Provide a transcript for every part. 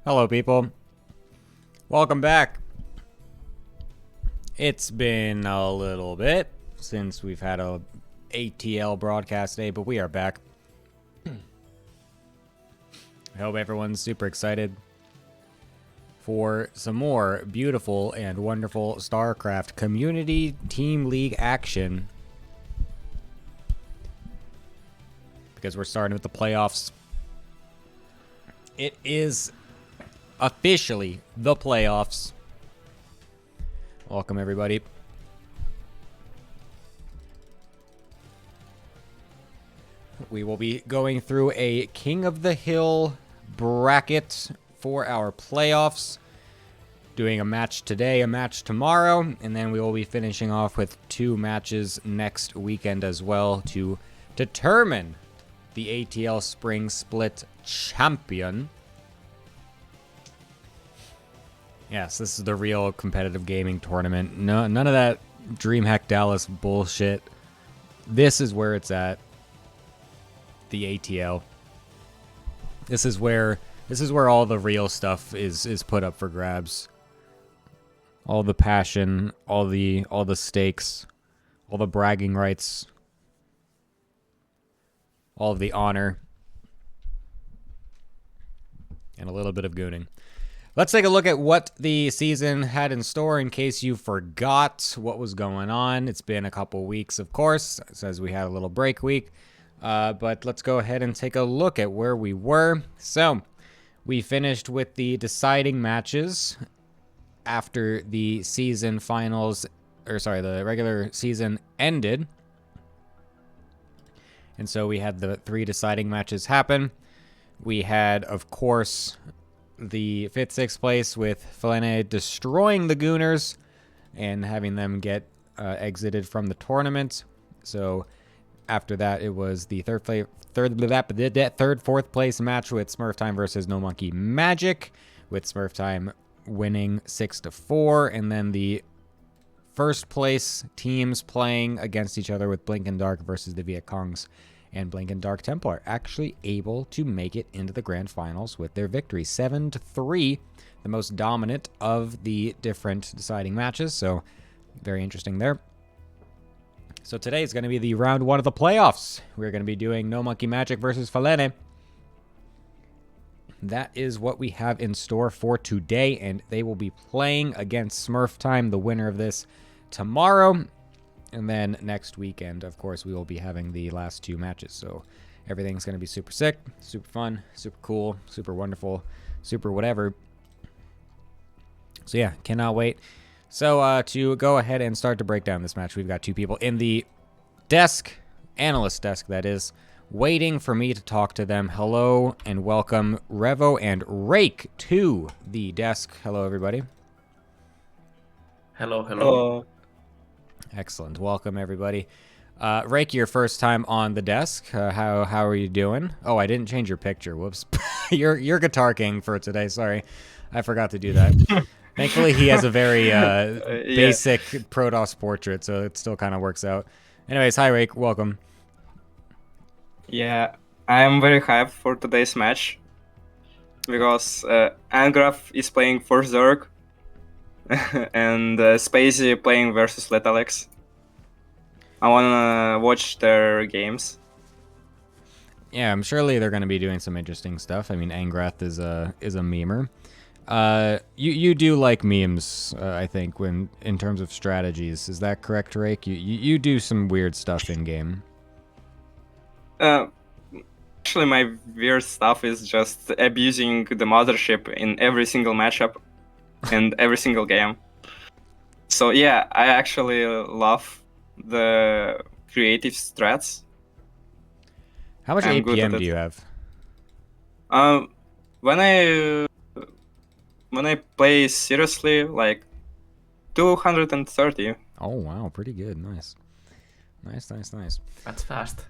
Hello, people. Welcome back. It's been a little bit since we've had a ATL broadcast day, but we are back. I hope everyone's super excited for some more beautiful and wonderful StarCraft Community Team League action. Because we're starting with the playoffs. It is officially the playoffs. Welcome, everybody. We will be going through a King of the Hill bracket for our playoffs. Doing a match today, a match tomorrow, and then we will be finishing off with 2 matches next weekend as well to determine the ATL Spring Split champion. Yes, this is the real competitive gaming tournament. No, none of that DreamHack Dallas bullshit. This is where it's at. The ATL. This is where all the real stuff is put up for grabs. All the passion, all the stakes, all the bragging rights, all of the honor, and a little bit of gooning. Let's take a look at what the season had in store in case you forgot what was going on. It's been a couple weeks, of course. It says we had a little break week. But let's go ahead and take a look at where we were. So, we finished with the deciding matches after the season finals, the regular season ended. And so we had the 3 deciding matches happen. We had, of course, the 5th, 6th place with Falene destroying the Gooners and having them get exited from the tournament. So after that, it was the third, 4th place match with Smurf Time versus NoMonkeMagic, with Smurf Time winning 6-4, and then the first place teams playing against each other with Blink and Dark versus the Viet Congs, and Blink and Dark Templar actually able to make it into the grand finals with their victory 7-3, the most dominant of the different deciding matches. So very interesting there. So today is going to be the round 1 of the playoffs. We're going to be doing NoMonkeMagic versus Falene. That is what we have in store for today, and they will be playing against Smurf Time, the winner of this, tomorrow. And then next weekend, of course, we will be having the last 2 matches. So everything's going to be super sick, super fun, super cool, super wonderful, super whatever. So yeah, cannot wait. So to go ahead and start to break down this match, we've got 2 people in the desk, analyst desk that is, waiting for me to talk to them. Hello and welcome Revo and Rake to the desk. Hello, everybody. Hello, hello. Hello. Excellent. Welcome, everybody. Rake, your first time on the desk. How are you doing? Oh, I didn't change your picture. Whoops. You're Guitar King for today. Sorry. I forgot to do that. Thankfully, he has a very basic Protoss portrait, so it still kind of works out. Anyways, hi, Rake. Welcome. Yeah, I am very hyped for today's match because Angraf is playing for Zerg and Spacey playing versus Letalex. I wanna watch their games. Yeah, I'm surely they're going to be doing some interesting stuff. I mean, Angrath is a memer. You do like memes, I think, when in terms of strategies. Is that correct, Rake? You do some weird stuff in game. Actually, my weird stuff is just abusing the mothership in every single matchup and every single game. So yeah, I actually love the creative strats. How much I'm good at APM it. do you have? When I play seriously, like 230. Oh wow, pretty good. Nice. That's fast.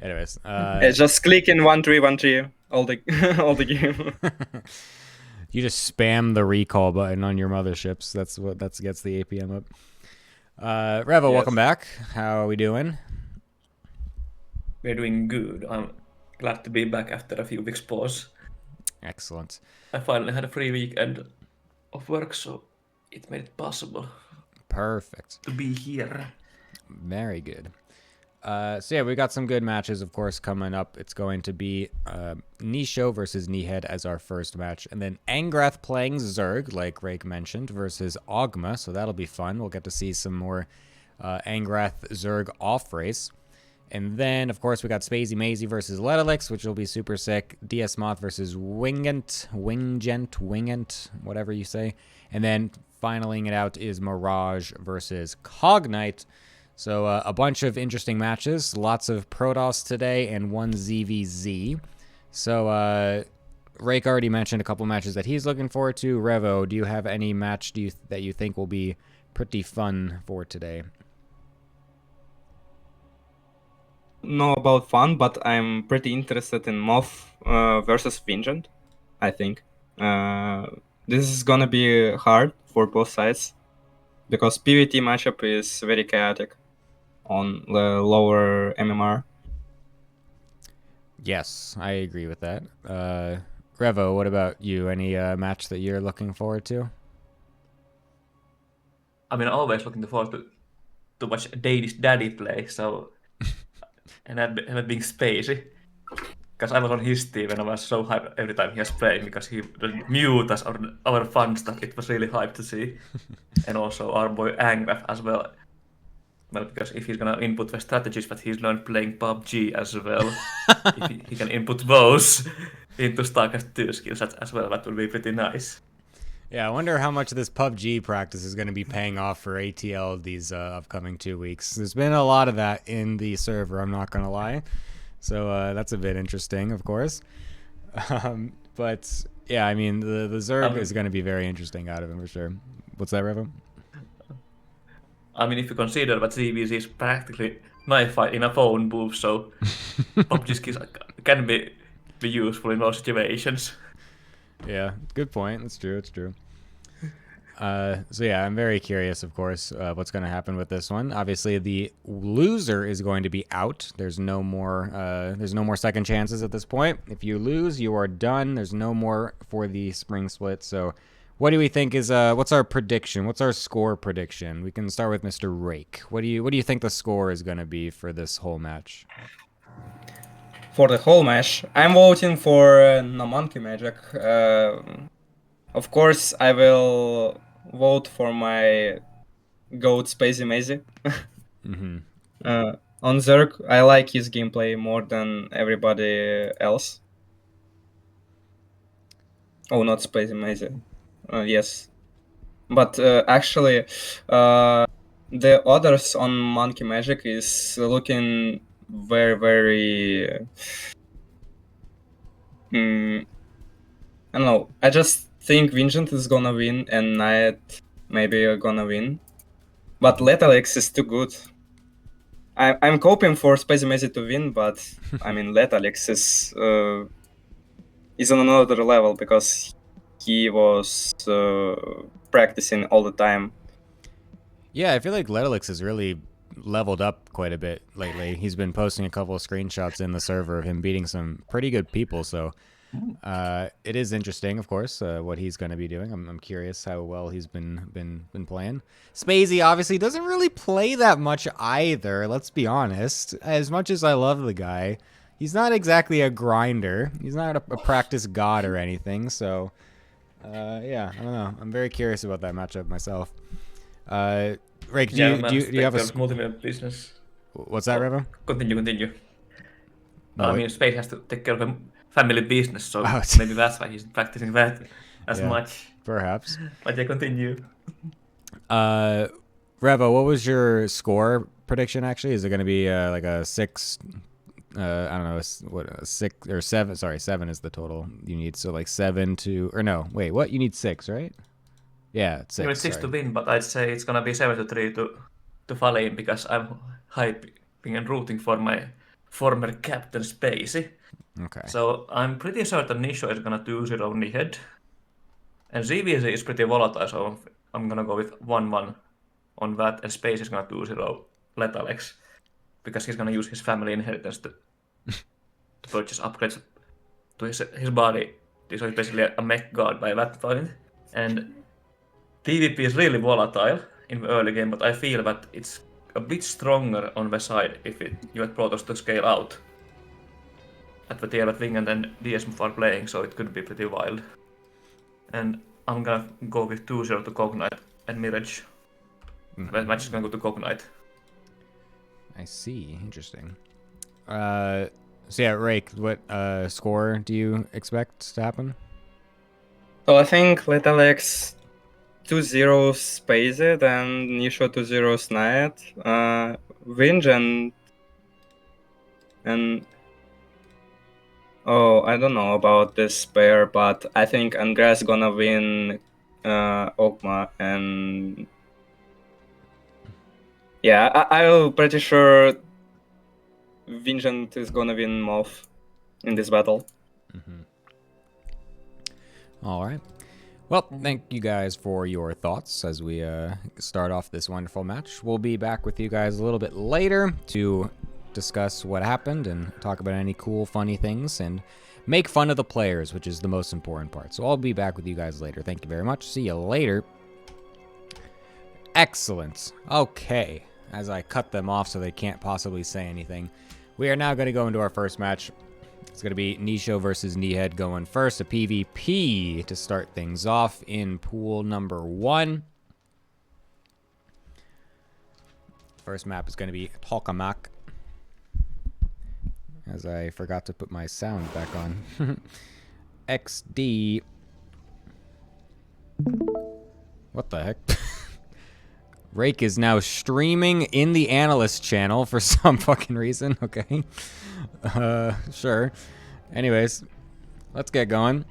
Anyways, Just click in 1-3-1-3 all the all the game. you just spam the recall button on your motherships. That's what gets the APM up. Revo, Yes. welcome back. How are we doing? We're doing good. I'm glad to be back after a few weeks pause. Excellent. I finally had a free weekend of work, so it made it possible Perfect. to be here. Very good. So yeah, we got some good matches, of course, coming up. It's going to be Nisho versus Nihed as our first match, and then Angrath playing Zerg, like Rake mentioned, versus Ogma. So that'll be fun. We'll get to see some more Angrath Zerg off race. And then, of course, we got Spacey Maisie versus Letalix, which will be super sick. DS Moth versus Wingent, whatever you say. And then finaling it out is Mirage versus Cognite. So a bunch of interesting matches, lots of Protoss today, and one ZVZ. So Rake already mentioned a couple matches that he's looking forward to. Revo, do you have any match that you think will be pretty fun for today? Know about fun, but I'm pretty interested in Moth versus Vingent, I think. This is gonna be hard for both sides because PvT matchup is very chaotic on the lower MMR. Yes, I agree with that. Revo, what about you? Any match that you're looking forward to? I mean, always looking forward to watch Danish Daddy play, so... and that being Spacey. Because I was on his team and I was so hyped every time he was playing because he would mute us on our fun stuff. It was really hyped to see. And also our boy Angraf as well. Well, because if he's gonna input the strategies, but he's learned playing PUBG as well. If he can input those into StarCraft 2 skills as well, that would be pretty nice. Yeah, I wonder how much of this PUBG practice is going to be paying off for ATL these upcoming 2 weeks. There's been a lot of that in the server, I'm not going to lie. So that's a bit interesting, of course. But yeah, I mean, the Zerg is going to be very interesting out of him for sure. What's that, Revo? I mean, if you consider that ZVZ is practically knife fight in a phone booth, so PUBG skills can be useful in those situations. Yeah, good point. That's true. It's true. So yeah, I'm very curious, of course, what's going to happen with this one. Obviously, the loser is going to be out. There's no more second chances at this point. If you lose, you are done. There's no more for the spring split. So, what do we think is what's our prediction? What's our score prediction? We can start with Mr. Rake. What do you think the score is going to be for this whole match? For the whole match, I'm voting for NoMonkeMagic. Of course, I will vote for my goat Spacey Maisie. Mm-hmm. On Zerg, I like his gameplay more than everybody else. Oh, not Spacey Maisie. Yes. But actually, the others on NoMonkeMagic is looking very, very... I don't know. I just think Vingent is gonna win and Knight maybe are gonna win. But Letalix is too good. I'm hoping for Spacey Maisie to win, but I mean Letalix is on another level because he was practicing all the time. Yeah, I feel like Letalix has really leveled up quite a bit lately. He's been posting a couple of screenshots in the server of him beating some pretty good people. So it is interesting, of course, what he's going to be doing. I'm curious how well he's been playing. Spacey obviously doesn't really play that much either. Let's be honest. As much as I love the guy, he's not exactly a grinder. He's not a practice god or anything. So yeah, I don't know. I'm very curious about that matchup myself. Rake, do you have a multi-million business? What's that, Revo? Continue. No, I mean, Space has to take care of a family business, so maybe that's why he's practicing that as much. Perhaps. But yeah, continue. Revo, what was your score prediction? Actually, is it going to be like a 6? I don't know, what, a 6 or 7? Sorry, 7 is the total you need. So like 7 to, or no, wait, what? You need 6, right? Yeah, it's 6. You need 6 to win, but I'd say it's gonna be 7-3 to Falene because I'm hyping and rooting for my former captain Spacey. Okay. So I'm pretty certain Nisho is gonna 2-0 Nihed. And ZVZ is pretty volatile, so I'm gonna go with 1-1 on that, and Spacey is gonna 2-0 Letalix. Because he's gonna use his family inheritance to purchase upgrades to his body So it's basically a mech god by that point. And PvP is really volatile in the early game, but I feel that it's a bit stronger on the side if you had Protoss to scale out at the tier thing and then DSM are playing, so it could be pretty wild. And I'm gonna go with 2-0 to Cognite and Mirage. That match is gonna go to Cognite. I see. Interesting. So yeah, Rake, what score do you expect to happen? So I think Lethal X 2-0 Space It and Nisho 2-0 Sniet. Vinge and oh, I don't know about this pair, but I think Andreas gonna win Okma, and yeah, I'm pretty sure Vincent is gonna win Moth in this battle. All right. Well, thank you guys for your thoughts as we start off this wonderful match. We'll be back with you guys a little bit later to discuss what happened and talk about any cool, funny things and make fun of the players, which is the most important part. So I'll be back with you guys later. Thank you very much. See you later. Excellent. Okay. As I cut them off so they can't possibly say anything, we are now going to go into our first match. It's going to be Nisho versus Kneehead going first. A PvP to start things off in pool number 1. First map is going to be Tokamak. As I forgot to put my sound back on. XD. What the heck? Rake is now streaming in the analyst channel for some fucking reason. Okay. Sure. Anyways, let's get going.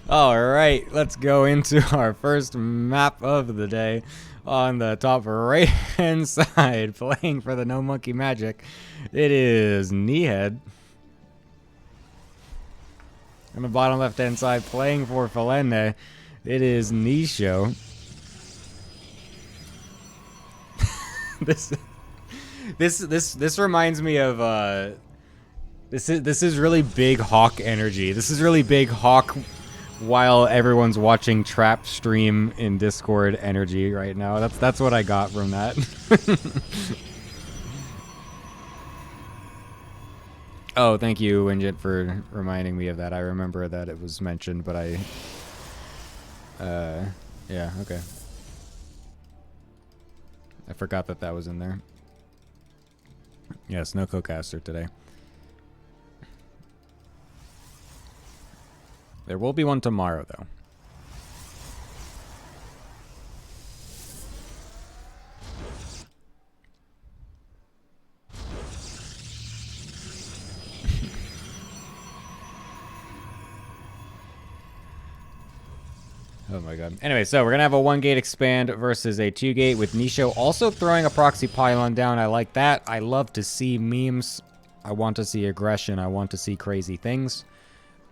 Alright, let's go into our first map of the day. On the top right hand side, playing for the NoMonkeMagic, it is Kneehead. On the bottom left hand side, playing for Falene, it is Nisho. This reminds me of this is really big Hawk energy. This is really big Hawk while everyone's watching Trap stream in Discord energy right now. That's what I got from that. Oh, thank you, Winjit, for reminding me of that. I remember that it was mentioned, but yeah, okay. I forgot that was in there. Yes, no co-caster today. There will be one tomorrow, though. Oh my god. Anyway, so we're going to have a 1-gate expand versus a 2-gate with Nisho also throwing a proxy pylon down. I like that. I love to see memes. I want to see aggression. I want to see crazy things.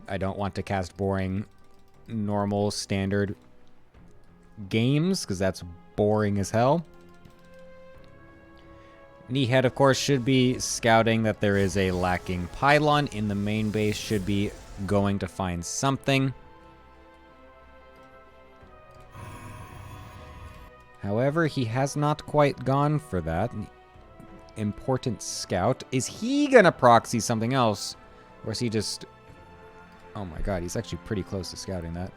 I don't want to cast boring, normal, standard games because that's boring as hell. Kneehead, of course, should be scouting that there is a lacking pylon in the main base. Should be going to find something. However, he has not quite gone for that. Important scout. Is he gonna proxy something else? Or is he just... Oh my god, he's actually pretty close to scouting that.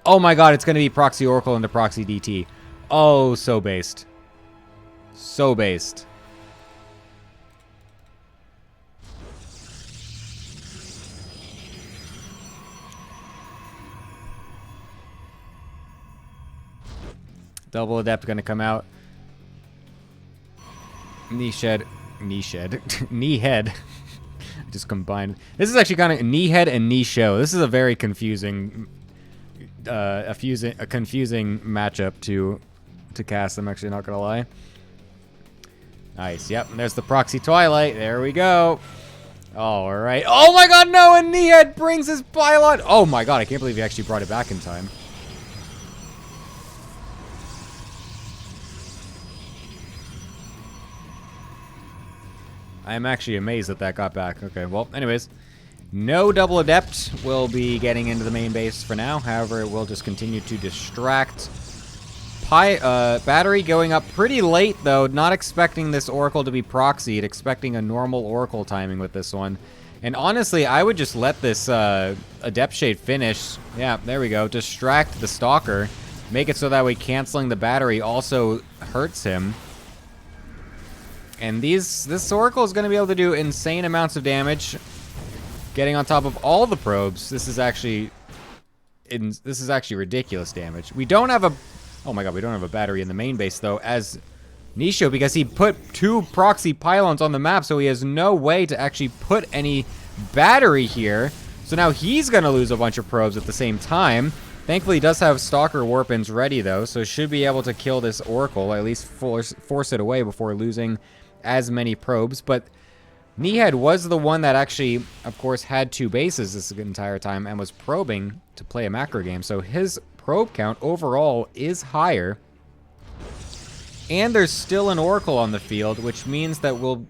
Oh my god, it's gonna be proxy Oracle into proxy DT. Oh, so based. So based. Double Adept gonna come out. Kneehead. Kneehead. Just combined. This is actually kind of Kneehead and Nisho. This is a very confusing, a confusing matchup to cast. I'm actually not gonna lie. Nice. Yep. And there's the proxy Twilight. There we go. All right. Oh my god, no! And Kneehead brings his pylon. Oh my god, I can't believe he actually brought it back in time. I'm actually amazed that that got back. Okay, well, anyways. No double adept will be getting into the main base for now. However, it will just continue to distract. Battery going up pretty late, though. Not expecting this Oracle to be proxied. Expecting a normal Oracle timing with this one. And honestly, I would just let this Adept Shade finish. Yeah, there we go. Distract the Stalker. Make it so that way canceling the battery also hurts him. And this Oracle is going to be able to do insane amounts of damage. Getting on top of all the probes. This is actually ridiculous damage. We don't have a... Oh my god, we don't have a battery in the main base, though, as Nisho, because he put 2 proxy pylons on the map, so he has no way to actually put any battery here. So now he's going to lose a bunch of probes at the same time. Thankfully, he does have Stalker Warpins ready, though, so should be able to kill this Oracle, at least force it away before losing as many probes. But Nehead was the one that actually, of course, had 2 bases this entire time and was probing to play a macro game. So his probe count overall is higher. And there's still an Oracle on the field, which means that we'll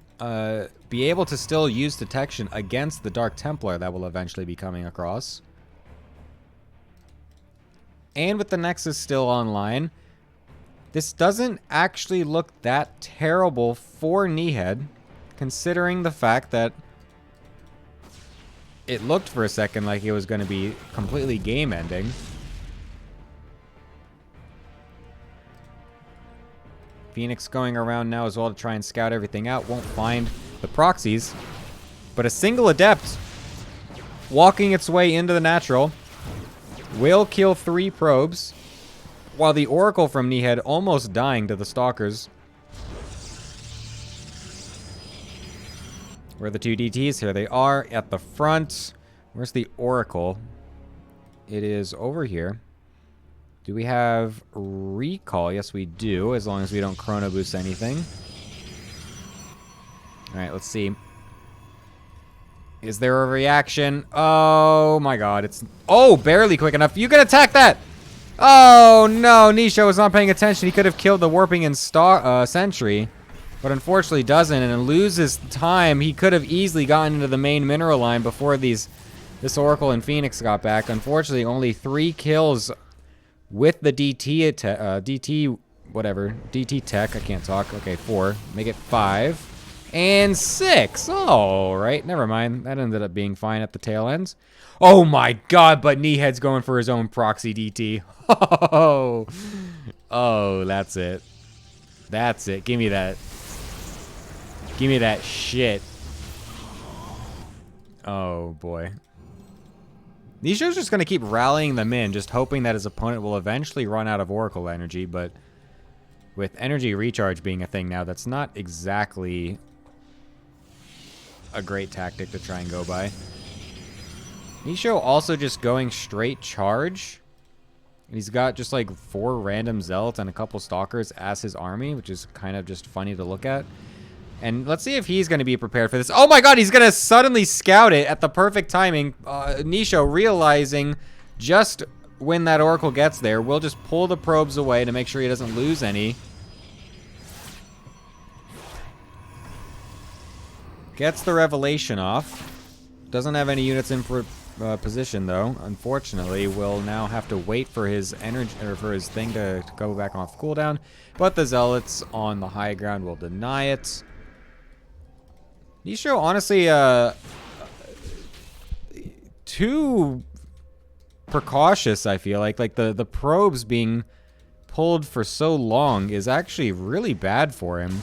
be able to still use detection against the Dark Templar that will eventually be coming across. And with the Nexus still online, this doesn't actually look that terrible for Nehead, considering the fact that it looked for a second like it was going to be completely game-ending. Phoenix going around now as well to try and scout everything out. Won't find the proxies. But a single Adept walking its way into the natural will kill 3 probes, while the Oracle from Nehead almost dying to the Stalkers. Where are the 2 DTs? Here they are at the front. Where's the Oracle? It is over here. Do we have recall? Yes, we do, as long as we don't chrono boost anything. Alright, let's see. Is there a reaction? Oh my god, it's... Oh, barely quick enough. You can attack that! Oh no, Nisho was not paying attention. He could have killed the Warping and Sentry, but unfortunately doesn't, and loses time. He could have easily gotten into the main mineral line before this Oracle and Phoenix got back. Unfortunately, only 3 kills with the DT tech. I can't talk. Okay, 4. Make it 5. And 6. Oh, right. Never mind. That ended up being fine at the tail ends. Oh my god, but Nehead's going for his own proxy DT. Oh, that's it. That's it. Give me that. Give me that shit. Oh, boy. Nisho's just going to keep rallying them in, just hoping that his opponent will eventually run out of Oracle energy, but with energy recharge being a thing now, that's not exactly a great tactic to try and go by. Nisho also just going straight charge. And he's got just like 4 random Zealots and a couple Stalkers as his army, which is kind of just funny to look at. And let's see if he's going to be prepared for this. Oh my god, he's going to suddenly scout it at the perfect timing. Nisho realizing just when that Oracle gets there, we'll just pull the probes away to make sure he doesn't lose any. Gets the Revelation off. Doesn't have any units in position though. Unfortunately, will now have to wait for his energy or for his thing to go back off cooldown. But the Zealots on the high ground will deny it. Nisho, honestly, too precautious, I feel like. Like, the probes being pulled for so long is actually really bad for him.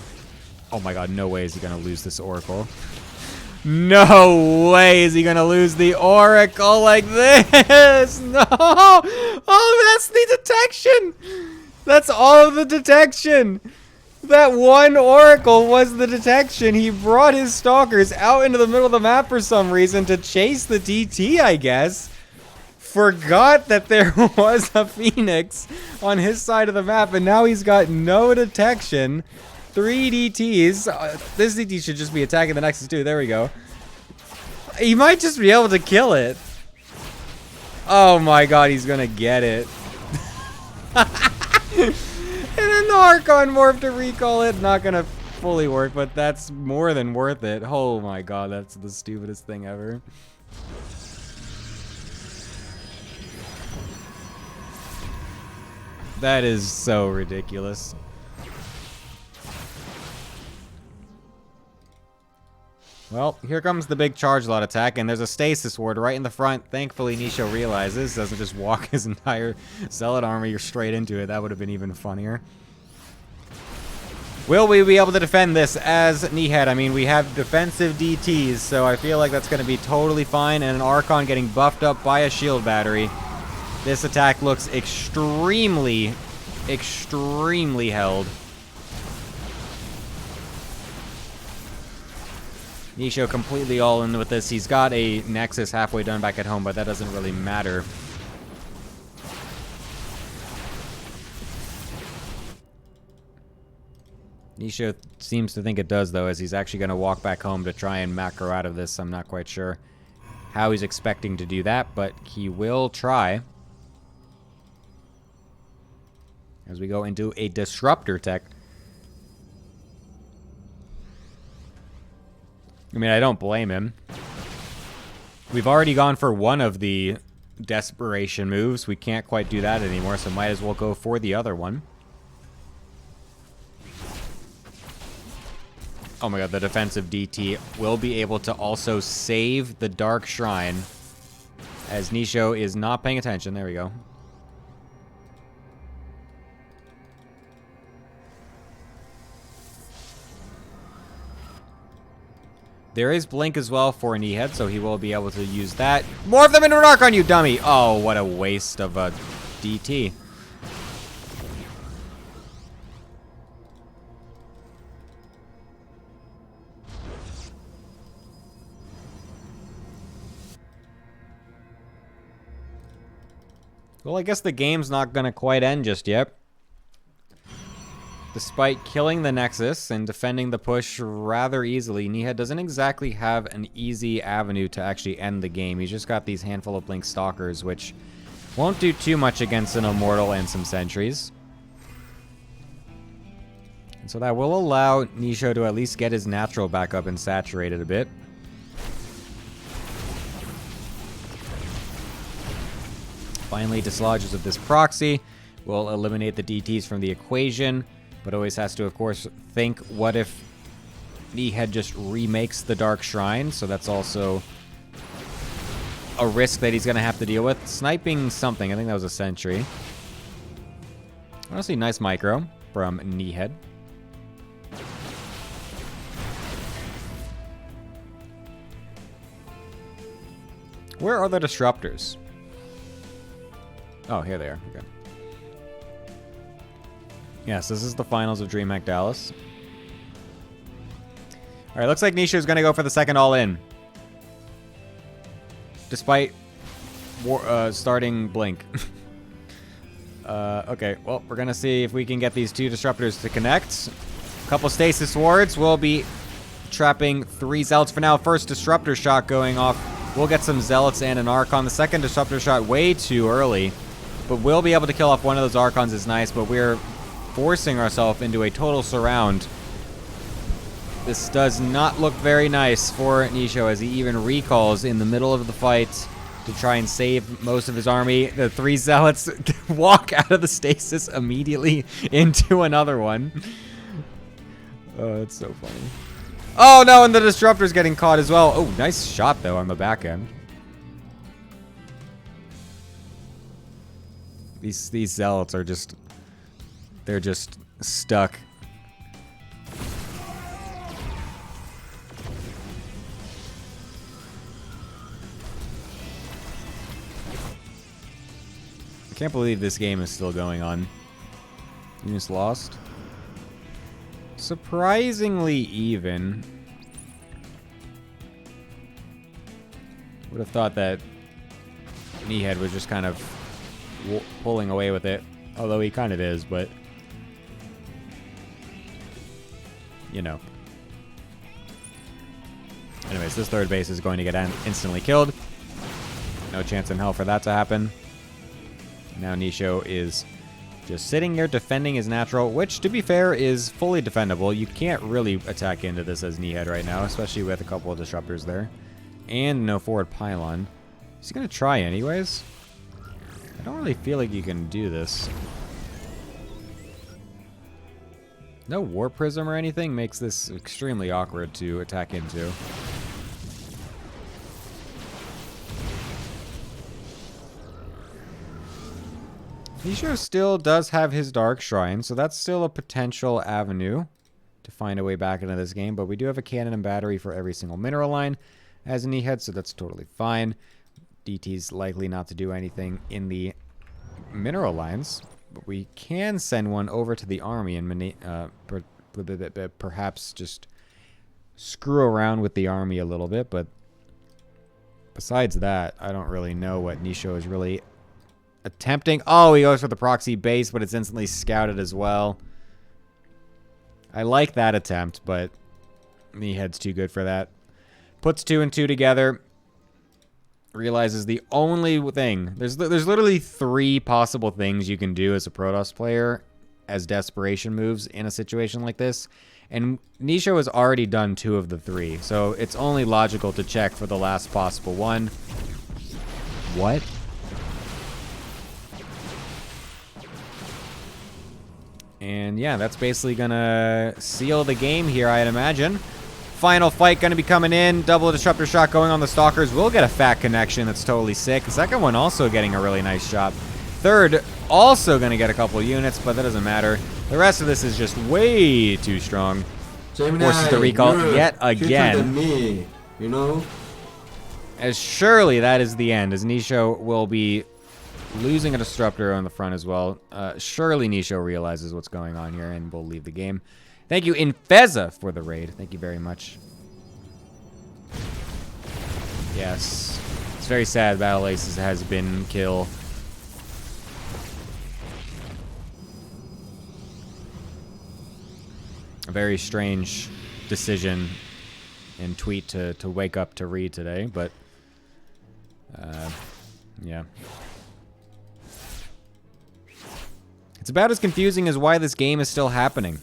Oh my god, no way is he going to lose this Oracle. No way is he going to lose the Oracle like this. No. Oh, that's the detection. That's all of the detection. That one Oracle was the detection. He brought his Stalkers out into the middle of the map for some reason to chase the DT, I guess. Forgot that there was a Phoenix on his side of the map, and now he's got no detection. 3 DTs. This DT should just be attacking the Nexus too. There we go. He might just be able to kill it. Oh my god, he's gonna get it. And then the Archon morph to recall it. Not gonna fully work, but that's more than worth it. Oh my god, that's the stupidest thing ever. That is so ridiculous. Well, here comes the big charge lot attack, and there's a stasis ward right in the front. Thankfully, Nisho realizes, doesn't just walk his entire Zealot army straight into it. That would have been even funnier. Will we be able to defend this as Nihed? I mean, we have defensive DTs, so I feel like that's going to be totally fine, and an Archon getting buffed up by a shield battery. This attack looks extremely, extremely held. Nisho completely all in with this. He's got a Nexus halfway done back at home, but that doesn't really matter. Nisho seems to think it does, though, as he's actually going to walk back home to try and macro out of this. I'm not quite sure how he's expecting to do that, but he will try. As we go into a Disruptor tech. I mean, I don't blame him. We've already gone for one of the desperation moves. We can't quite do that anymore, so might as well go for the other one. Oh my god, the defensive DT will be able to also save the Dark Shrine. As Nisho is not paying attention. There we go. There is Blink as well for Nihed, so he will be able to use that. More of them into an Archon, you dummy! Oh, what a waste of a DT. Well, I guess the game's not gonna quite end just yet. Despite killing the Nexus and defending the push rather easily, Nihed doesn't exactly have an easy avenue to actually end the game. He's just got these handful of Blink Stalkers, which won't do too much against an Immortal and some Sentries. And so that will allow Nisho to at least get his natural back up and saturated a bit. Finally, dislodges of this proxy will eliminate the DTs from the equation. But always has to, of course, think, what if Nihed just remakes the Dark Shrine? So that's also a risk that he's going to have to deal with. Sniping something. I think that was a Sentry. Honestly, nice micro from Nihed. Where are the Disruptors? Oh, here they are. Okay. Yes, this is the finals of DreamHack Dallas. Alright, looks like Nisho's going to go for the second all-in. Despite starting Blink. Okay, well, we're going to see if we can get these two Disruptors to connect. A couple Stasis Wards. We'll be trapping 3 Zealots for now. First Disruptor shot going off. We'll get some Zealots and an Archon. The second Disruptor shot way too early. But we'll be able to kill off one of those Archons is nice, but we're forcing ourselves into a total surround. This does not look very nice for Nisho as he even recalls in the middle of the fight to try and save most of his army. The 3 Zealots walk out of the stasis immediately into another one. Oh, that's so funny. Oh no, and the Disruptor's getting caught as well. Oh, nice shot though on the back end. These Zealots are just... they're just stuck. I can't believe this game is still going on. You just lost? Surprisingly even. Would have thought that Nihed was just kind of pulling away with it. Although he kind of is, but... you know. Anyways, this third base is going to get instantly killed. No chance in hell for that to happen. Now Nisho is Just sitting here defending his natural, which, to be fair, is fully defendable. You can't really attack into this as Kneehead right now, especially with a couple of disruptors there. And no forward pylon. Is he going to try anyways? I don't really feel like you can do this. No War Prism or anything makes this extremely awkward to attack into. Nisho still does have his Dark Shrine, so that's still a potential avenue to find a way back into this game, but we do have a cannon and battery for every single mineral line as a Kneehead, so that's totally fine. DT's likely not to do anything in the mineral lines, but we can send one over to the army and perhaps just screw around with the army a little bit, but besides that, I don't really know what Nisho is really attempting. Oh, he goes for the proxy base, but it's instantly scouted as well. I like that attempt, but Kneehead's too good for that. Puts 2 and 2 together. Realizes the only thing... There's literally 3 possible things you can do as a Protoss player as desperation moves in a situation like this. And Nisho has already done 2 of the 3. So it's only logical to check for the last possible one. What? And yeah, that's basically gonna seal the game here, I'd imagine. Final fight gonna be coming in. Double disruptor shot going on the Stalkers. We'll get a fat connection that's totally sick. The second one also getting a really nice shot. Third, also gonna get a couple units, but that doesn't matter. The rest of this is just way too strong. Forces the recall yet again. Than me, you know? As surely that is the end, as Nisho will be losing a disruptor on the front as well. Surely Nisho realizes what's going on here and will leave the game. Thank you, Infeza, for the raid. Thank you very much. Yes. It's very sad Battle Aces has been killed. A very strange decision and tweet to wake up to read today, but yeah. It's about as confusing as why this game is still happening.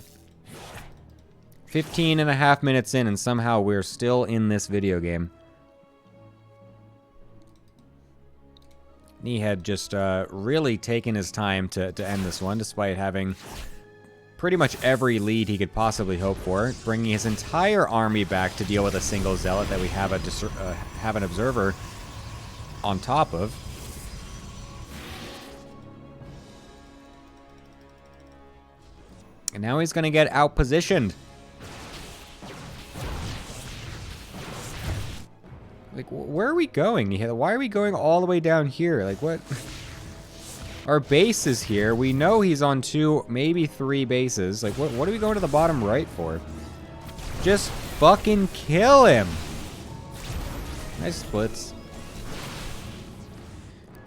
15.5 minutes in, and somehow we're still in this video game. Kneehead just really taken his time to end this one, despite having pretty much every lead he could possibly hope for, bringing his entire army back to deal with a single zealot that we have an observer on top of. And now he's going to get outpositioned. Like, where are we going? Why are we going all the way down here? Like, what? Our base is here. We know he's on 2, maybe 3 bases. Like, what are we going to the bottom right for? Just fucking kill him. Nice splits.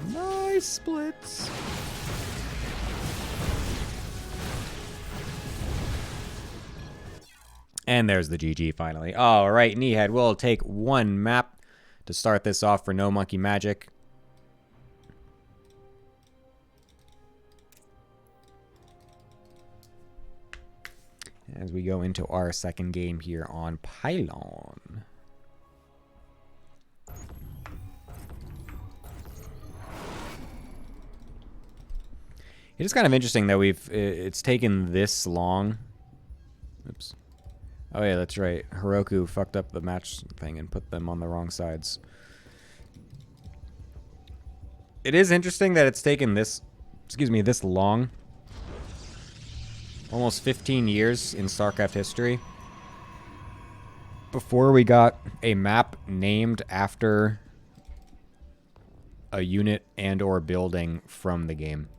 Nice splits. And there's the GG finally. All right, Kneehead will take 1 map to start this off for NoMonkeMagic. As we go into our second game here on Pylon. It is kind of interesting that it's taken this long. Oops. Oh yeah, that's right. Heroku fucked up the match thing and put them on the wrong sides. It is interesting that it's taken this long. Almost 15 years in StarCraft history before we got a map named after a unit and or building from the game.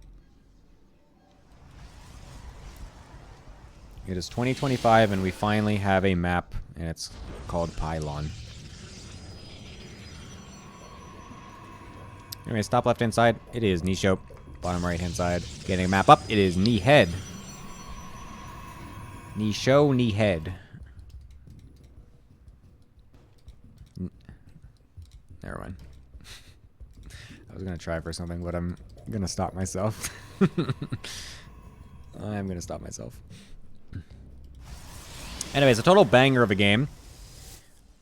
It is 2025 and we finally have a map, and it's called Pylon. Anyways, top left hand side, it is Nisho. Bottom right hand side, getting a map up, it is Kneehead. Nisho, Kneehead. Never mind. I was gonna try for something, but I'm gonna stop myself. I'm going to stop myself. Anyways, a total banger of a game.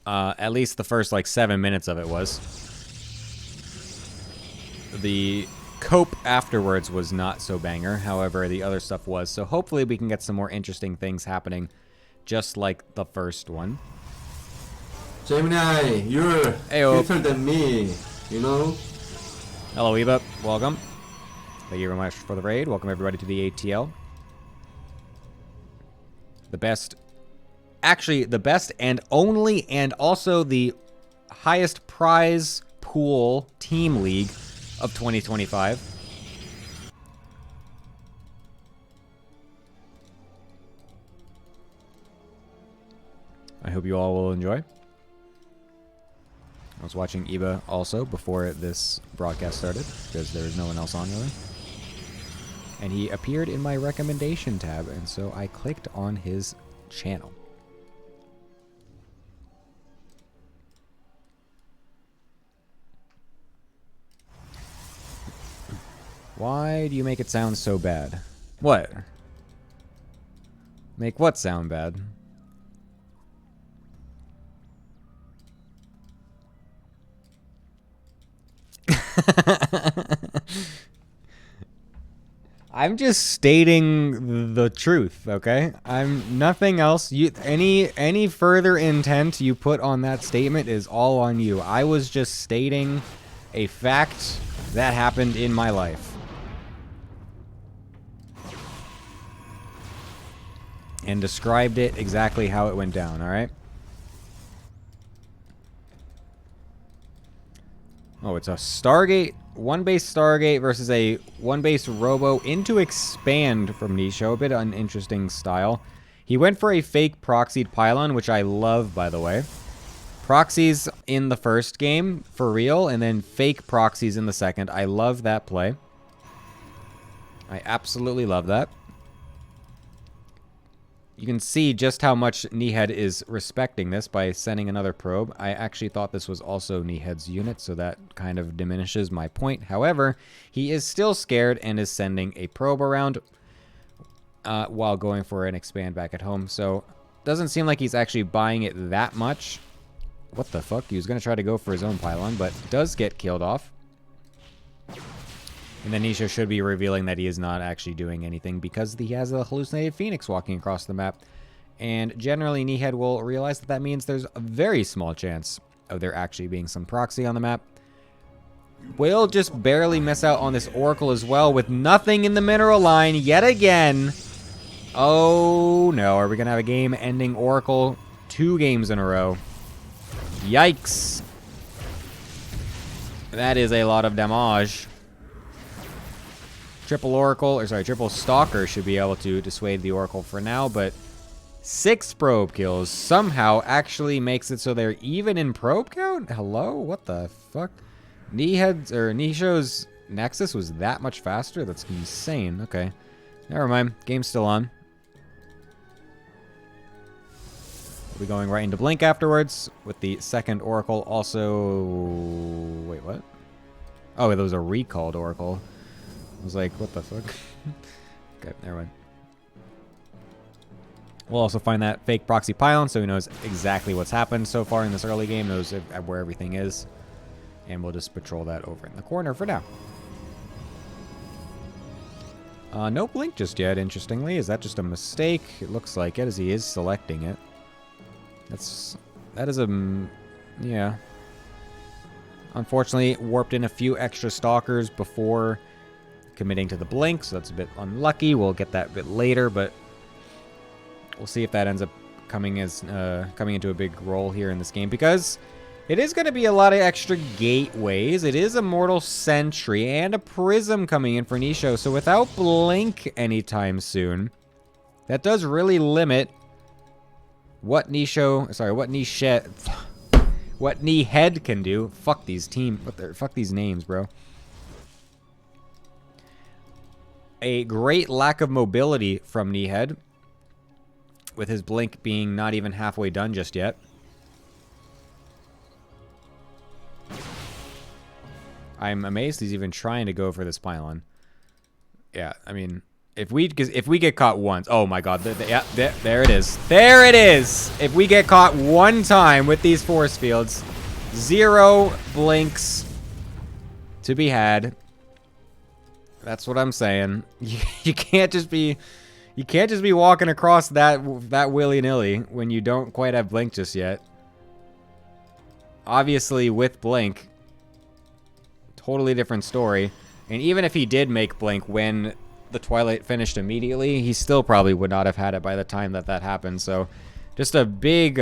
At least the first, like, 7 minutes of it was. The cope afterwards was not so banger. However, the other stuff was. So hopefully we can get some more interesting things happening, just like the first one. Gemini, you're Ayo. better than me, you know? Hello, Eva. Welcome. Thank you very much for the raid. Welcome, everybody, to the ATL. The best... Actually, the best and only and also the highest prize pool team league of 2025. I hope you all will enjoy. I was watching Eba also before this broadcast started, because there was no one else on really. And he appeared in my recommendation tab, and so I clicked on his channel. Why do you make it sound so bad? What? Make what sound bad? I'm just stating the truth, okay? I'm nothing else. Any further intent you put on that statement is all on you. I was just stating a fact that happened in my life. And described it exactly how it went down, alright? Oh, it's a Stargate, one base Stargate versus a one base Robo into expand from Nisho. A bit of an interesting style. He went for a fake proxied pylon, which I love, by the way. Proxies in the first game, for real, and then fake proxies in the second. I love that play. I absolutely love that. You can see just how much Nehead is respecting this by sending another probe. I actually thought this was also Nehead's unit, so that kind of diminishes my point. However, he is still scared and is sending a probe around while going for an expand back at home. So, doesn't seem like he's actually buying it that much. What the fuck? He was going to try to go for his own pylon, but does get killed off. And then Nisha should be revealing that he is not actually doing anything because he has a hallucinated phoenix walking across the map. And generally, Nehead will realize that that means there's a very small chance of there actually being some proxy on the map. Will just barely miss out on this Oracle as well with nothing in the mineral line yet again. Oh no, are we going to have a game-ending Oracle 2 games in a row? Yikes. That is a lot of damage. Triple Oracle, or sorry, triple Stalker should be able to dissuade the Oracle for now, but 6 probe kills somehow actually makes it so they're even in probe count? Hello? What the fuck? Nisho's Nexus was that much faster? That's insane. Okay. Never mind. Game's still on. We'll be going right into Blink afterwards with the second Oracle also... Wait, what? Oh, that was a recalled Oracle. I was like, what the fuck? Okay, never mind. We'll also find that fake proxy pylon so he knows exactly what's happened so far in this early game, knows where everything is. And we'll just patrol that over in the corner for now. No blink just yet, interestingly. Is that just a mistake? It looks like it, as he is selecting it. That is a... yeah. Unfortunately, warped in a few extra stalkers before committing to the blink, so that's a bit unlucky. We'll get that a bit later, but we'll see if that ends up coming into a big role here in this game, because it is going to be a lot of extra gateways. It is a Mortal Sentry and a Prism coming in for Nisho, so without blink anytime soon, that does really limit what Nehead can do. Fuck these fuck these names, bro. A great lack of mobility from Nehead, with his blink being not even halfway done just yet. I'm amazed he's even trying to go for this pylon. Yeah, I mean, If we get caught once, oh my god, yeah, there it is. There it is. If we get caught one time with these force fields, 0 blinks to be had. That's what I'm saying. You can't just be walking across that willy-nilly when you don't quite have blink just yet. Obviously, with blink, totally different story. And even if he did make blink when the Twilight finished immediately, he still probably would not have had it by the time that happened. So, just a big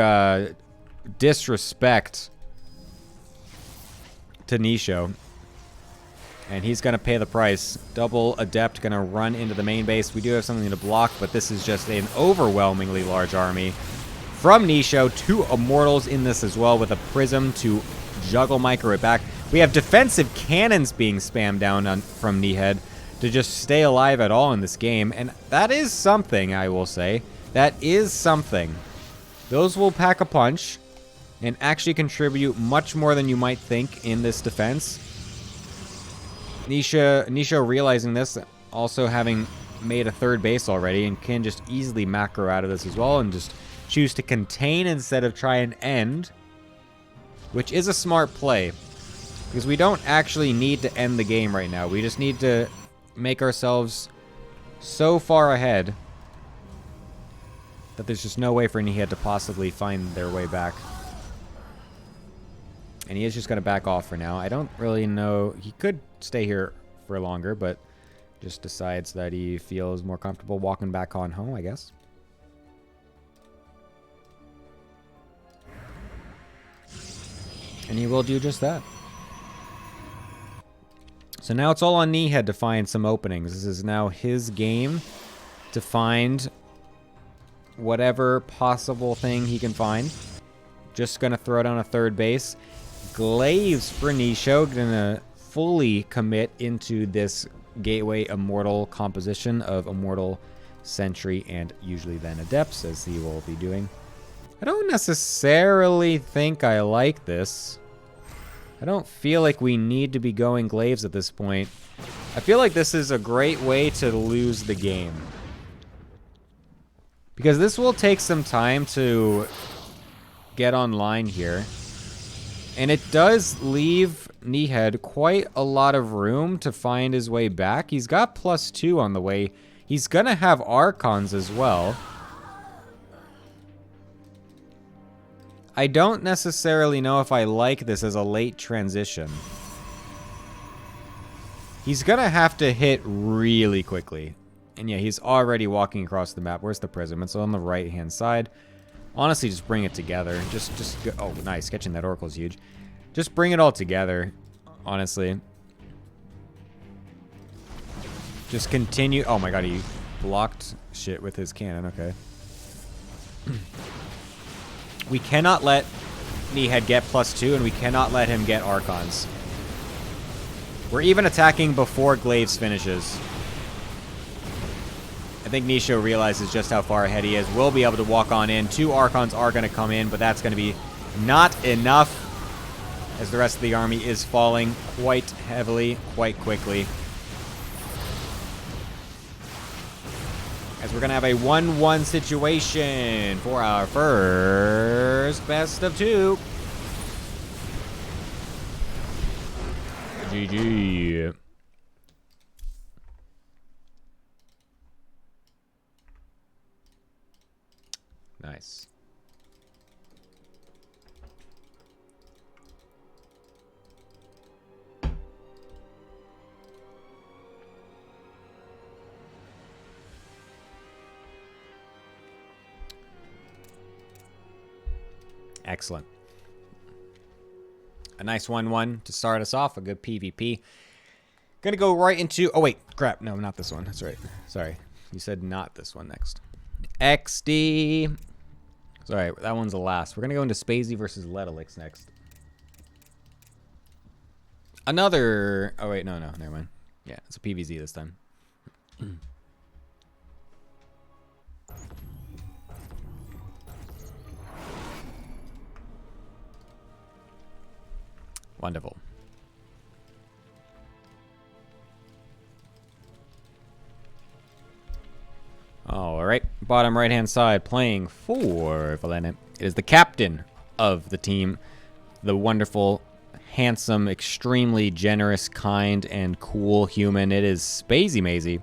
disrespect to Nisho. And he's going to pay the price. Double Adept going to run into the main base. We do have something to block, but this is just an overwhelmingly large army. From Nisho, 2 Immortals in this as well with a Prism to juggle micro it back. We have defensive cannons being spammed down from Nihed to just stay alive at all in this game. And that is something, I will say. That is something. Those will pack a punch and actually contribute much more than you might think in this defense. Nisho realizing this, also having made a 3rd base already, and can just easily macro out of this as well and just choose to contain instead of try and end, which is a smart play because we don't actually need to end the game right now. We just need to make ourselves so far ahead that there's just no way for Nihed to possibly find their way back. And he is just going to back off for now. I don't really know. He could stay here for longer, but just decides that he feels more comfortable walking back on home, I guess. And he will do just that. So now it's all on Nihed to find some openings. This is now his game to find whatever possible thing he can find. Just going to throw down a 3rd base. Glaives for Nisho, gonna fully commit into this Gateway Immortal composition of Immortal, Sentry, and usually then Adepts, as he will be doing. I don't necessarily think I like this. I don't feel like we need to be going Glaives at this point. I feel like this is a great way to lose the game. Because this will take some time to get online here. And it does leave Nihed quite a lot of room to find his way back. He's got +2 on the way. He's going to have Archons as well. I don't necessarily know if I like this as a late transition. He's going to have to hit really quickly. And yeah, he's already walking across the map. Where's the Prism? It's on the right-hand side. Honestly, just bring it together. Just go. Oh, nice. Catching that Oracle is huge. Just bring it all together, honestly. Just continue. Oh my god, he blocked shit with his cannon. Okay. We cannot let Nihed get +2, and we cannot let him get Archons. We're even attacking before Glaives finishes. I think Nisho realizes just how far ahead he is. We'll be able to walk on in. 2 Archons are going to come in, but that's going to be not enough, as the rest of the army is falling quite heavily, quite quickly. As we're going to have a 1-1 situation for our first best of 2. GG. Nice. Excellent. A nice 1-1 to start us off. A good PvP. Gonna go right into... Oh, wait. Crap. No, not this one. That's right. Sorry. You said not this one next. XD. Sorry, that one's the last. We're gonna go into Spacey versus Letalix next. Another... Oh, wait. No, never mind. Yeah, it's a PvZ this time. Wonderful. bottom right-hand side playing for Falene. It is the captain of the team, the wonderful, handsome, extremely generous, kind, and cool human. It is SpazyMazy.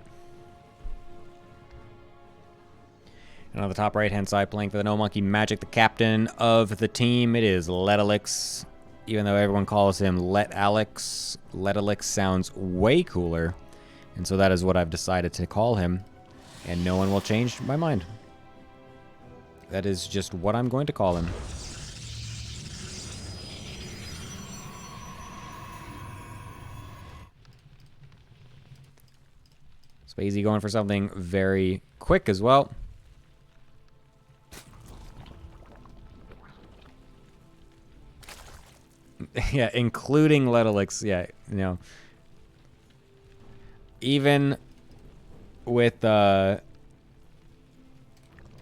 And on the top right-hand side, playing for the NoMonkeMagic, the captain of the team, it is Letalix. Even though everyone calls him Letalix, Letalix sounds way cooler. And so that is what I've decided to call him. And no one will change my mind. That is just what I'm going to call him. Spazy going for something very quick as well. Yeah, including Letalix. Yeah, you know. Even with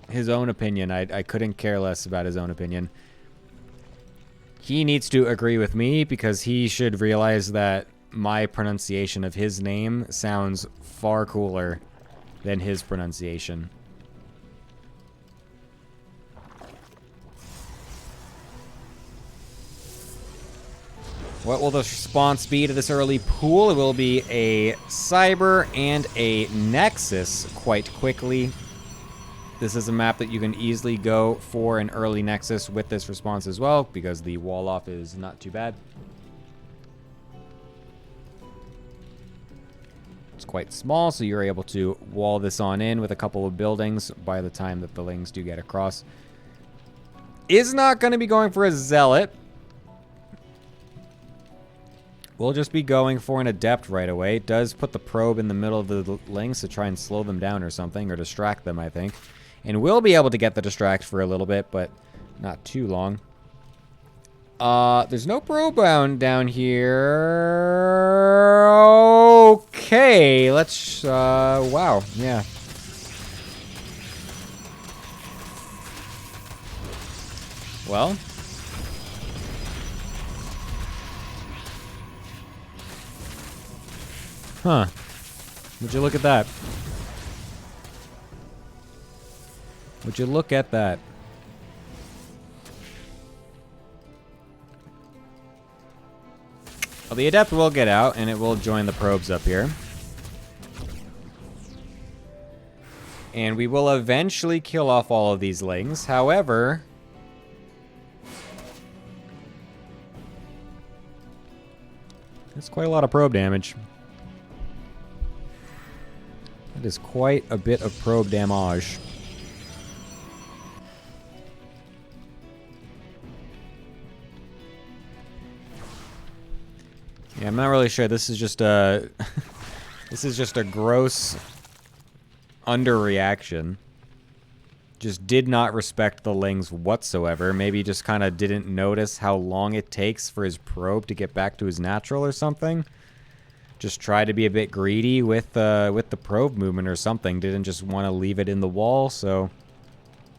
his own opinion, I couldn't care less about his own opinion. He needs to agree with me because he should realize that my pronunciation of his name sounds far cooler than his pronunciation. What will the response be to this early pool? It will be a Cyber and a Nexus quite quickly. This is a map that you can easily go for an early Nexus with this response as well, because the wall off is not too bad. It's quite small, so you're able to wall this on in with a couple of buildings by the time that the Lings do get across. Is not going to be going for a Zealot. We'll just be going for an Adept right away. It does put the probe in the middle of the Lings to try and slow them down or something, or distract them, I think. And we'll be able to get the distract for a little bit, but not too long. There's no probe down here. Okay, let's, wow, yeah. Well. Huh. Would you look at that? Would you look at that? Well, the Adept will get out, and it will join the probes up here. And we will eventually kill off all of these Lings. However, that's quite a lot of probe damage. That is quite a bit of probe damage. Yeah, I'm not really sure. This is just a this is just a gross underreaction. Just did not respect the Lings whatsoever. Maybe just kind of didn't notice how long it takes for his probe to get back to his natural or something. Just tried to be a bit greedy with the probe movement or something. Didn't just want to leave it in the wall, so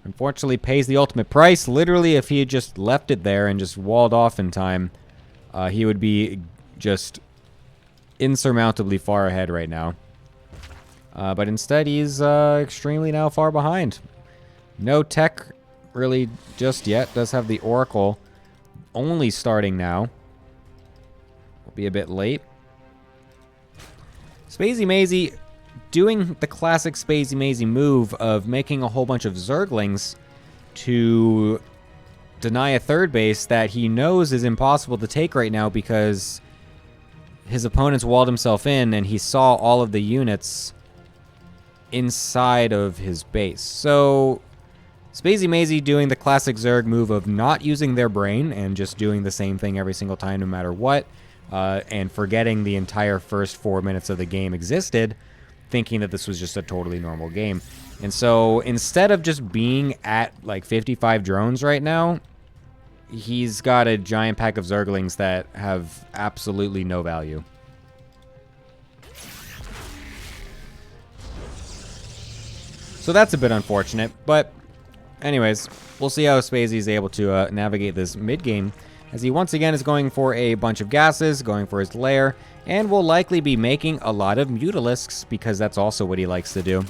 unfortunately pays the ultimate price. Literally, if he had just left it there and just walled off in time, he would be just insurmountably far ahead right now. But instead, he's extremely now far behind. No tech really just yet. Does have the Oracle only starting now. Will be a bit late. SpazyMazy doing the classic SpazyMazy move of making a whole bunch of Zerglings to deny a third base that he knows is impossible to take right now because his opponent's walled himself in and he saw all of the units inside of his base. So SpazyMazy doing the classic Zerg move of not using their brain and just doing the same thing every single time no matter what. And forgetting the entire first 4 minutes of the game existed, thinking that this was just a totally normal game. And so instead of just being at like 55 drones right now, he's got a giant pack of Zerglings that have absolutely no value. So that's a bit unfortunate, but anyways, we'll see how Spazy is able to navigate this mid-game, as he once again is going for a bunch of gases, going for his lair, and will likely be making a lot of Mutalisks, because that's also what he likes to do.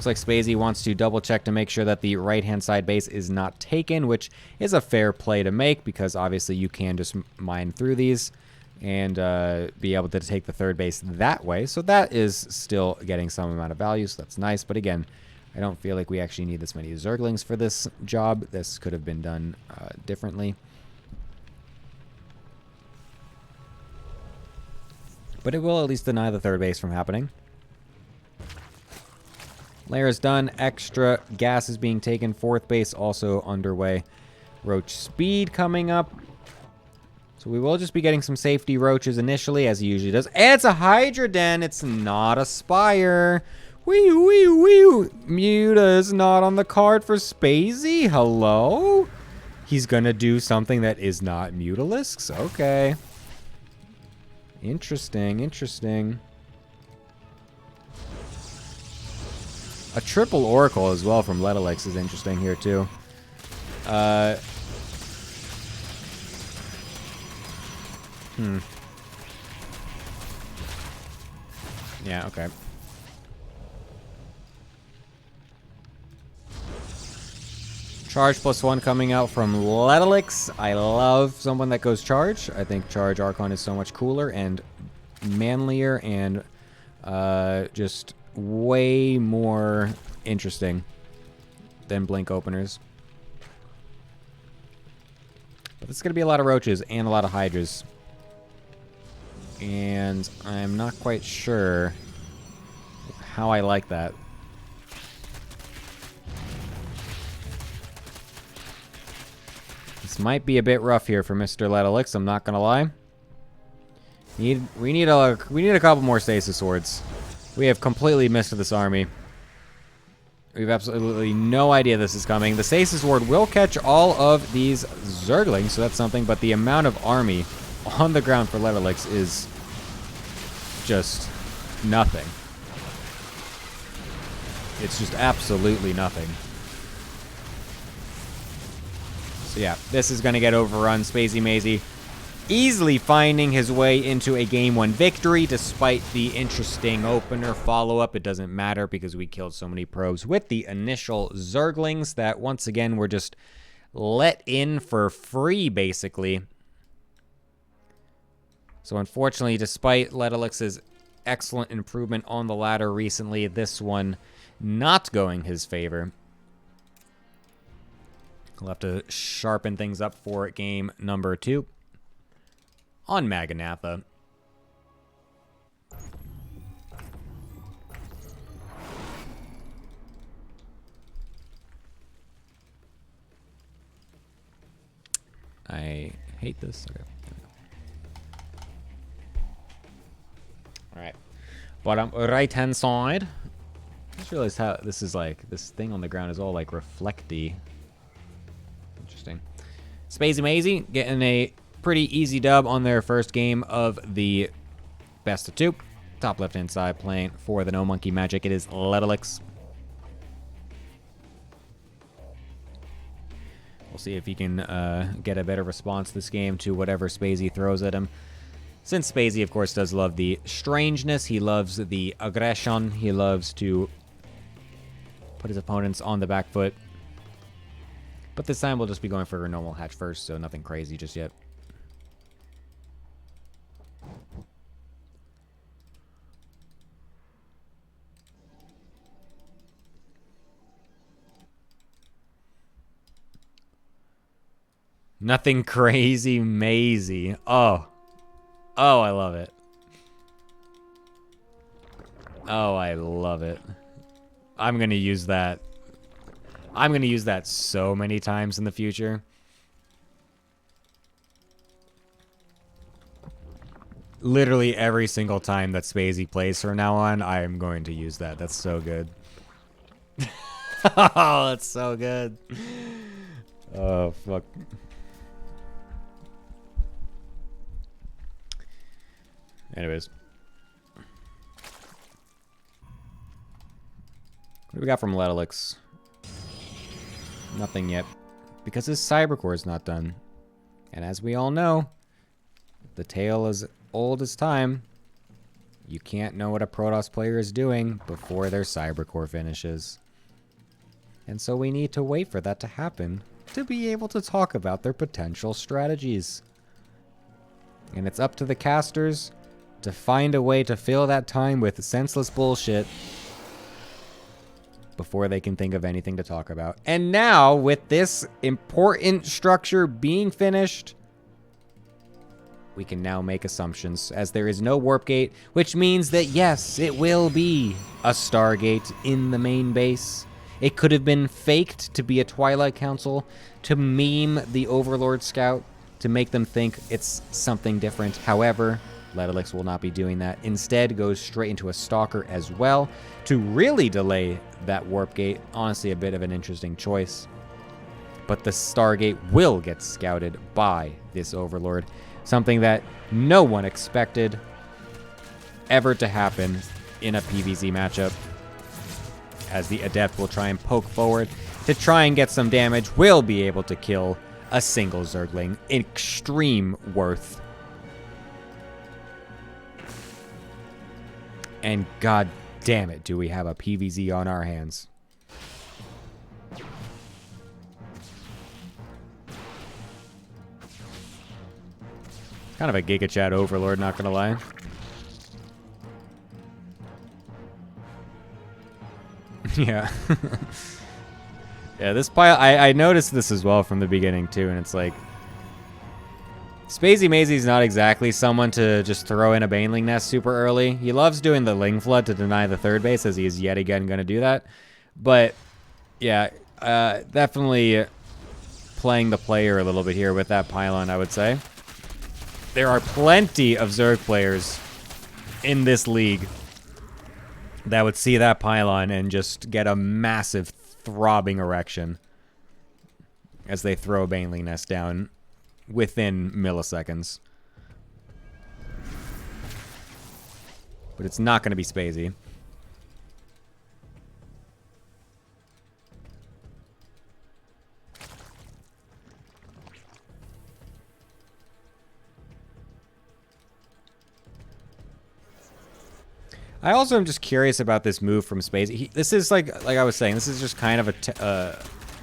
Looks like Spacey wants to double check to make sure that the right-hand side base is not taken, which is a fair play to make because obviously you can just mine through these and be able to take the third base that way. So that is still getting some amount of value, so that's nice. But again, I don't feel like we actually need this many Zerglings for this job. This could have been done differently. But it will at least deny the third base from happening. Lair is done. Extra gas is being taken. Fourth base also underway. Roach speed coming up. So we will just be getting some safety roaches initially, as he usually does. And it's a Hydra Den. It's not a Spire. Wee wee wee. Muta is not on the card for Spacey. Hello? He's going to do something that is not Mutalisks? Okay. Interesting, interesting. A triple Oracle as well from Letalix is interesting here, too. Yeah, okay. Charge +1 coming out from Letalix. I love someone that goes charge. I think charge Archon is so much cooler and manlier and just way more interesting than blink openers. But it's going to be a lot of roaches and a lot of hydras. And I'm not quite sure how I like that. This might be a bit rough here for Mr. Letalix, I'm not going to lie. We need a couple more stasis swords. We have completely missed this army. We have absolutely no idea this is coming. The stasis ward will catch all of these Zerglings, so that's something, but the amount of army on the ground for Letalix is just nothing. It's just absolutely nothing. So yeah, this is going to get overrun. Spacey Mazy easily finding his way into a Game 1 victory, despite the interesting opener follow-up. It doesn't matter because we killed so many probes with the initial Zerglings that, once again, were just let in for free, basically. So, unfortunately, despite Letalix's excellent improvement on the ladder recently, this one not going his favor. We'll have to sharpen things up for game number 2. On Maganatha. I hate this. Okay. Alright. Bottom right-hand side. I just realized how this is like, this thing on the ground is all like reflecty. Interesting. Spacey Mazy getting a pretty easy dub on their first game of the best of 2. Top left-hand side playing for the NoMonkeMagic. It is Letalix. We'll see if he can get a better response this game to whatever Spacey throws at him. Since Spacey, of course, does love the strangeness, he loves the aggression, he loves to put his opponents on the back foot. But this time we'll just be going for a normal hatch first, so nothing crazy just yet. Nothing crazy mazy. Oh. Oh, I love it. Oh, I love it. I'm going to use that. I'm going to use that so many times in the future. Literally every single time that Spacey plays from now on, I am going to use that. That's so good. Oh, that's so good. Oh, fuck. Anyways. What do we got from Letalix? Nothing yet. Because his Cybercore is not done. And as we all know, the tale is old as time. You can't know what a Protoss player is doing before their Cybercore finishes. And so we need to wait for that to happen to be able to talk about their potential strategies. And it's up to the casters to find a way to fill that time with senseless bullshit before they can think of anything to talk about. And now, with this important structure being finished, we can now make assumptions, as there is no warp gate, which means that yes, it will be a Stargate in the main base. It could have been faked to be a Twilight Council, to meme the Overlord Scout, to make them think it's something different. However, Ledalix will not be doing that. Instead, goes straight into a Stalker as well to really delay that warp gate. Honestly, a bit of an interesting choice. But the Stargate will get scouted by this Overlord. Something that no one expected ever to happen in a PvZ matchup. As the Adept will try and poke forward to try and get some damage, will be able to kill a single Zergling. Extreme worth. And god damn it, do we have a PvZ on our hands. Kind of a Giga Chat Overlord, not gonna lie. Yeah. Yeah, this pile, I noticed this as well from the beginning too, and it's like, Spacey Mazy's not exactly someone to just throw in a Baneling Nest super early. He loves doing the Ling Flood to deny the third base, as he is yet again going to do that. But, yeah, definitely playing the player a little bit here with that pylon, I would say. There are plenty of Zerg players in this league that would see that pylon and just get a massive throbbing erection as they throw a Baneling Nest down within milliseconds. But it's not going to be Spacey. I also am just curious about this move from Spacey. This is like I was saying, this is just kind of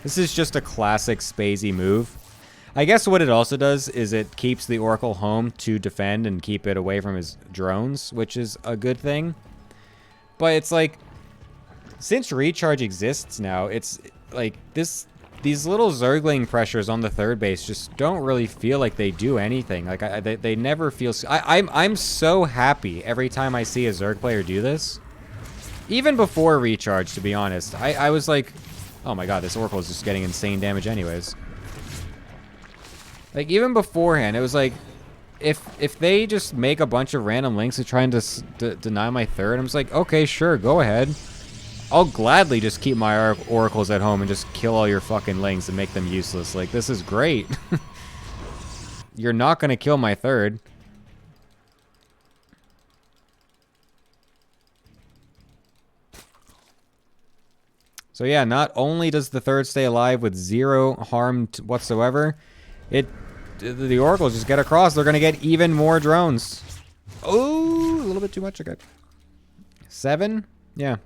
this is just a classic Spacey move. I guess what it also does is it keeps the Oracle home to defend and keep it away from his drones, which is a good thing. But it's like, since Recharge exists now, it's like these little Zergling pressures on the third base just don't really feel like they do anything. Like they never feel. I'm so happy every time I see a Zerg player do this. Even before Recharge, to be honest, I was like, oh my god, this Oracle is just getting insane damage anyways. Like, even beforehand, it was like, if they just make a bunch of random links to try and deny my third, I'm just like, okay, sure, go ahead. I'll gladly just keep my oracles at home and just kill all your fucking links and make them useless. Like, this is great. You're not going to kill my third. So yeah, not only does the third stay alive with 0 harm whatsoever, the oracles just get across. They're going to get even more drones. Oh, a little bit too much. Okay. 7? Yeah.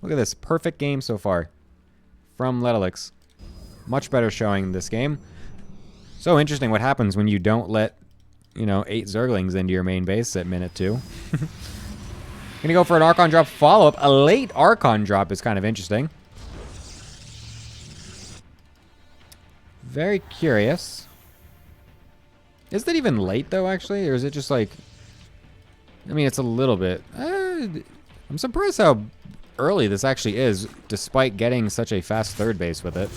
Look at this. Perfect game so far from Ledalix. Much better showing this game. So interesting what happens when you don't let, 8 Zerglings into your main base at minute 2. Gonna go for an Archon drop follow-up. A late Archon drop is kind of interesting. Very curious. Is that even late, though, actually? Or is it just like... I mean, it's a little bit... I'm surprised how early this actually is, despite getting such a fast third base with it.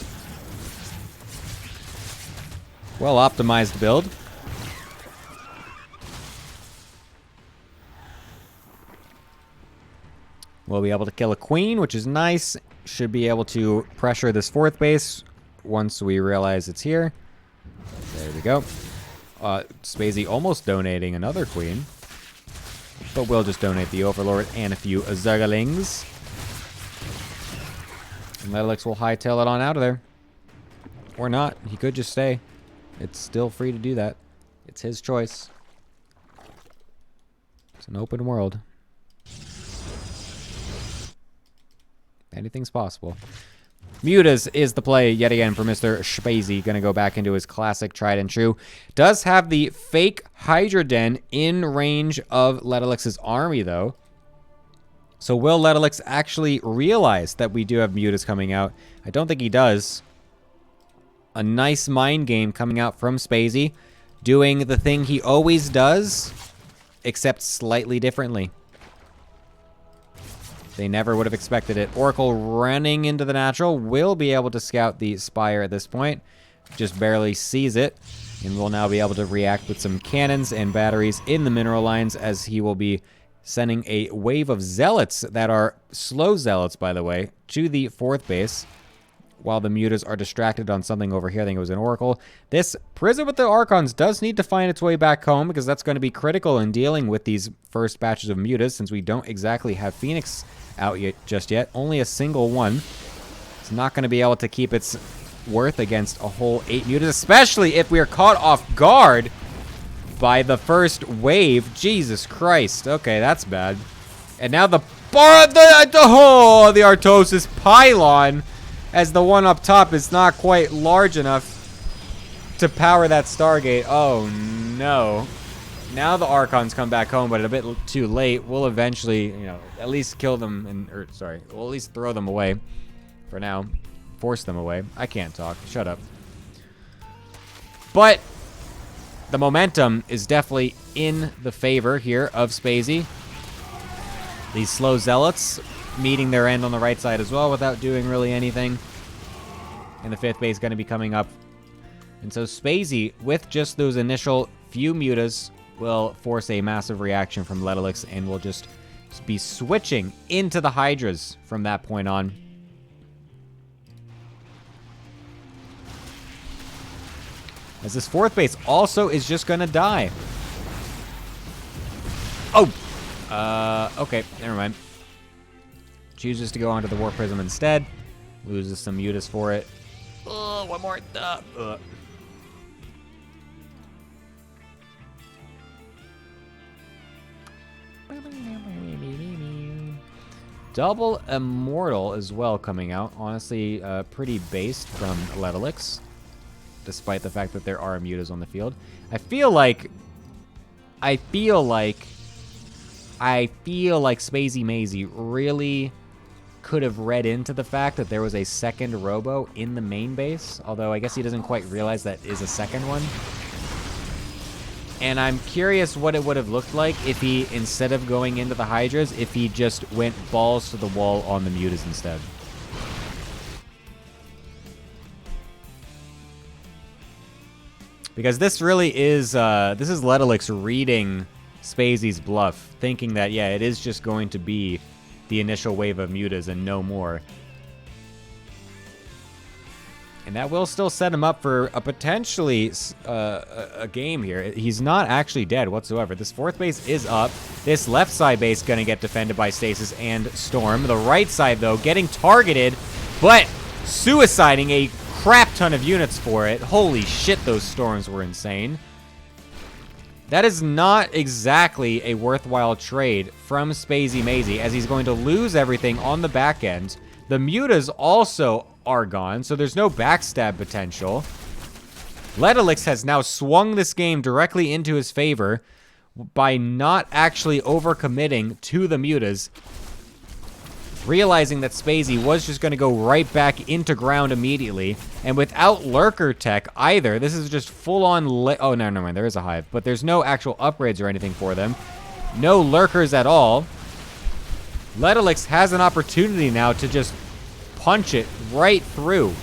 Well-optimized build. We'll be able to kill a queen, which is nice. Should be able to pressure this fourth base once we realize it's here. There we go. Spacey almost donating another queen. But we'll just donate the Overlord and a few Zerglings. And Ledalix will hightail it on out of there. Or not. He could just stay. It's still free to do that. It's his choice. It's an open world. Anything's possible. Mutas is the play yet again for Mr. Spacey. Going to go back into his classic tried and true. Does have the fake Hydra Den in range of Letalix's army, though. So will Letalix actually realize that we do have Mutas coming out? I don't think he does. A nice mind game coming out from Spacey. Doing the thing he always does, except slightly differently. They never would have expected it. Oracle running into the natural. Will be able to scout the Spire at this point. Just barely sees it. And will now be able to react with some cannons and batteries in the mineral lines as he will be sending a wave of Zealots that are slow Zealots, by the way, to the 4th base. While the Mutas are distracted on something over here. I think it was an Oracle. This Prism with the Archons does need to find its way back home because that's going to be critical in dealing with these first batches of Mutas since we don't exactly have Phoenix out yet, just yet. Only a single one. It's not going to be able to keep its worth against a whole 8 Mutas, especially if we are caught off guard by the first wave. Jesus Christ. Okay, that's bad. And now the Artosis Pylon, as the one up top is not quite large enough to power that Stargate. Oh, no. Now the Archons come back home, but a bit too late. We'll eventually, you know, at least kill them, we'll at least throw them away for now. Force them away. I can't talk. Shut up. But the momentum is definitely in the favor here of Spacey. These slow Zealots meeting their end on the right side as well without doing really anything. And the 5th base is going to be coming up. And so Spacey, with just those initial few Mutas, will force a massive reaction from Letalix and will just be switching into the Hydras from that point on. As this 4th base also is just going to die. Oh! Okay, never mind. Chooses to go onto the Warp Prism instead. Loses some Mutas for it. One more. Double Immortal as well coming out. Honestly, pretty based from Letalix, despite the fact that there are Mutas on the field. I feel like Spacey Mazy really could have read into the fact that there was a second Robo in the main base, although I guess he doesn't quite realize that is a second one. And I'm curious what it would have looked like if he, instead of going into the Hydras, if he just went balls to the wall on the Mutas instead. Because this really is, this is Letalix reading Spacey's bluff, thinking that, yeah, it is just going to be the initial wave of Mutas and no more. And that will still set him up for a potentially a game here. He's not actually dead whatsoever. This 4th base is up. This left side base going to get defended by Stasis and Storm. The right side, though, getting targeted, but suiciding a crap ton of units for it. Holy shit, those Storms were insane. That is not exactly a worthwhile trade from Spacey Mazy, as he's going to lose everything on the back end. The Mutas also are gone, so there's no backstab potential. Letalix has now swung this game directly into his favor by not actually overcommitting to the Mutas, realizing that Spacey was just going to go right back into ground immediately, and without Lurker Tech either. This is just full-on... Oh, no, never mind. There is a Hive, but there's no actual upgrades or anything for them. No Lurkers at all. Letalix has an opportunity now to just punch it right through.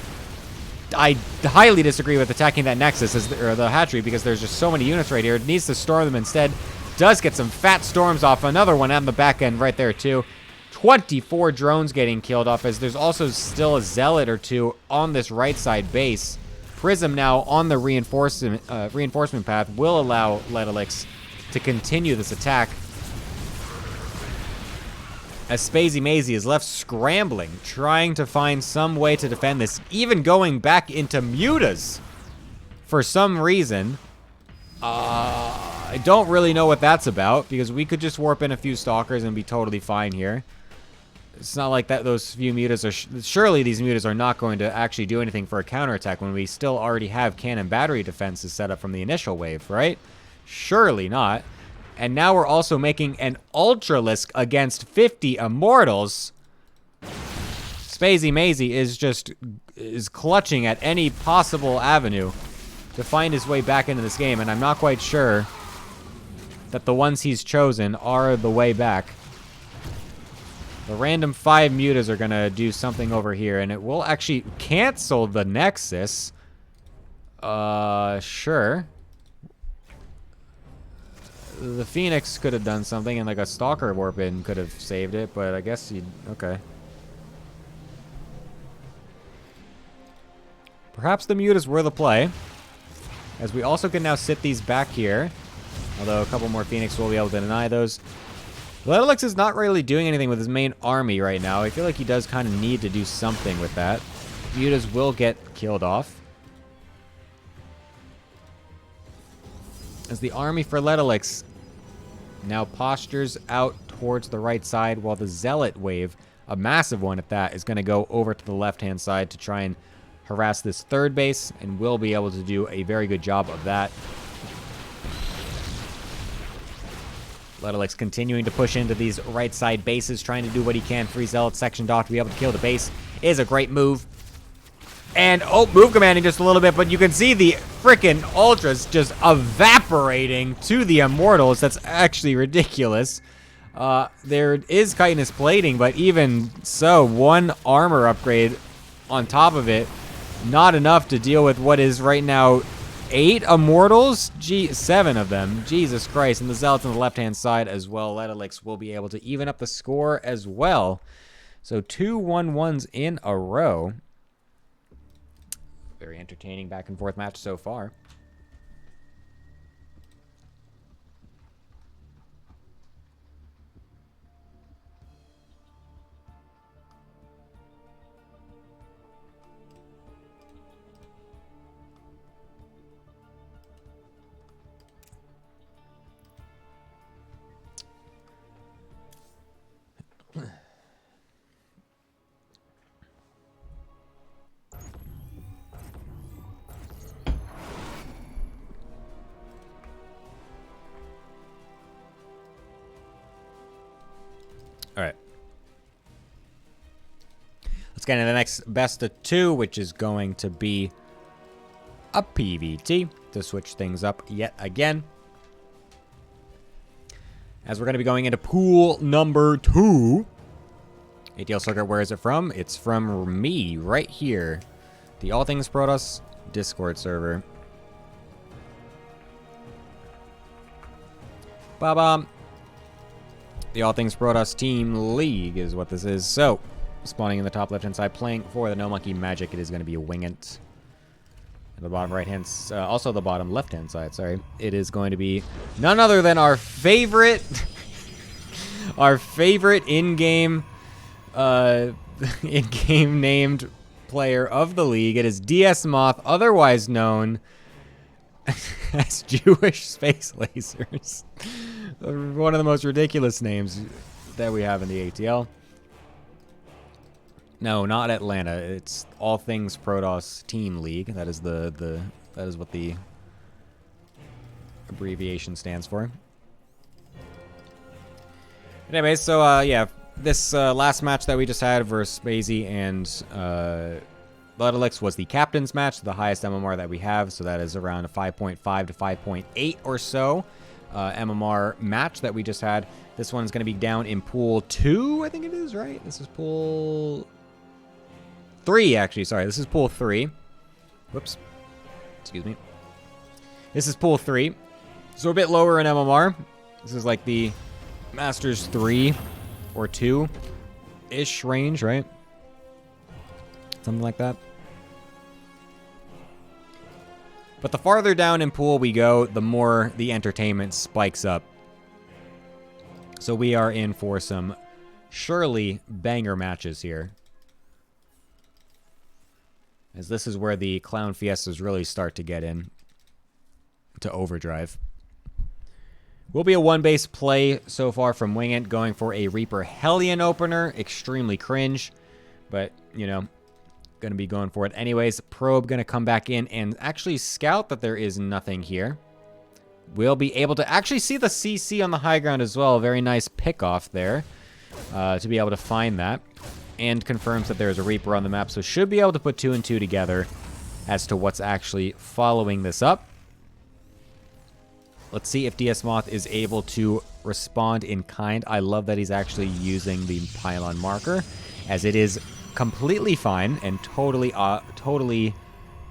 I highly disagree with attacking that Nexus, or the hatchery, because there's just so many units right here. It needs to storm them instead. Does get some fat storms off. Another one on the back end right there, too. 24 drones getting killed off, as there's also still a Zealot or two on this right side base. Prism now on the reinforcement path will allow Letalix to continue this attack, as Spacey Mazy is left scrambling, trying to find some way to defend this, even going back into Mutas for some reason. I don't really know what that's about, because we could just warp in a few Stalkers and be totally fine here. It's not like that. Those few mutas are surely these mutas are not going to actually do anything for a counterattack when we still already have cannon battery defenses set up from the initial wave, right? Surely not. And now we're also making an Ultralisk against 50 Immortals. Spacey Mazy is clutching at any possible avenue to find his way back into this game, and I'm not quite sure that the ones he's chosen are the way back. The random 5 mutas are going to do something over here, and it will actually cancel the Nexus. Sure. The Phoenix could have done something, and like a Stalker Warp in could have saved it, but I guess he... Okay. Perhaps the mutas were the play, as we also can now sit these back here. Although a couple more Phoenix will be able to deny those. Letterlix is not really doing anything with his main army right now. I feel like he does kind of need to do something with that. Mutas will get killed off. As the army for Letterlix now postures out towards the right side, while the Zealot wave, a massive one at that, is going to go over to the left-hand side to try and harass this third base, and will be able to do a very good job of that. Letterlix continuing to push into these right side bases, trying to do what he can. Free Zealot sectioned off to be able to kill the base is a great move. And, oh, move commanding just a little bit, but you can see the freaking Ultras just evaporating to the Immortals. That's actually ridiculous. There is chitinous plating, but even so, one armor upgrade on top of it, not enough to deal with what is right now 8 Immortals? 7 of them. Jesus Christ. And the Zealots on the left-hand side as well. Letterlix will be able to even up the score as well. So 2 1-1s in a row. Very entertaining back and forth match so far. All right. Let's get into the next best of 2, which is going to be a PVT to switch things up yet again. As we're going to be going into pool number 2. ATL Circuit, where is it from? It's from me right here. The All Things Protoss Discord server. Ba-bam. The All Things Protoss Team League is what this is. So, spawning in the top left-hand side, playing for the NoMonkeMagic, it is going to be a Wingant. And the bottom right-hand, also the bottom left-hand side, sorry. It is going to be none other than our favorite, in-game, in-game named player of the league. It is DS Moth, otherwise known as Jewish Space Lasers. One of the most ridiculous names that we have in the ATL. No, not Atlanta. It's All Things Protoss Team League. That is that is what the abbreviation stands for. Anyway, so yeah, this last match that we just had versus Spacey and Letterlix was the captain's match, the highest MMR that we have. So that is around a 5.5 to 5.8 or so. MMR match that we just had. This one's going to be down in pool 2, I think it is, right? This is pool 3, actually. Sorry, this is pool 3. Whoops. Excuse me. This is pool 3. So a bit lower in MMR. This is like the Masters 3 or 2-ish range, right? Something like that. But the farther down in pool we go, the more the entertainment spikes up. So we are in for some surely banger matches here. As this is where the Clown Fiestas really start to get in to overdrive. Will be a one-base play so far from Wingant, going for a Reaper Hellion opener. Extremely cringe, but, you know, going to be going for it anyways. Probe going to come back in and actually scout that there is nothing here. We'll be able to actually see the CC on the high ground as well. Very nice pick-off there to be able to find that. And confirms that there's a Reaper on the map, so should be able to put 2 and 2 together as to what's actually following this up. Let's see if DS Moth is able to respond in kind. I love that he's actually using the pylon marker, as it is completely fine and totally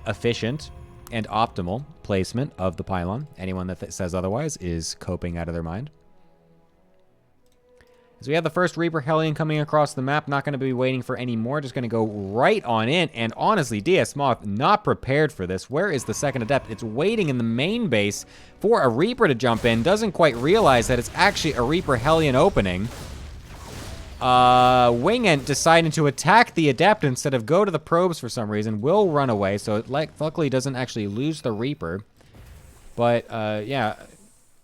efficient and optimal placement of the pylon. Anyone that says otherwise is coping out of their mind. As we have the first Reaper Hellion coming across the map, not going to be waiting for any more, just going to go right on in. And honestly, DS Moth not prepared for this. Where is the second Adept? It's waiting in the main base for a Reaper to jump in. Doesn't quite realize that it's actually a Reaper Hellion opening. Wingant deciding to attack the Adept instead of go to the probes for some reason. Will run away, so it luckily doesn't actually lose the Reaper. But, yeah...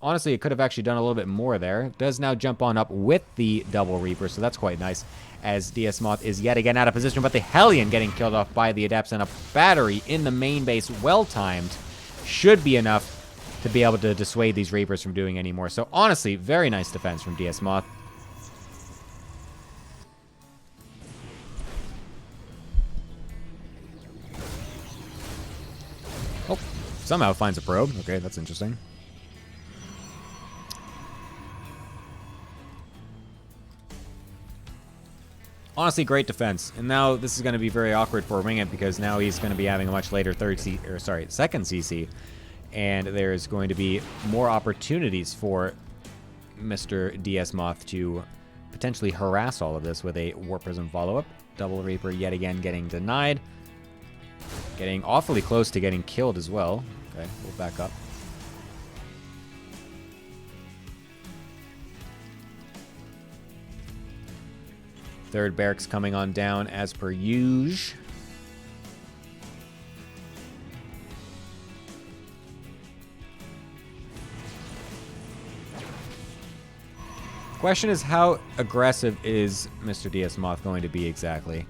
Honestly, it could have actually done a little bit more there. Does now jump on up with the double Reaper, so that's quite nice. As DS Moth is yet again out of position, but the Hellion getting killed off by the Adepts, and a battery in the main base, well-timed, should be enough to be able to dissuade these Reapers from doing any more. So honestly, very nice defense from DS Moth. Oh, somehow finds a probe. Okay, that's interesting. Honestly, great defense. And now this is going to be very awkward for Wingant because now he's going to be having a much later second CC. And there's going to be more opportunities for Mr. DS Moth to potentially harass all of this with a Warp Prism follow-up. Double Reaper yet again getting denied. Getting awfully close to getting killed as well. Okay, we'll back up. Third barracks coming on down as per usual. Question is, how aggressive is Mr. DS Moth going to be exactly?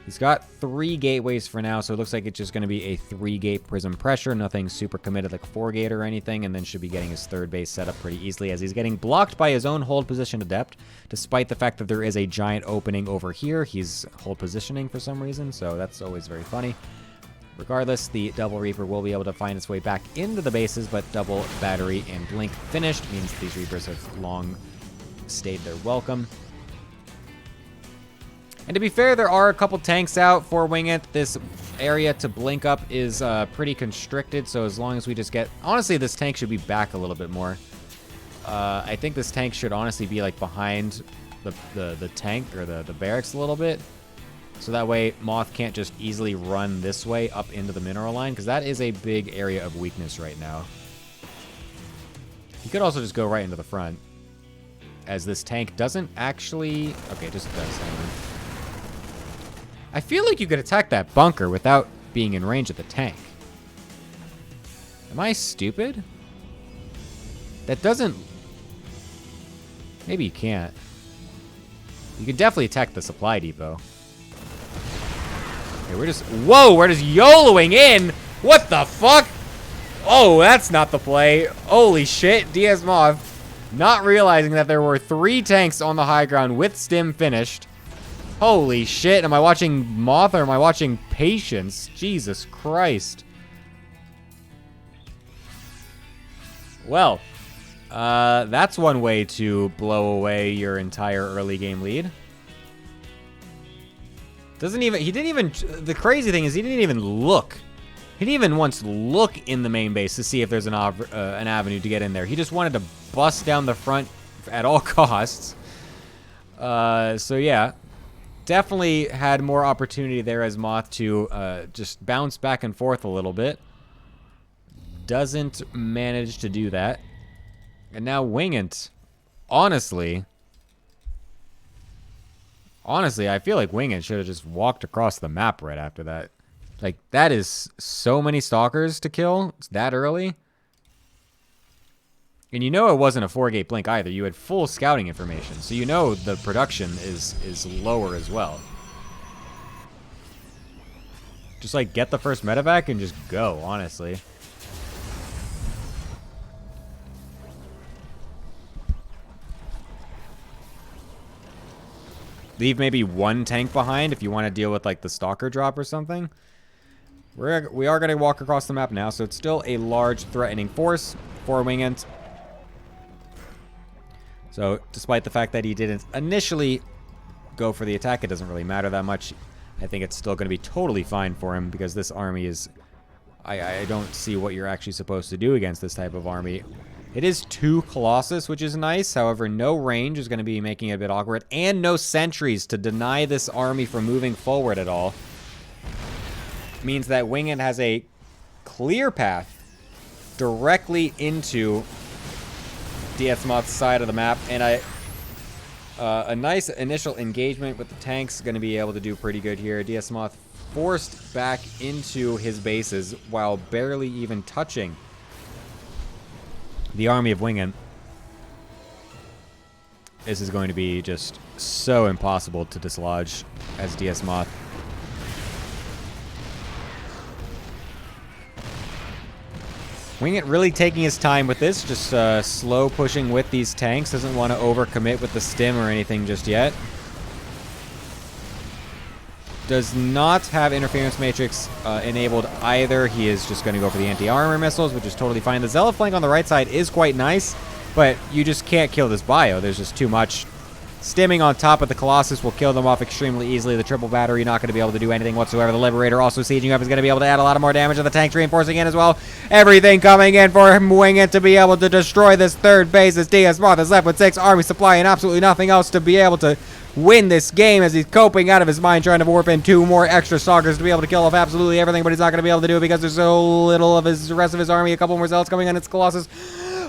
He's got 3 gateways for now, so it looks like it's just going to be a 3-gate prism pressure. Nothing super committed like 4-gate or anything, and then should be getting his third base set up pretty easily as he's getting blocked by his own hold position Adept, despite the fact that there is a giant opening over here. He's hold positioning for some reason, so that's always very funny. Regardless, the double Reaper will be able to find its way back into the bases, but double battery and blink finished means these Reapers have long stayed their welcome. And to be fair, there are a couple tanks out for Wingant. This area to blink up is pretty constricted, so as long as we just get... Honestly, this tank should be back a little bit more. I think this tank should honestly be like behind the tank or the barracks a little bit. So that way Moth can't just easily run this way up into the mineral line, because that is a big area of weakness right now. He could also just go right into the front, as this tank doesn't actually... Okay, just does. Hang on. I feel like you could attack that bunker without being in range of the tank. Am I stupid? That doesn't... Maybe you can't. You can definitely attack the supply depot. Okay, we're just... Whoa, we're just YOLOing in! What the fuck? Oh, that's not the play. Holy shit, DS Moth. Not realizing that there were 3 tanks on the high ground with stim finished. Holy shit, am I watching Moth or am I watching Patience? Jesus Christ. Well, that's one way to blow away your entire early game lead. The crazy thing is he didn't even look. He didn't even once look in the main base to see if there's an avenue to get in there. He just wanted to bust down the front at all costs. So yeah. Definitely had more opportunity there as Moth to just bounce back and forth a little bit. Doesn't manage to do that. And now Wingant, honestly, I feel like Wingant should have just walked across the map right after that. Like, that is so many stalkers to kill. It's that early. And you know it wasn't a 4-gate blink either. You had full scouting information. So you know the production is lower as well. Just like get the first medevac and just go, honestly. Leave maybe one tank behind if you want to deal with like the stalker drop or something. We are going to walk across the map now, so it's still a large threatening force for Wingant. So despite the fact that he didn't initially go for the attack, it doesn't really matter that much. I think it's still going to be totally fine for him because this army is... I don't see what you're actually supposed to do against this type of army. It is 2 Colossus, which is nice. However, no range is going to be making it a bit awkward. And no sentries to deny this army from moving forward at all. Means that Wingant has a clear path directly into Diethmoth's side of the map. And a nice initial engagement with the tanks is going to be able to do pretty good here. Diethmoth forced back into his bases while barely even touching the army of Wingant. This is going to be just so impossible to dislodge as Diethmoth. Wingant really taking his time with this, just slow pushing with these tanks. Doesn't want to overcommit with the stim or anything just yet. Does not have interference matrix enabled either. He is just going to go for the anti-armor missiles, which is totally fine. The Zealot flank on the right side is quite nice, but you just can't kill this bio. There's just too much. Stimming on top of the Colossus will kill them off extremely easily. The triple battery not going to be able to do anything whatsoever. The Liberator also sieging up is going to be able to add a lot of more damage, and the tanks reinforcing in as well. Everything coming in for Wingant to be able to destroy this third base as Diethmoth is left with 6 army supply and absolutely nothing else to be able to win this game as he's coping out of his mind trying to warp in 2 more extra stalkers to be able to kill off absolutely everything, but he's not going to be able to do it because there's so little of the rest of his army. A couple more zealots coming on. It's Colossus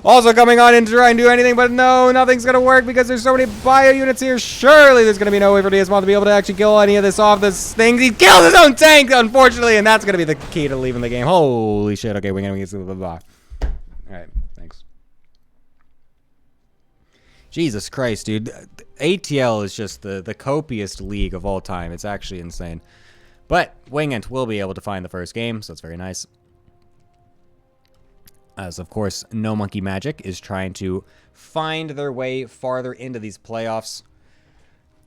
also coming on in to try and do anything, but no, nothing's going to work because there's so many bio units here. Surely there's going to be no way for Diethmoth to be able to actually kill any of this off this thing. He killed his own tank, unfortunately, and that's going to be the key to leaving the game. Holy shit. Okay, we're going to get blah, blah. All right, thanks. Jesus Christ, dude. ATL is just the copiest league of all time. It's actually insane. But Wingant will be able to find the first game, so it's very nice. As, of course, NoMonkeMagic is trying to find their way farther into these playoffs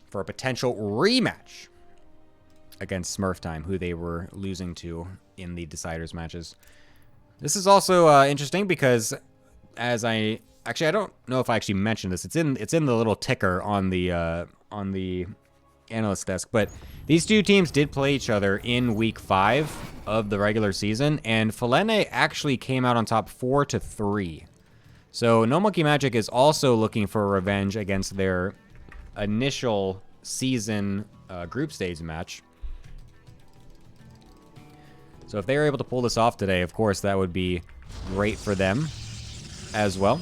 for a potential rematch against Smurf Time, who they were losing to in the Deciders matches. This is also interesting because, as I don't know if I actually mentioned this. It's in the little ticker on the analyst desk, but these two teams did play each other in week 5 of the regular season, and Falene actually came out on top 4-3. So NoMonkeMagic is also looking for revenge against their initial season group stage match. So if they were able to pull this off today, of course, that would be great for them as well.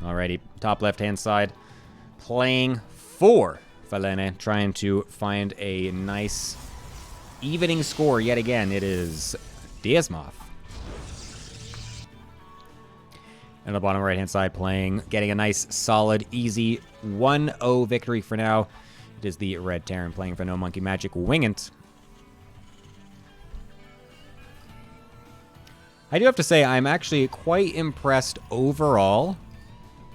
Alrighty, top left-hand side, playing for Falene, trying to find a nice evening score yet again. It is Diethmoth. And the bottom right-hand side playing, getting a nice, solid, easy 1-0 victory for now. It is the Red Terran playing for NoMonkeMagic Wingant. I do have to say, I'm actually quite impressed overall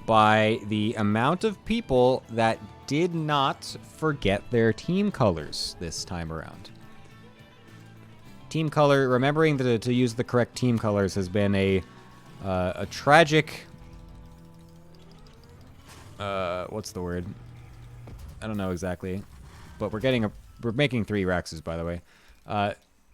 by the amount of people that did not forget their team colors this time around. Team color, remembering to use the correct team colors has been a tragic, what's the word? I don't know exactly, but we're making 3 Rexes, by the way.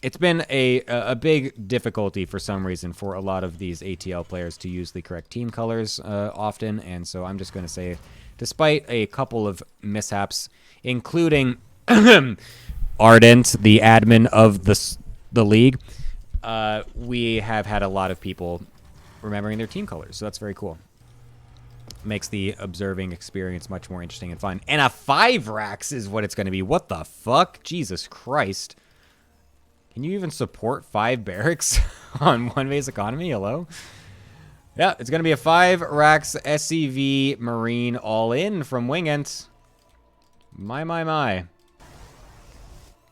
It's been a big difficulty for some reason for a lot of these ATL players to use the correct team colors often, and so I'm just going to say, despite a couple of mishaps, including Ardent, the admin of the league, we have had a lot of people remembering their team colors, so that's very cool. Makes the observing experience much more interesting and fun. And a 5 Rax is what it's going to be. What the fuck? Jesus Christ. Can you even support 5 barracks on 1 base economy? Hello? Yeah, it's going to be a 5 Rax SCV Marine all-in from Wingent. My.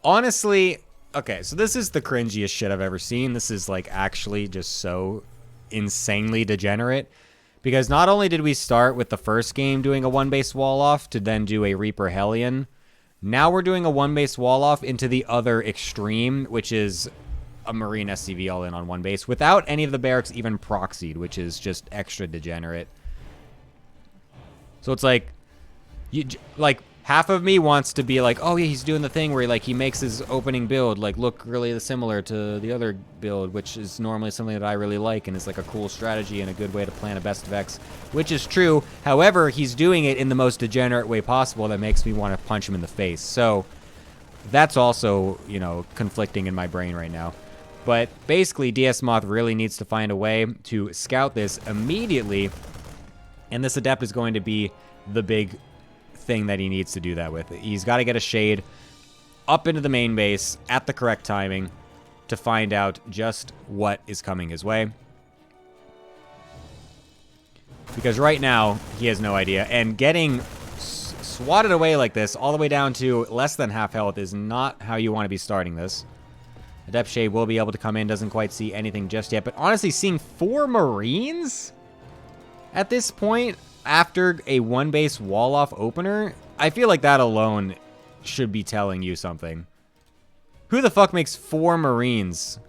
Honestly, okay, so this is the cringiest shit I've ever seen. This is, like, actually just so insanely degenerate. Because not only did we start with the first game doing a 1 base wall-off to then do a Reaper Hellion, now we're doing a 1 base wall-off into the other extreme, which is a Marine SCV all-in on 1 base, without any of the barracks even proxied, which is just extra degenerate. So it's like, half of me wants to be like, oh yeah, he's doing the thing where he makes his opening build like look really similar to the other build, which is normally something that I really like and is like a cool strategy and a good way to plan a best of X, which is true. However, he's doing it in the most degenerate way possible that makes me want to punch him in the face. So that's also, you know, conflicting in my brain right now. But basically, DS Moth really needs to find a way to scout this immediately, and this Adept is going to be the big thing that he needs to do that with. He's got to get a Shade up into the main base at the correct timing to find out just what is coming his way. Because right now, he has no idea, and getting swatted away like this, all the way down to less than half health, is not how you want to be starting this. Adept Shade will be able to come in, doesn't quite see anything just yet, but honestly, seeing 4 Marines at this point, after a 1 base wall-off opener, I feel like that alone should be telling you something. Who the fuck makes 4 Marines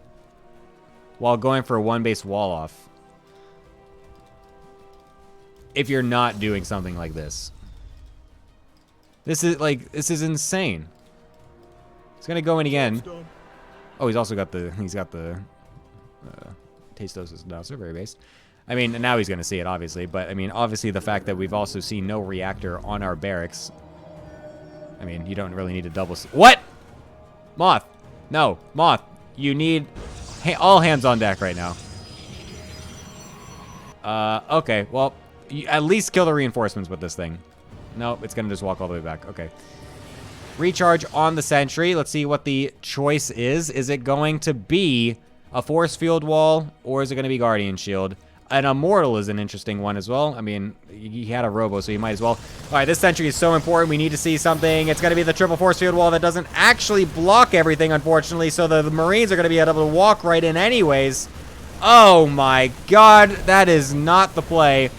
while going for a 1 base wall-off? If you're not doing something like this. This is insane. He's gonna go in again. Oh, he's also got the, Tastosis now, so very based. I mean, now he's going to see it, obviously. But, I mean, obviously the fact that we've also seen no reactor on our barracks. I mean, you don't really need to double... What? Moth. No. Moth. You need all hands on deck right now. Okay. Well, you at least kill the reinforcements with this thing. Nope, it's going to just walk all the way back. Okay. Recharge on the sentry. Let's see what the choice is. Is it going to be a force field wall, or is it going to be Guardian Shield? An Immortal is an interesting one as well. I mean, he had a Robo, so you might as well. All right, this sentry is so important. We need to see something. It's going to be the triple force field wall that doesn't actually block everything, unfortunately, so the Marines are going to be able to walk right in anyways. Oh my god, that is not the play.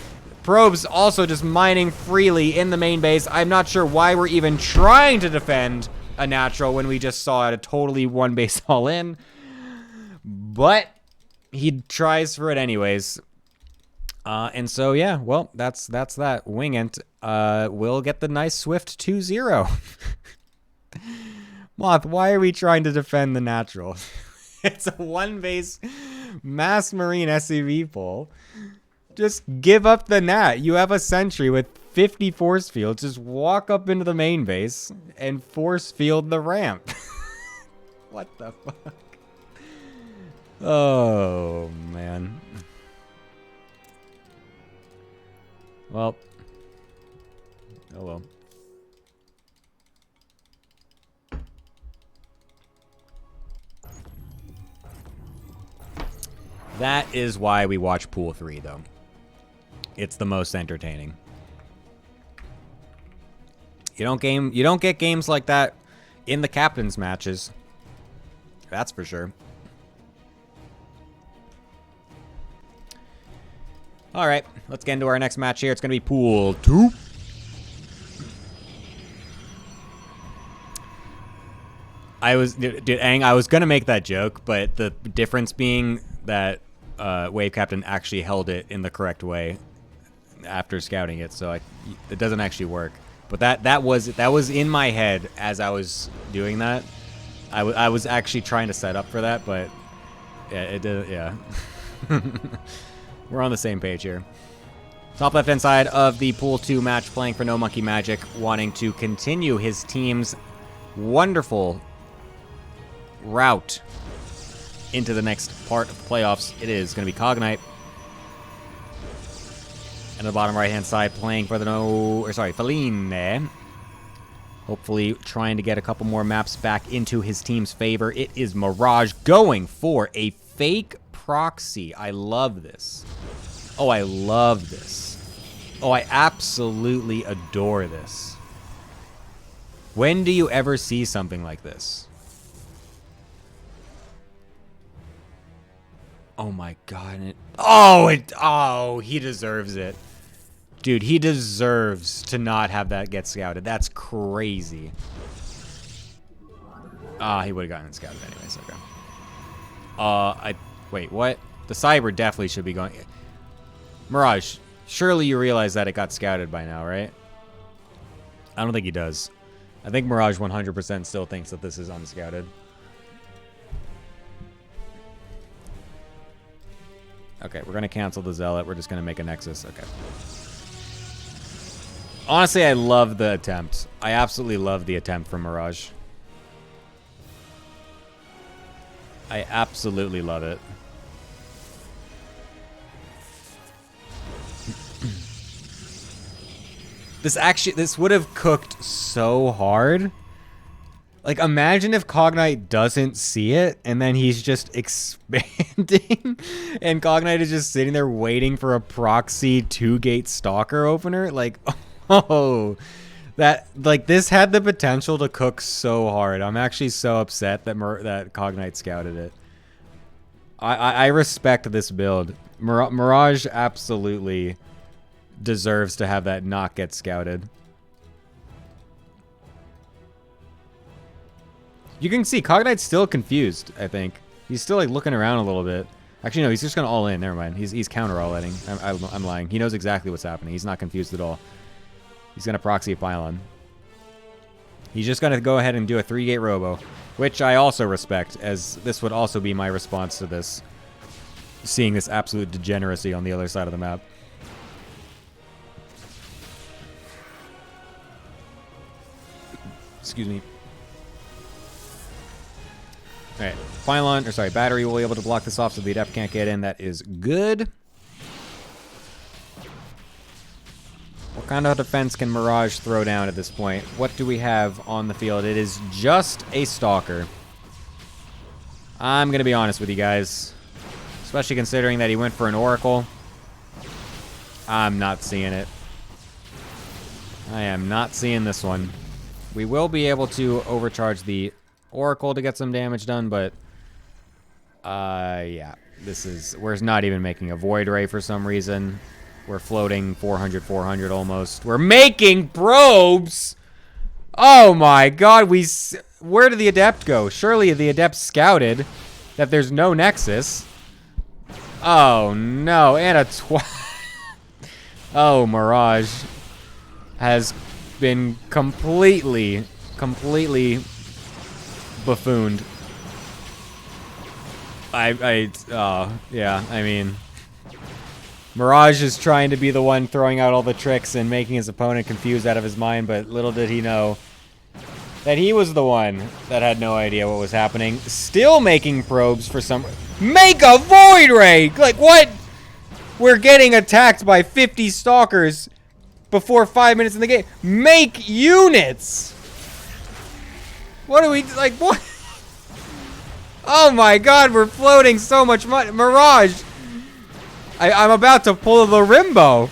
Probes also just mining freely in the main base. I'm not sure why we're even trying to defend a natural when we just saw it a totally 1 base all in. But he tries for it anyways. And so, yeah, well, that's that. Wingent will get the nice swift 2-0. Moth, why are we trying to defend the natural? It's a 1 base mass Marine SCV pull. Just give up the nat. You have a sentry with 50 force fields. Just walk up into the main base and force field the ramp. What the fuck? Oh, man. Well. Oh, well. That is why we watch Pool 3, though. It's the most entertaining. You don't get games like that in the captain's matches. That's for sure. All right, let's get into our next match here. It's going to be Pool 2. I was going to make that joke, but the difference being that Wave Captain actually held it in the correct way after scouting it, so it doesn't actually work. But that was in my head as I was doing that. I was actually trying to set up for that, but yeah, it did. Yeah. We're on the same page here. Top left-hand side of the Pool 2 match, playing for NoMonkeMagic, wanting to continue his team's wonderful route into the next part of the playoffs. It is going to be Cognite. And the bottom right-hand side, playing for the Falene. Hopefully trying to get a couple more maps back into his team's favor. It is Mirage going for a fake proxy. I love this. Oh, I love this. Oh, I absolutely adore this. When do you ever see something like this? Oh my god. Oh, he deserves it. Dude, he deserves to not have that get scouted. That's crazy. He would have gotten it scouted anyways. Okay. Wait, what? The Cyber definitely should be going. Mirage, surely you realize that it got scouted by now, right? I don't think he does. I think Mirage 100% still thinks that this is unscouted. Okay, we're going to cancel the Zealot. We're just going to make a Nexus. Okay. Honestly, I love the attempt. I absolutely love the attempt from Mirage. I absolutely love it. This would have cooked so hard. Like, imagine if Cognite doesn't see it, and then he's just expanding, and Cognite is just sitting there waiting for a proxy 2-gate stalker opener. Like, oh, this had the potential to cook so hard. I'm actually so upset that that Cognite scouted it. I respect this build. Mirage absolutely deserves to have that not get scouted. You can see Cognite's still confused, I think. He's still like looking around a little bit. Actually, no, he's just going to all in. Never mind. He's counter all-letting. I'm lying. He knows exactly what's happening. He's not confused at all. He's going to proxy a Falene. He's just going to go ahead and do a 3-gate robo, which I also respect, as this would also be my response to this. Seeing this absolute degeneracy on the other side of the map. Excuse me. Alright, Falene, or sorry, Battery will be able to block this off so the Adept can't get in. That is good. What kind of defense can Mirage throw down at this point? What do we have on the field? It is just a Stalker. I'm going to be honest with you guys. Especially considering that he went for an Oracle. I'm not seeing it. I am not seeing this one. We will be able to overcharge the Oracle to get some damage done, but yeah, we're not even making a Void Ray for some reason. We're floating 400 almost. We're making probes. Oh my god, where did the Adept go? Surely the Adept scouted that there's no Nexus. Oh no, and a oh, Mirage has been completely buffooned. Yeah, I mean, Mirage is trying to be the one throwing out all the tricks and making his opponent confused out of his mind, but little did he know that he was the one that had no idea what was happening. Still making probes for some... Make a Void Ray! Like, what? We're getting attacked by 50 Stalkers before 5 minutes in the game. Make units! What are we... Like, what? Oh my god, we're floating so much money. Mirage! I'm about to pull the Rimbo.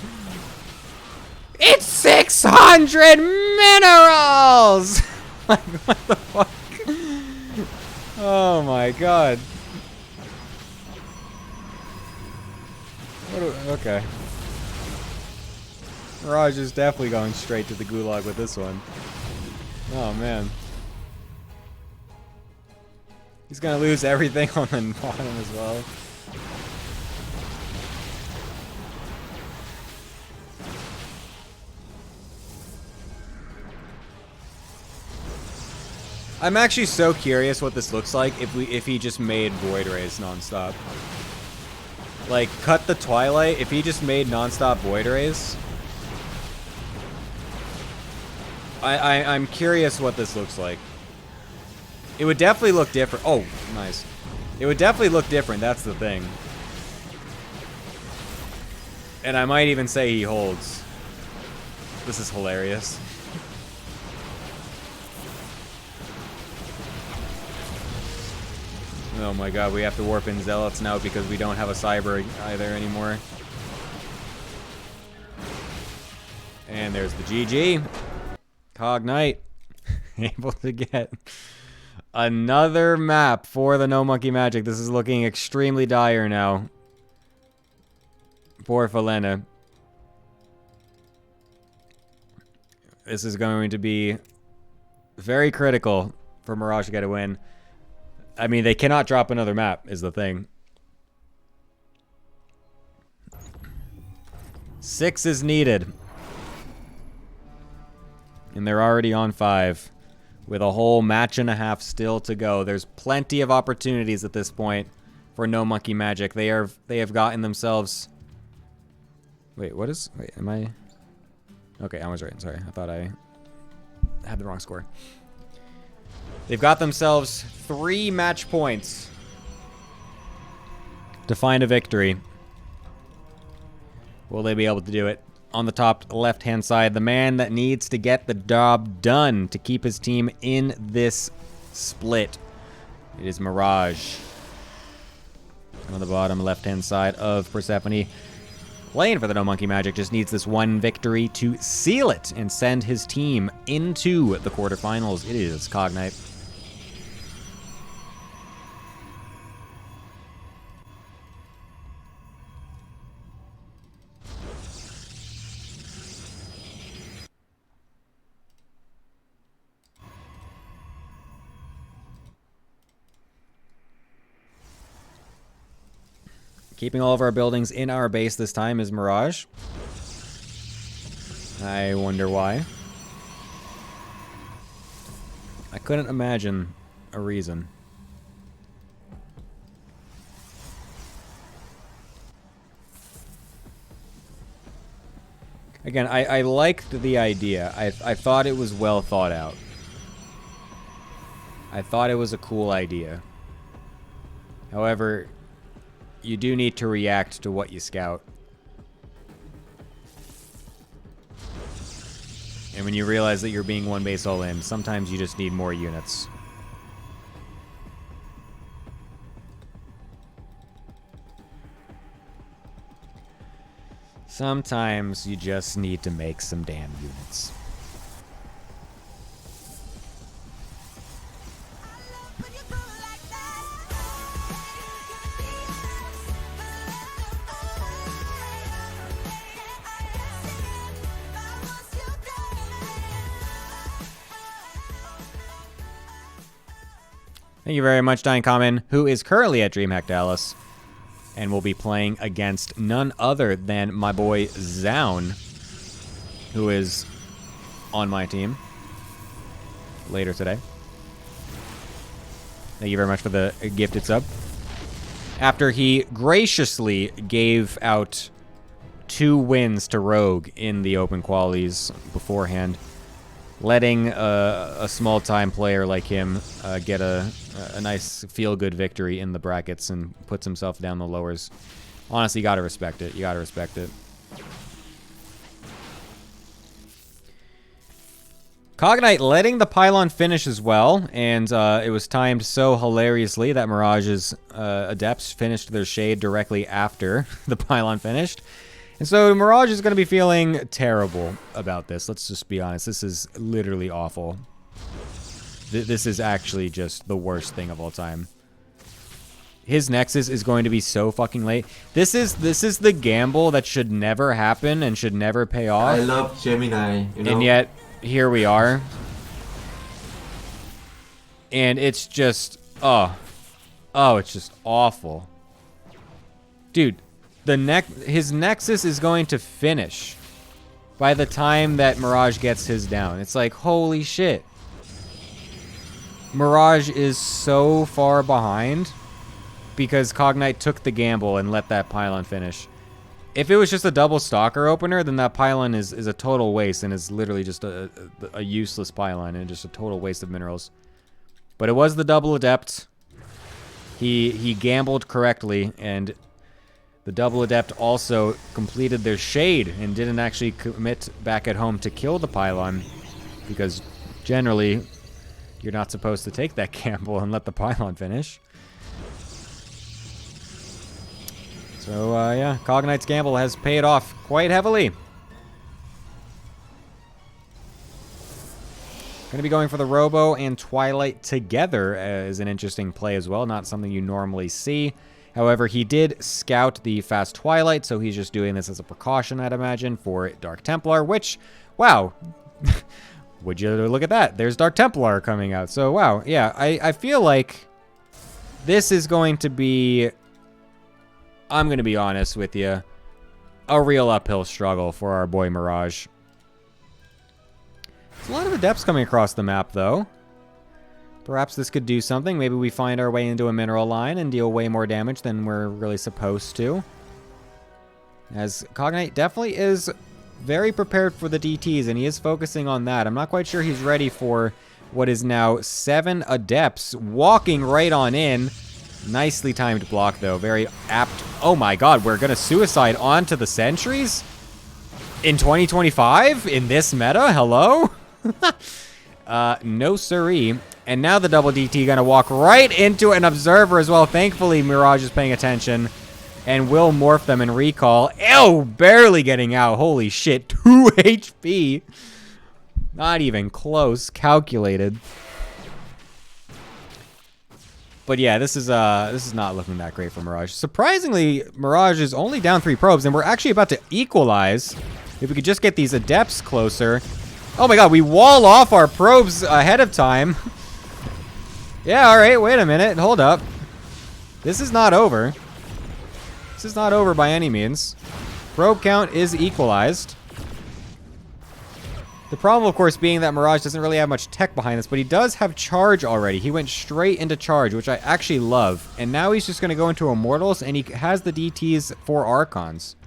It's 600 minerals! Like, what the fuck? Oh my god. Okay. Mirage is definitely going straight to the gulag with this one. Oh man. He's gonna lose everything on the bottom as well. I'm actually so curious what this looks like if he just made Void Rays nonstop. Like, cut the Twilight, if he just made nonstop Void Rays. I'm curious what this looks like. It would definitely look different. Oh, nice. It would definitely look different, that's the thing. And I might even say he holds. This is hilarious. Oh my god, we have to warp in Zealots now because we don't have a Cyber either anymore. And there's the GG. Cognite able to get another map for the NoMonkeMagic. This is looking extremely dire now. Poor Falene. This is going to be very critical for Mirage to get a win. I mean, they cannot drop another map, is the thing. 6 is needed. And they're already on 5. With a whole match and a half still to go. There's plenty of opportunities at this point for NoMonkeMagic. They have gotten themselves... Wait, what is... Wait, am I... Okay, I was right. Sorry, I thought I had the wrong score. They've got themselves 3 match points to find a victory. Will they be able to do it? On the top left-hand side, the man that needs to get the job done to keep his team in this split. It is Mirage. On the bottom left-hand side of Persephone. Playing for the NoMonkeMagic just needs this one victory to seal it and send his team into the quarterfinals. It is Cognite. Keeping all of our buildings in our base this time is Mirage. I wonder why. I couldn't imagine a reason. Again, I liked the idea. I thought it was well thought out. I thought it was a cool idea. However, you do need to react to what you scout. And when you realize that you're being one base all in, sometimes you just need more units. Sometimes you just need to make some damn units. Thank you very much, Dying Common, who is currently at DreamHack Dallas and will be playing against none other than my boy Zaun, who is on my team later today. Thank you very much for the gifted sub. After he graciously gave out 2 wins to Rogue in the open qualies beforehand, letting a small-time player like him get a nice feel-good victory in the brackets and puts himself down the lowers. Honestly, you gotta respect it. You gotta respect it. Cognite letting the pylon finish as well, and it was timed so hilariously that Mirage's adepts finished their shade directly after the pylon finished. And so Mirage is going to be feeling terrible about this. Let's just be honest. This is literally awful. This is actually just the worst thing of all time. His Nexus is going to be so fucking late. This is the gamble that should never happen and should never pay off. I love Gemini, you know? And yet, here we are. And it's just, oh, it's just awful. Dude. His Nexus is going to finish by the time that Mirage gets his down. It's like, holy shit. Mirage is so far behind because Cognite took the gamble and let that pylon finish. If it was just a double stalker opener, then that pylon is a total waste and is literally just a useless pylon and just a total waste of minerals. But it was the double adept. He gambled correctly, and the double adept also completed their shade and didn't actually commit back at home to kill the pylon, because generally you're not supposed to take that gamble and let the pylon finish. So, yeah, Cognite's gamble has paid off quite heavily. Going to be going for the Robo and Twilight together as an interesting play as well. Not something you normally see. However, he did scout the fast Twilight, so he's just doing this as a precaution, I'd imagine, for Dark Templar, which, wow, would you look at that? There's Dark Templar coming out. So, wow, yeah, I feel like this is going to be, I'm going to be honest with you, a real uphill struggle for our boy Mirage. There's a lot of Adepts coming across the map, though. Perhaps this could do something. Maybe we find our way into a mineral line and deal way more damage than we're really supposed to. As Cognite definitely is very prepared for the DTs, and he is focusing on that. I'm not quite sure he's ready for what is now 7 Adepts walking right on in. Nicely timed block, though. Very apt. Oh my god, we're going to suicide onto the sentries? In 2025? In this meta? Hello? No siree. And now the double DT going to walk right into an Observer as well. Thankfully, Mirage is paying attention and will morph them and recall. Ew, barely getting out. Holy shit, 2 HP. Not even close. Calculated. But yeah, this is not looking that great for Mirage. Surprisingly, Mirage is only down 3 probes, and we're actually about to equalize. If we could just get these Adepts closer. Oh my god, we wall off our probes ahead of time. Yeah, alright, wait a minute. Hold up. This is not over. This is not over by any means. Probe count is equalized. The problem, of course, being that Mirage doesn't really have much tech behind this, but he does have charge already. He went straight into charge, which I actually love. And now he's just going to go into Immortals, and he has the DTs for Archons.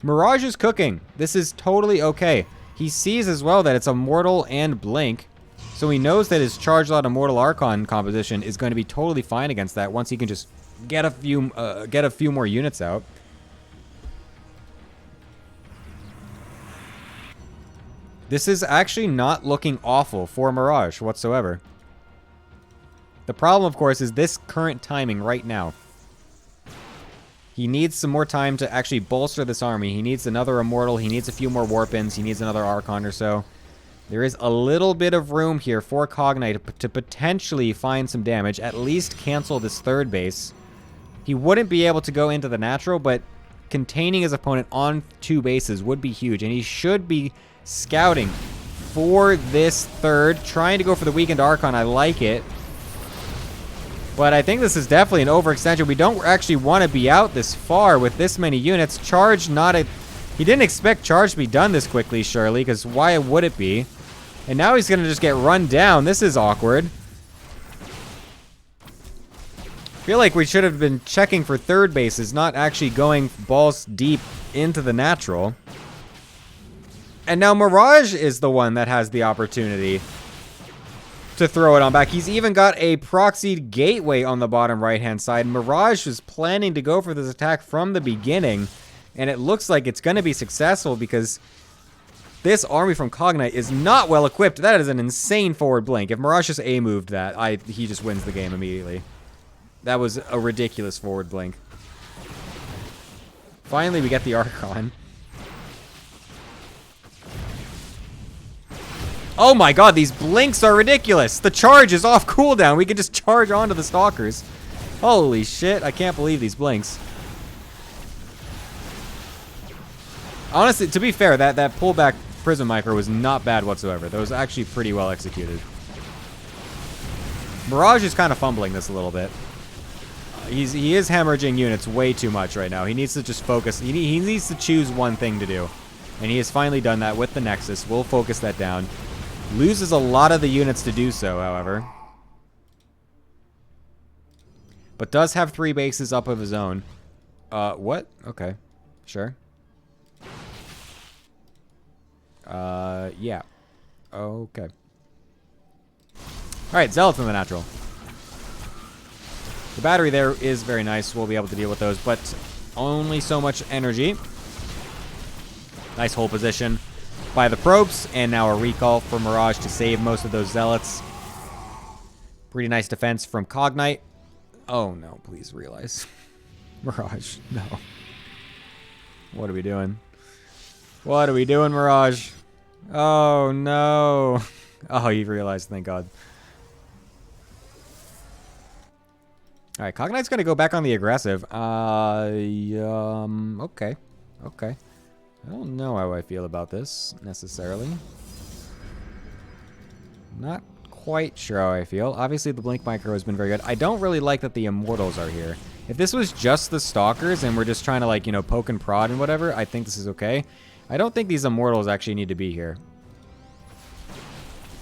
Mirage is cooking. This is totally okay. He sees as well that it's Immortal and Blink, so he knows that his Charge Lot Immortal Archon composition is going to be totally fine against that once he can just get a few more units out. This is actually not looking awful for Mirage whatsoever. The problem, of course, is this current timing right now. He needs some more time to actually bolster this army. He needs another Immortal. He needs a few more Warpins. He needs another Archon or so. There is a little bit of room here for Cognite to potentially find some damage, at least cancel this third base. He wouldn't be able to go into the natural, but containing his opponent on 2 bases would be huge, and he should be scouting for this third, trying to go for the weakened Archon. I like it. But I think this is definitely an overextension. We don't actually want to be out this far with this many units. Charge not a... He didn't expect charge to be done this quickly, surely, because why would it be? And now he's going to just get run down. This is awkward. I feel like we should have been checking for third bases, not actually going balls deep into the natural. And now Mirage is the one that has the opportunity to throw it on back. He's even got a proxied gateway on the bottom right-hand side. Mirage was planning to go for this attack from the beginning, and it looks like it's going to be successful because this army from Cognite is not well equipped. That is an insane forward blink. If Mirage just A-moved that, he just wins the game immediately. That was a ridiculous forward blink. Finally, we get the Archon. Oh my god, these blinks are ridiculous. The charge is off cooldown. We can just charge onto the Stalkers. Holy shit, I can't believe these blinks. Honestly, to be fair, that pullback Prism Micro was not bad whatsoever. That was actually pretty well executed. Mirage is kind of fumbling this a little bit. He is hemorrhaging units way too much right now. He needs to just focus. He needs to choose one thing to do. And he has finally done that with the Nexus. We'll focus that down. Loses a lot of the units to do so, however. But does have 3 bases up of his own. What? Okay. Sure. Yeah. Okay. Alright, Zealots in the natural. The battery there is very nice. We'll be able to deal with those, but only so much energy. Nice hold position by the probes, and now a recall for Mirage to save most of those Zealots. Pretty nice defense from Cognite. Oh no, please realize. Mirage, no. What are we doing? What are we doing, Mirage? Oh, no. Oh, you realized, thank God. All right, Cognite's going to go back on the aggressive. Okay. Okay. I don't know how I feel about this, necessarily. Not quite sure how I feel. Obviously, the Blink Micro has been very good. I don't really like that the Immortals are here. If this was just the Stalkers and we're just trying to, like, you know, poke and prod and whatever, I think this is okay. I don't think these Immortals actually need to be here.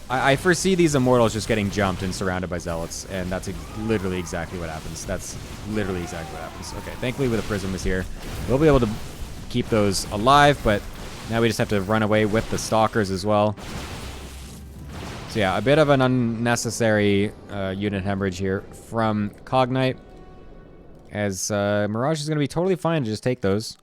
I foresee these Immortals just getting jumped and surrounded by Zealots, and that's literally exactly what happens. That's literally exactly what happens. Okay, thankfully the Prism is here. We'll be able to keep those alive, but now we just have to run away with the Stalkers as well. So yeah, a bit of an unnecessary unit hemorrhage here from Cognite, as Mirage is going to be totally fine to just take those.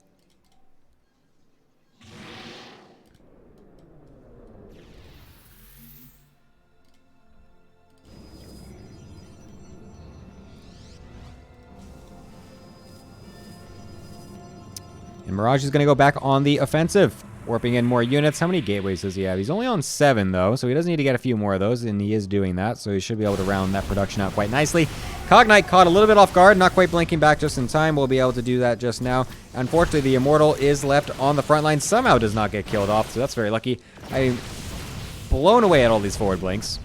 And Mirage is going to go back on the offensive, warping in more units. How many gateways does he have? He's only on 7, though, so he does need to get a few more of those, and he is doing that, so he should be able to round that production out quite nicely. Cognite caught a little bit off guard, not quite blinking back just in time. We'll be able to do that just now. Unfortunately, the Immortal is left on the front line. Somehow does not get killed off, so that's very lucky. I'm blown away at all these forward blinks.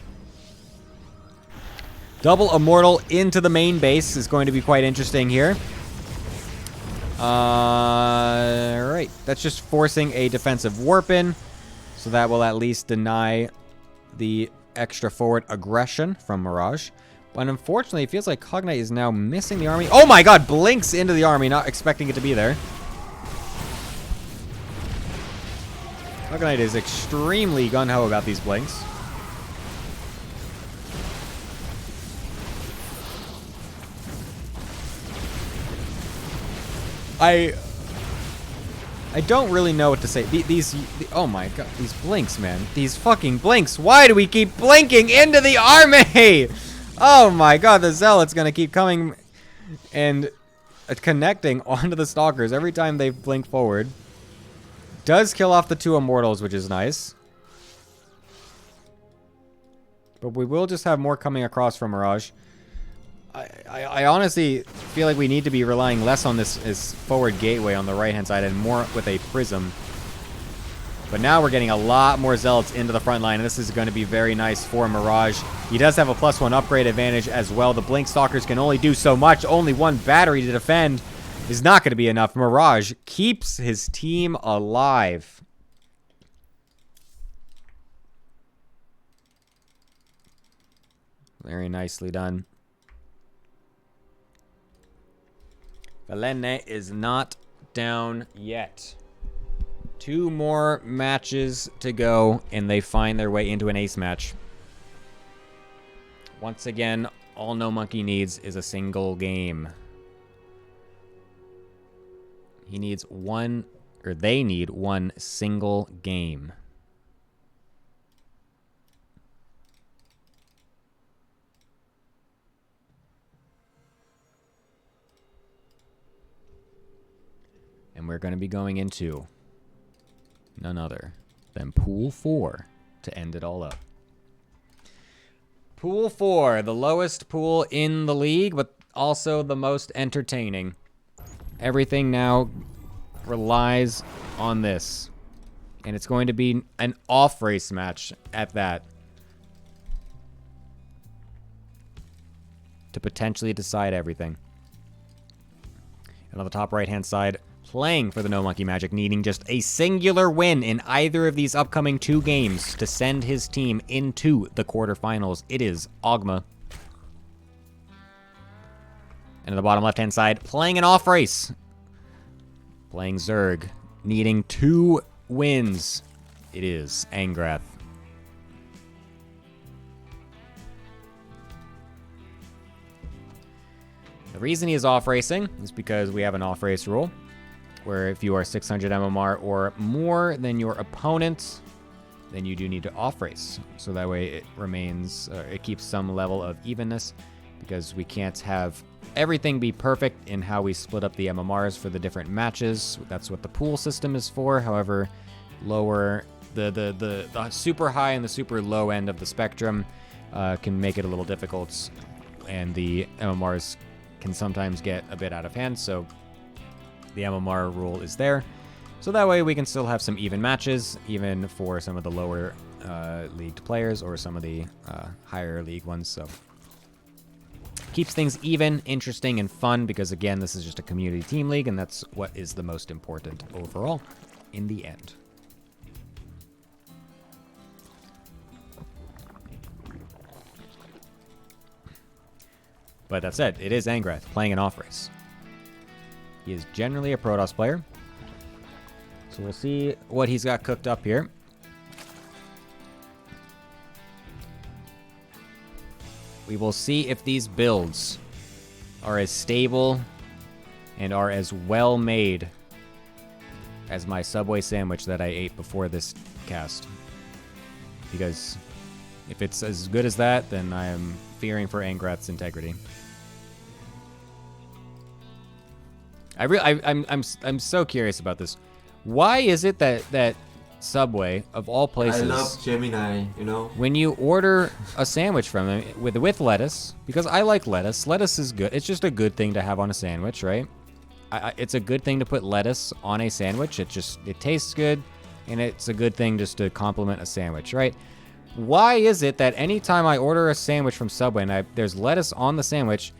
Double Immortal into the main base is going to be quite interesting here. Right. That's just forcing a defensive warp in. So that will at least deny the extra forward aggression from Mirage. But unfortunately, it feels like Cognite is now missing the army. Oh my god! Blinks into the army, not expecting it to be there. Cognite is extremely gung-ho about these blinks. I don't really know what to say. Oh my god, these blinks, man. These fucking blinks. Why do we keep blinking into the army? Oh my god, the Zealot's gonna keep coming and connecting onto the Stalkers every time they blink forward. Does kill off the 2 Immortals, which is nice. But we will just have more coming across from Mirage. I honestly feel like we need to be relying less on this forward gateway on the right-hand side and more with a Prism. But now we're getting a lot more Zealots into the front line, and this is going to be very nice for Mirage. He does have a +1 upgrade advantage as well. The Blink Stalkers can only do so much. Only 1 battery to defend is not going to be enough. Mirage keeps his team alive. Very nicely done. Falene is not down yet. 2 more matches to go, and they find their way into an ace match. Once again, all NoMonkey needs is a single game. He needs one, or they need 1 single game. And we're going to be going into none other than Pool 4 to end it all up. Pool 4, the lowest pool in the league, but also the most entertaining. Everything now relies on this. And it's going to be an off-race match at that. To potentially decide everything. And on the top right-hand side, playing for the NoMonkeMagic, needing just a singular win in either of these upcoming 2 games to send his team into the quarterfinals. It is Ogma. And on the bottom left-hand side, playing an off-race. Playing Zerg, needing 2 wins. It is Angrath. The reason he is off-racing is because we have an off-race rule, where if you are 600 MMR or more than your opponent, then you do need to off-race. So that way it remains, it keeps some level of evenness. because we can't have everything be perfect in how we split up the MMRs for the different matches. That's what the pool system is for. However, lower the super high and the super low end of the spectrum can make it a little difficult, and the MMRs can sometimes get a bit out of hand, so the MMR rule is there. So that way we can still have some even matches, even for some of the lower leagued players or some of the higher league ones. So keeps things even, interesting, and fun, because again, this is just a community team league, and that's what is the most important overall in the end. But that said, it is Angrath playing an off race. He is generally a Protoss player. So we'll see what he's got cooked up here. We will see if these builds are as stable and are as well made as my Subway sandwich that I ate before this cast. Because if it's as good as that, then I am fearing for Angrath's integrity. I'm so curious about this. Why is it that Subway, of all places, I love Gemini, you know. when you order a sandwich from them with lettuce, because I like lettuce. Lettuce is good. It's just a good thing to have on a sandwich, right? It's a good thing to put lettuce on a sandwich. It tastes good, and it's a good thing just to complement a sandwich, right? Why is it that anytime I order a sandwich from Subway and there's lettuce on the sandwich,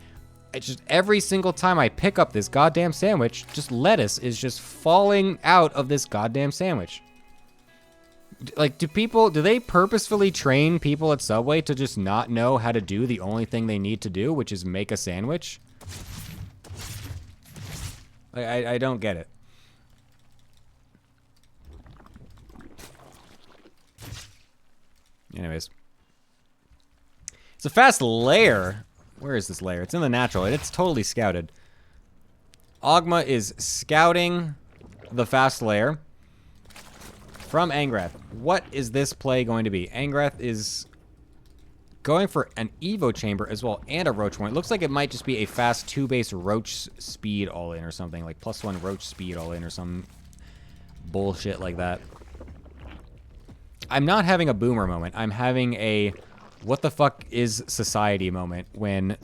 it's just every single time I pick up this goddamn sandwich, just lettuce is just falling out of this goddamn sandwich? Like, do they purposefully train people at Subway to just not know how to do the only thing they need to do, which is make a sandwich? Like, I don't get it. Anyways. It's a fast lair. Where is this lair? It's in the natural. It's totally scouted. Ogma is scouting the fast lair from Angrath. What is this play going to be? Angrath is going for an Evo chamber as well and a Roach one. It looks like it might just be a fast 2-base Roach speed all in or something. Like +1 Roach speed all in or some bullshit like that. I'm not having a boomer moment. I'm having a what the fuck is society moment when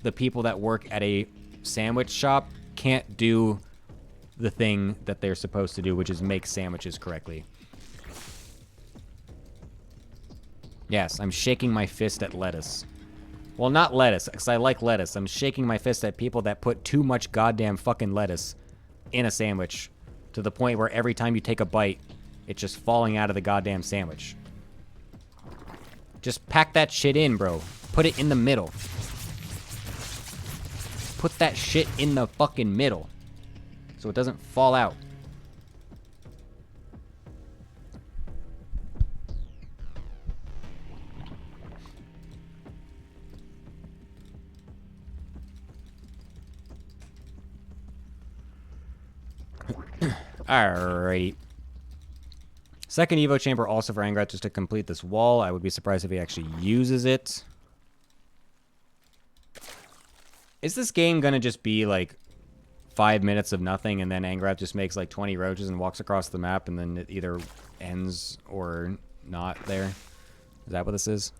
the people that work at a sandwich shop can't do the thing that they're supposed to do, which is make sandwiches correctly. Yes, I'm shaking my fist at lettuce. Well, not lettuce, because I like lettuce. I'm shaking my fist at people that put too much goddamn fucking lettuce in a sandwich to the point where every time you take a bite, it's just falling out of the goddamn sandwich. Just pack that shit in, bro. Put it in the middle. Put that shit in the fucking middle so it doesn't fall out. Alrighty. Second Evo chamber also for Angrath just to complete this wall. I would be surprised if he actually uses it. Is this game gonna just be like 5 minutes of nothing and then Angrath just makes like 20 roaches and walks across the map and then it either ends or not there? Is that what this is?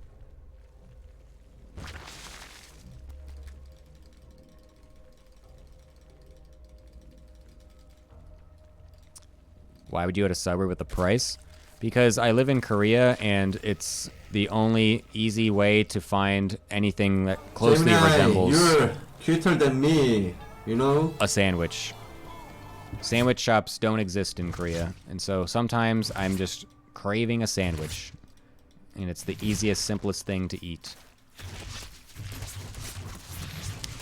Why would you go to Subway with the price? Because I live in Korea and it's the only easy way to find anything that closely Gemini, resembles you're cuter than me, you know? a sandwich. Sandwich shops don't exist in Korea, and so sometimes I'm just craving a sandwich. And it's the easiest, simplest thing to eat.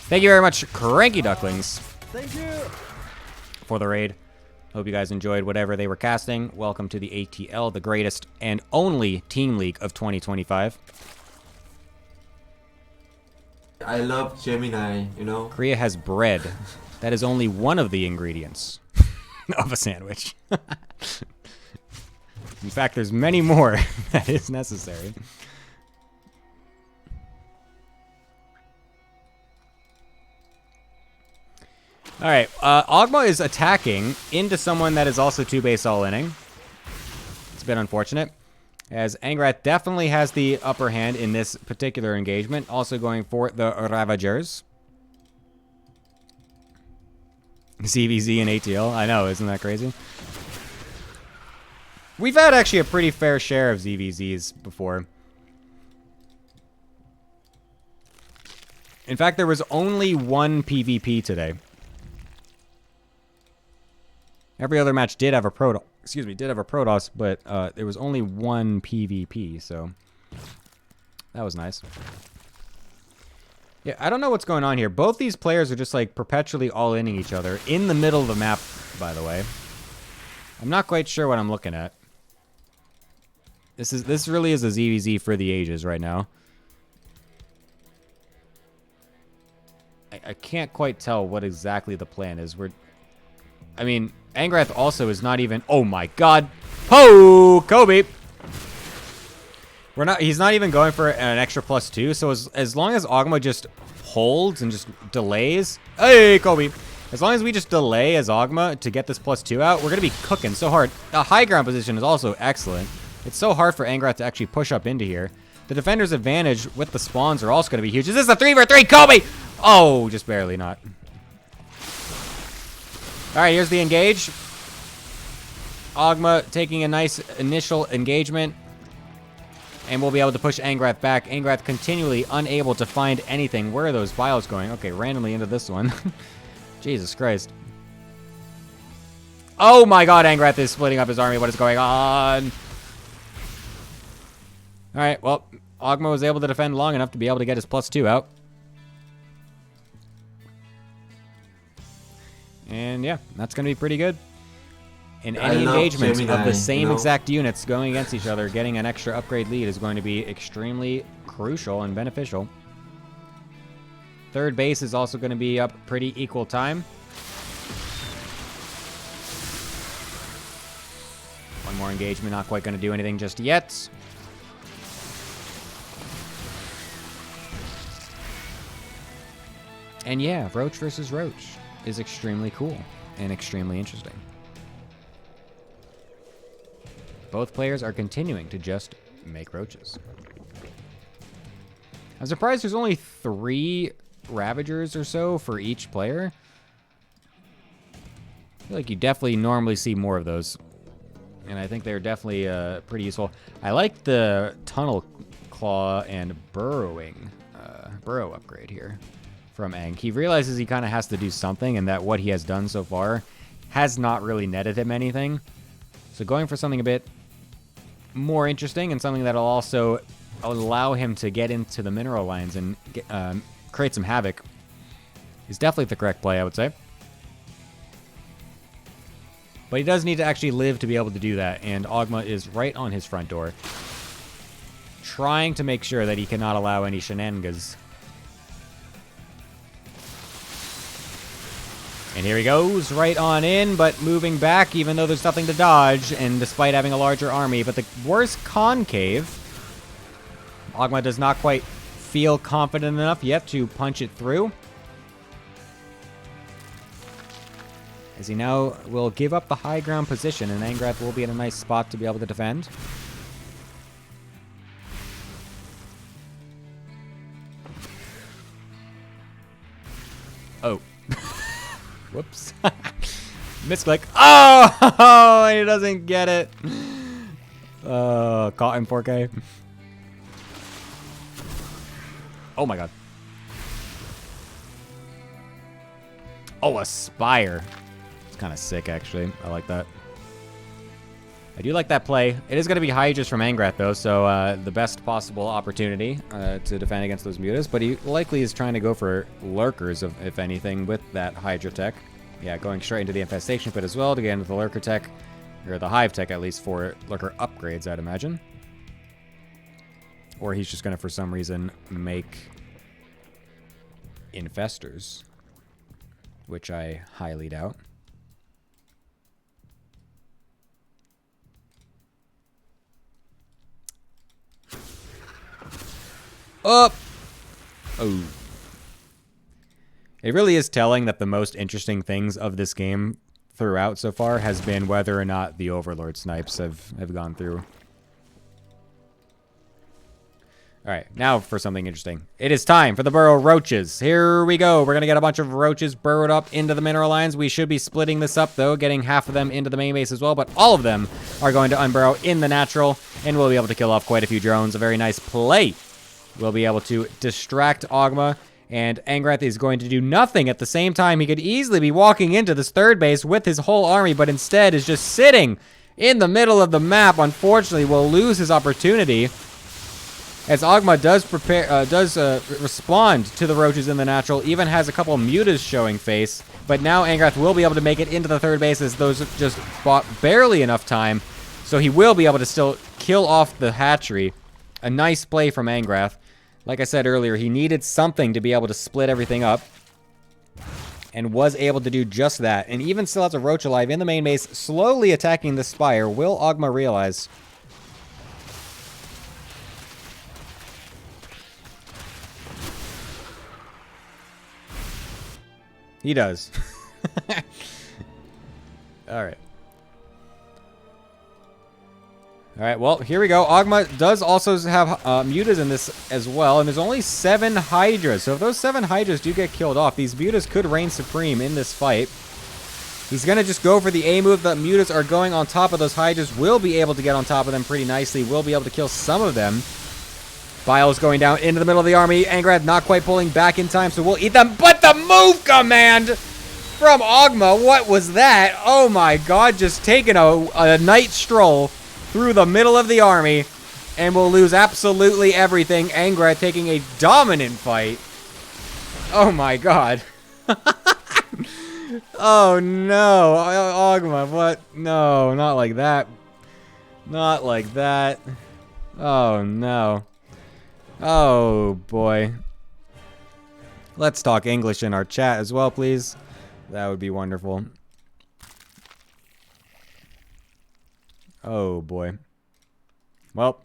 Thank you very much, Cranky Ducklings. Thank you. For the raid. Hope you guys enjoyed whatever they were casting. Welcome to the ATL, the greatest and only team league of 2025. I love Gemini, you know? Korea has bread. That is only one of the ingredients of a sandwich. In fact, there's many more that is necessary. All right, Ogma is attacking into someone that is also 2-base all-inning. It's been unfortunate, as Angrath definitely has the upper hand in this particular engagement. Also going for the Ravagers. CVZ and ATL. I know, isn't that crazy? We've had actually a pretty fair share of ZVZs before. In fact, there was only one PvP today. Every other match did have a Protoss, but there was only one PvP, so that was nice. Yeah, I don't know what's going on here. Both these players are just like perpetually all-inning each other in the middle of the map, by the way. I'm not quite sure what I'm looking at. This really is a ZVZ for the ages right now. I can't quite tell what exactly the plan is. I mean, Angrath also is not even... Oh my god! Ho! Kobe! He's not even going for an extra +2, so as long as Ogma just holds and just delays... Hey, Kobe! As long as we just delay as Ogma to get this +2 out, we're going to be cooking so hard. The high ground position is also excellent. It's so hard for Angrath to actually push up into here. The defender's advantage with the spawns are also going to be huge. Is this a 3-for-3? Kobe! Oh, just barely not. Alright, here's the engage. Ogma taking a nice initial engagement. And we'll be able to push Angrath back. Angrath continually unable to find anything. Where are those bios going? Okay, randomly into this one. Jesus Christ. Oh my god, Angrath is splitting up his army. What is going on? Alright, well, Ogma was able to defend long enough to be able to get his +2 out. And yeah, that's going to be pretty good. In any engagement of the same exact units going against each other, getting an extra upgrade lead is going to be extremely crucial and beneficial. Third base is also going to be up pretty equal time. One more engagement, not quite going to do anything just yet. And yeah, Roach versus Roach is extremely cool and extremely interesting. Both players are continuing to just make roaches. I'm surprised there's only 3 Ravagers or so for each player. I feel like you definitely normally see more of those. And I think they're definitely pretty useful. I like the Tunnel Claw and burrow upgrade here from Ang. He realizes he kind of has to do something, and that what he has done so far has not really netted him anything. So going for something a bit more interesting and something that'll also allow him to get into the mineral lines and create some havoc is definitely the correct play, I would say. But he does need to actually live to be able to do that, and Ogma is right on his front door, trying to make sure that he cannot allow any shenanigans. And here he goes, right on in, but moving back, even though there's nothing to dodge, and despite having a larger army. But the worst concave, Ogma does not quite feel confident enough yet to punch it through, as he now will give up the high ground position, and Angrath will be in a nice spot to be able to defend. Oh. Whoops. Misclick. Oh! He doesn't get it. Caught in 4K. Oh my god. Oh, a Spire. It's kind of sick, actually. I like that. I do like that play. It is going to be Hydras from Angrath, though, so the best possible opportunity to defend against those Mutas. But he likely is trying to go for Lurkers, if anything, with that Hydra tech. Yeah, going straight into the Infestation Pit as well to get into the Lurker tech, or the Hive tech, at least, for Lurker upgrades, I'd imagine. Or he's just going to, for some reason, make Infestors, which I highly doubt. Up! Oh. It really is telling that the most interesting things of this game throughout so far has been whether or not the Overlord snipes have gone through. Alright, now for something interesting. It is time for the burrow roaches. Here we go. We're going to get a bunch of roaches burrowed up into the mineral lines. We should be splitting this up, though, getting half of them into the main base as well, but all of them are going to unburrow in the natural, and we'll be able to kill off quite a few drones. A very nice play. We'll be able to distract Ogma, and Angrath is going to do nothing at the same time. He could easily be walking into this third base with his whole army, but instead is just sitting in the middle of the map. Unfortunately, will lose his opportunity. As Ogma does respond to the roaches in the natural, even has a couple of mutas showing face, but now Angrath will be able to make it into the third base as those just bought barely enough time, so he will be able to still kill off the hatchery. A nice play from Angrath. Like I said earlier, he needed something to be able to split everything up, and was able to do just that, and even still has a roach alive in the main base, slowly attacking the spire. Will Ogma realize? He does. Alright. Alright, well, here we go. Ogma does also have mutas in this as well, and there's only 7 hydras. So if those 7 hydras do get killed off, these mutas could reign supreme in this fight. He's going to just go for the A move. The mutas are going on top of those hydras. Will be able to get on top of them pretty nicely. Will be able to kill some of them. Biles going down into the middle of the army. Angrath not quite pulling back in time, so we'll eat them. But the move command from Ogma, what was that? Oh my god, just taking a night stroll through the middle of the army, and we'll lose absolutely everything. Angrath taking a dominant fight. Oh my god. Oh no, Ogma, what? No, not like that. Not like that. Oh no. Oh, boy. Let's talk English in our chat as well, please. That would be wonderful. Oh, boy. Well,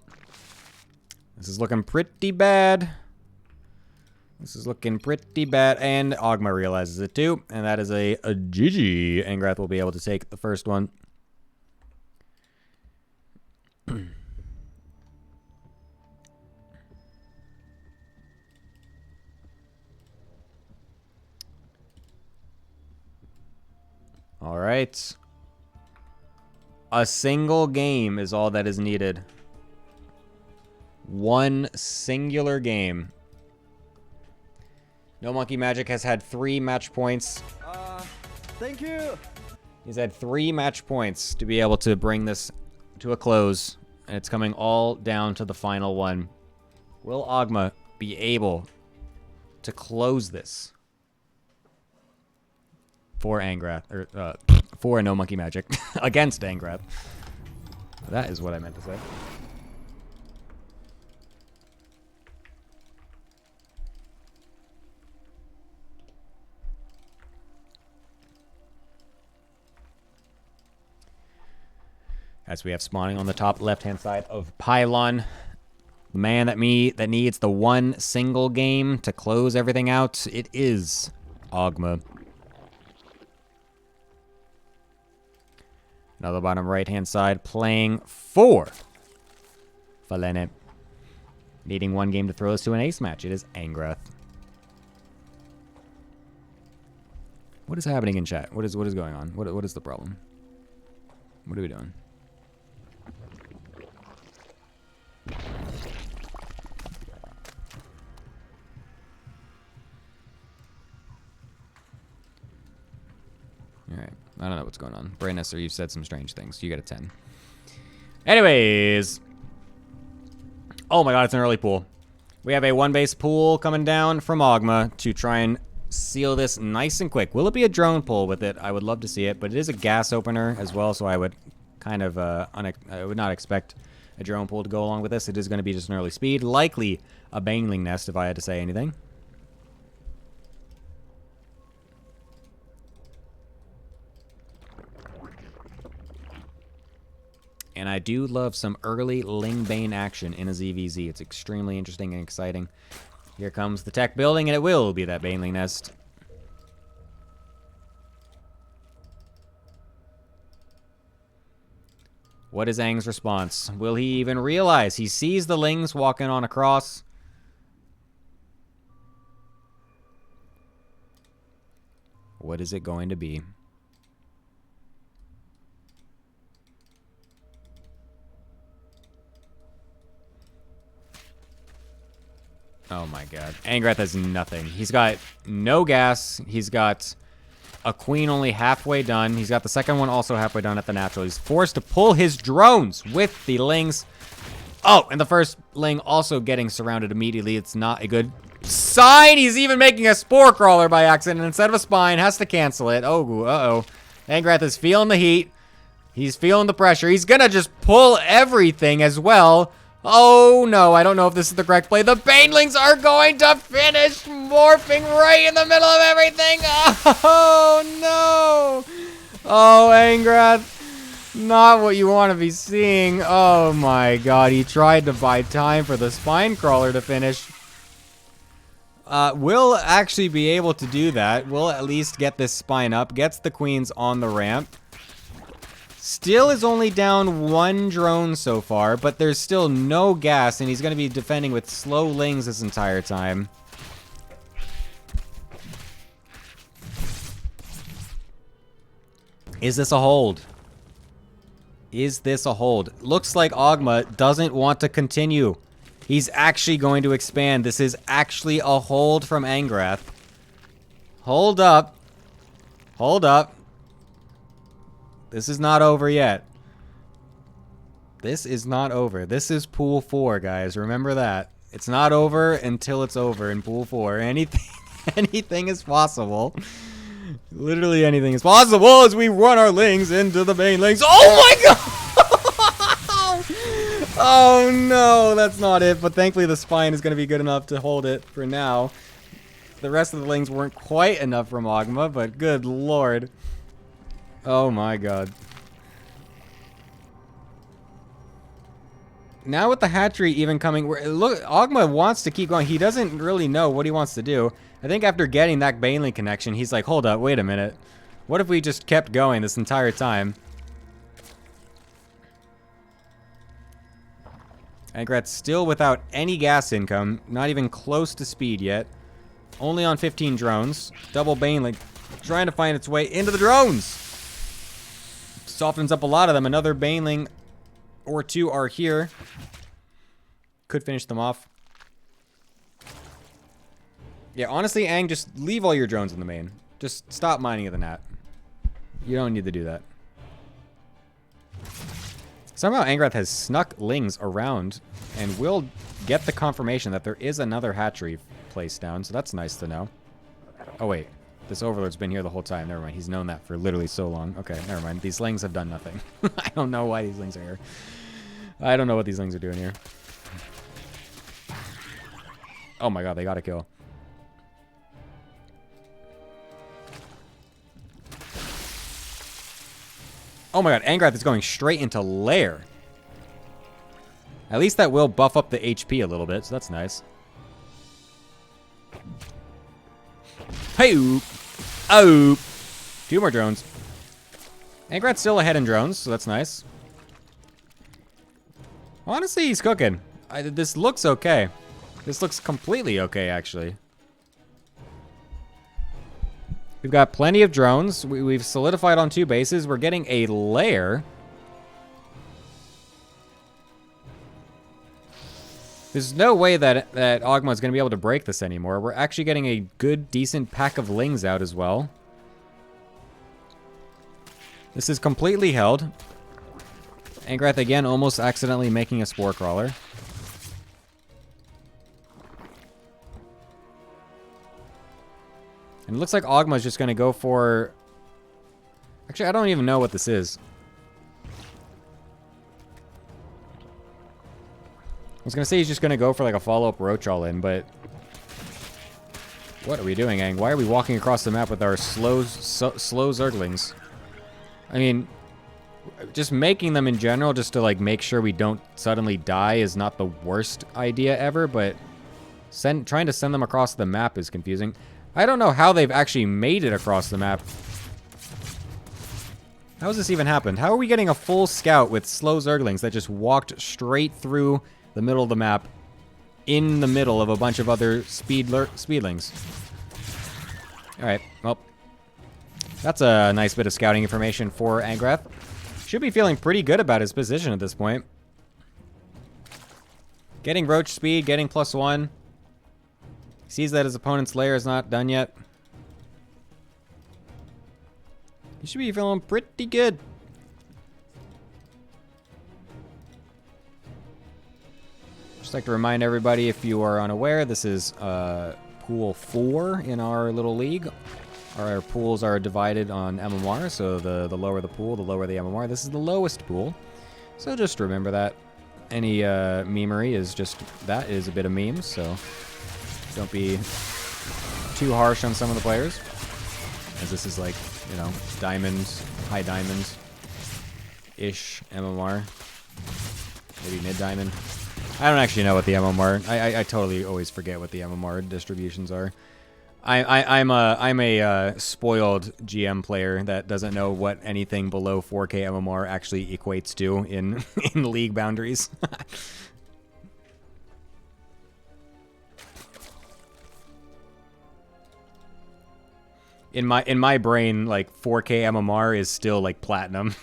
this is looking pretty bad. This is looking pretty bad, and Ogma realizes it too, and that is a GG. Angrath will be able to take the first one. All right. A single game is all that is needed. One singular game. NoMonkeMagic has had 3 match points. Thank you. He's had 3 match points to be able to bring this to a close. And it's coming all down to the final one. Will Ogma be able to close this? For Angrath, or for NoMonkeMagic against Angrath. That is what I meant to say. As we have spawning on the top left-hand side of Pylon, the man that needs the one single game to close everything out, it is Ogma. Now the bottom right-hand side playing for Falene. Needing one game to throw us to an ace match. It is Angrath. What is happening in chat? What is going on? What is the problem? What are we doing? Alright. I don't know what's going on. Brandnesser, you've said some strange things. You get a 10. Anyways. Oh my god, it's an early pool. We have a 1-base pool coming down from Ogma to try and seal this nice and quick. Will it be a drone pull with it? I would love to see it, but it is a gas opener as well, so I would kind of, I would not expect a drone pull to go along with this. It is going to be just an early speed. Likely a Bangling Nest, if I had to say anything. And I do love some early Lingbane action in a ZVZ. It's extremely interesting and exciting. Here comes the tech building, and it will be that Baneling Nest. What is Aang's response? Will he even realize? He sees the Lings walking on across. What is it going to be? Oh my god. Angrath has nothing. He's got no gas. He's got a queen only halfway done. He's got the second one also halfway done at the natural. He's forced to pull his drones with the Lings. Oh, and the first Ling also getting surrounded immediately. It's not a good sign. He's even making a spore crawler by accident instead of a spine. Has to cancel it. Oh, uh-oh. Angrath is feeling the heat. He's feeling the pressure. He's gonna just pull everything as well. Oh, no. I don't know if this is the correct play. The Banelings are going to finish morphing right in the middle of everything. Oh, no. Oh, Angrath. Not what you want to be seeing. Oh, my God. He tried to buy time for the spine crawler to finish. We'll actually be able to do that. We'll at least get this spine up. Gets the queens on the ramp. Still is only down 1 drone so far, but there's still no gas, and he's going to be defending with slow Lings this entire time. Is this a hold? Is this a hold? Looks like Ogma doesn't want to continue. He's actually going to expand. This is actually a hold from Angrath. Hold up. Hold up. This is not over yet. This is not over. This is Pool 4, guys. Remember that. It's not over until it's over in Pool 4. Anything is possible. Literally anything is possible as we run our Lings into the Banelings. Oh my god! Oh no, that's not it. But thankfully the spine is going to be good enough to hold it for now. The rest of the Lings weren't quite enough from Ogma, but good lord. Oh my god. Now with the hatchery even coming, look, Ogma wants to keep going. He doesn't really know what he wants to do. I think after getting that Baneling connection, he's like, hold up, wait a minute. What if we just kept going this entire time? Angrath's still without any gas income, not even close to speed yet. Only on 15 drones. Double Baneling trying to find its way into the drones. Softens up a lot of them. Another Baneling or 2 are here. Could finish them off. Yeah, honestly, Aang, just leave all your drones in the main. Just stop mining of the Nat. You don't need to do that. Somehow Angrath has snuck Lings around and will get the confirmation that there is another hatchery placed down, so that's nice to know. Oh, wait. This Overlord's been here the whole time. Never mind. He's known that for literally so long. Okay, never mind. These Lings have done nothing. I don't know why these Lings are here. I don't know what these Lings are doing here. Oh my god, they got a kill. Oh my god, Angrath is going straight into Lair. At least that will buff up the HP a little bit, so that's nice. Hey, oop. Oh, 2 more drones. Angrath's still ahead in drones, so that's nice. Honestly, he's cooking. This looks okay. This looks completely okay, actually. We've got plenty of drones. We've solidified on 2 bases. We're getting a Lair. There's no way that Ogma is going to be able to break this anymore. We're actually getting a good, decent pack of Lings out as well. This is completely held. Angrath again almost accidentally making a Spore Crawler. And it looks like Ogma is just going to go for... Actually, I don't even know what this is. I was going to say he's just going to go for like a follow-up Roach all in, but... What are we doing, Aang? Why are we walking across the map with our slow Zerglings? I mean, just making them in general just to like make sure we don't suddenly die is not the worst idea ever, but trying to send them across the map is confusing. I don't know how they've actually made it across the map. How has this even happened? How are we getting a full scout with slow Zerglings that just walked straight through the middle of the map in the middle of a bunch of other speedlings? Alright, well, that's a nice bit of scouting information for Angrath. Should be feeling pretty good about his position at this point. Getting roach speed, getting +1. Sees that his opponent's lair is not done yet. He should be feeling pretty good. Just like to remind everybody, if you are unaware, this is pool 4 in our little league. Our pools are divided on MMR, so the lower the pool, the lower the MMR. This is the lowest pool, so just remember that. Any memery is just, that is a bit of memes, so don't be too harsh on some of the players, as this is like, you know, diamonds, high diamond-ish MMR, maybe mid-diamond. I don't actually know what the MMR, I totally always forget what the MMR distributions are. I'm a spoiled GM player that doesn't know what anything below 4K MMR actually equates to in league boundaries. In my brain, like 4K MMR is still like platinum.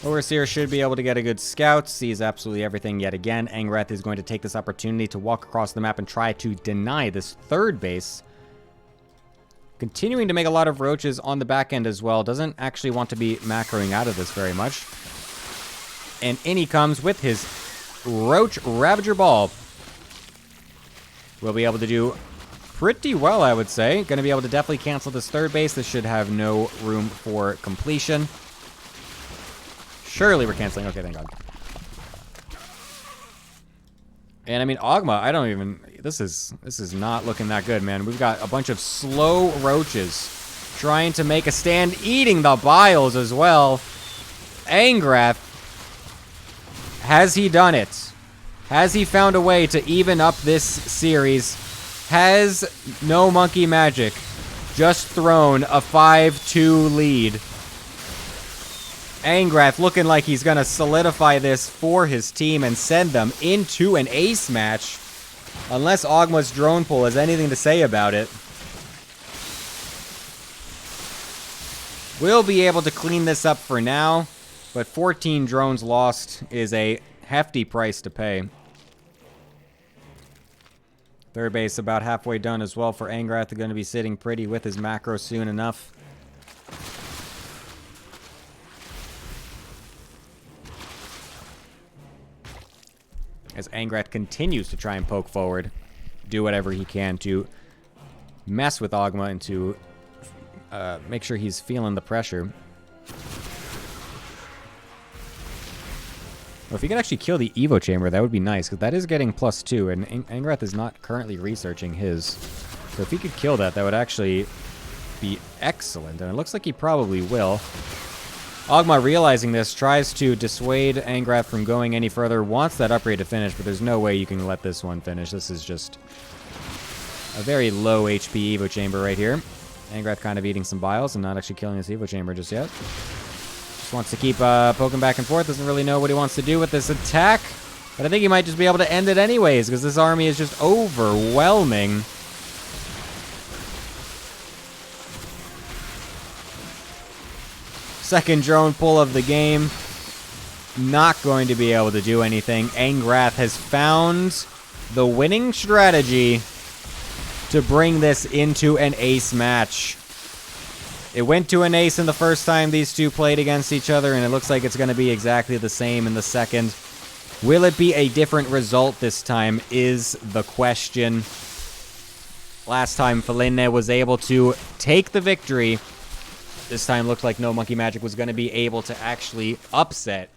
Overseer should be able to get a good scout, sees absolutely everything yet again. Angrath is going to take this opportunity to walk across the map and try to deny this third base. Continuing to make a lot of roaches on the back end as well. Doesn't actually want to be macroing out of this very much. And in he comes with his Roach Ravager Ball. We'll be able to do pretty well, I would say. Going to be able to definitely cancel this third base. This should have no room for completion. Surely we're canceling. Okay, thank God. And I mean, Ogma, I don't even... This is not looking that good, man. We've got a bunch of slow roaches trying to make a stand, eating the biles as well. Angrath, has he done it? Has he found a way to even up this series? Has NoMonkeMagic just thrown a 5-2 lead? Angrath looking like he's going to solidify this for his team and send them into an ace match. Unless Ogma's drone pool has anything to say about it. We'll be able to clean this up for now. But 14 drones lost is a hefty price to pay. Third base about halfway done as well for Angrath. They're going to be sitting pretty with his macro soon enough. As Angrath continues to try and poke forward, do whatever he can to mess with Ogma and to make sure he's feeling the pressure. Well, if he could actually kill the Evo Chamber, that would be nice, because that is getting +2, and Angrath is not currently researching his. So if he could kill that, that would actually be excellent, and it looks like he probably will. Ogma, realizing this, tries to dissuade Angrath from going any further, wants that upgrade to finish, but there's no way you can let this one finish. This is just a very low HP Evo Chamber right here. Angrath kind of eating some biles and not actually killing this Evo Chamber just yet. Just wants to keep poking back and forth, doesn't really know what he wants to do with this attack, but I think he might just be able to end it anyways, because this army is just overwhelming. Second drone pull of the game. Not going to be able to do anything. Angrath has found the winning strategy to bring this into an ace match. It went to an ace in the first time these two played against each other, and it looks like it's going to be exactly the same in the second. Will it be a different result this time is the question. Last time, Falene was able to take the victory. This time looked like NoMonkeMagic was going to be able to actually upset.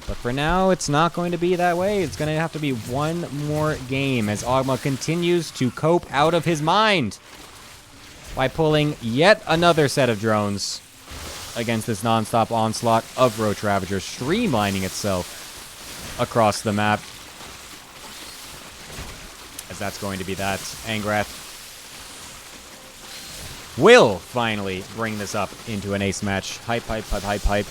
But for now, it's not going to be that way. It's going to have to be one more game as Ogma continues to cope out of his mind. by pulling yet another set of drones against this non-stop onslaught of Roach Ravager, streamlining itself across the map. As that's going to be that. Angrath will finally bring this up into an ace match. Hype, hype, hype, hype, hype.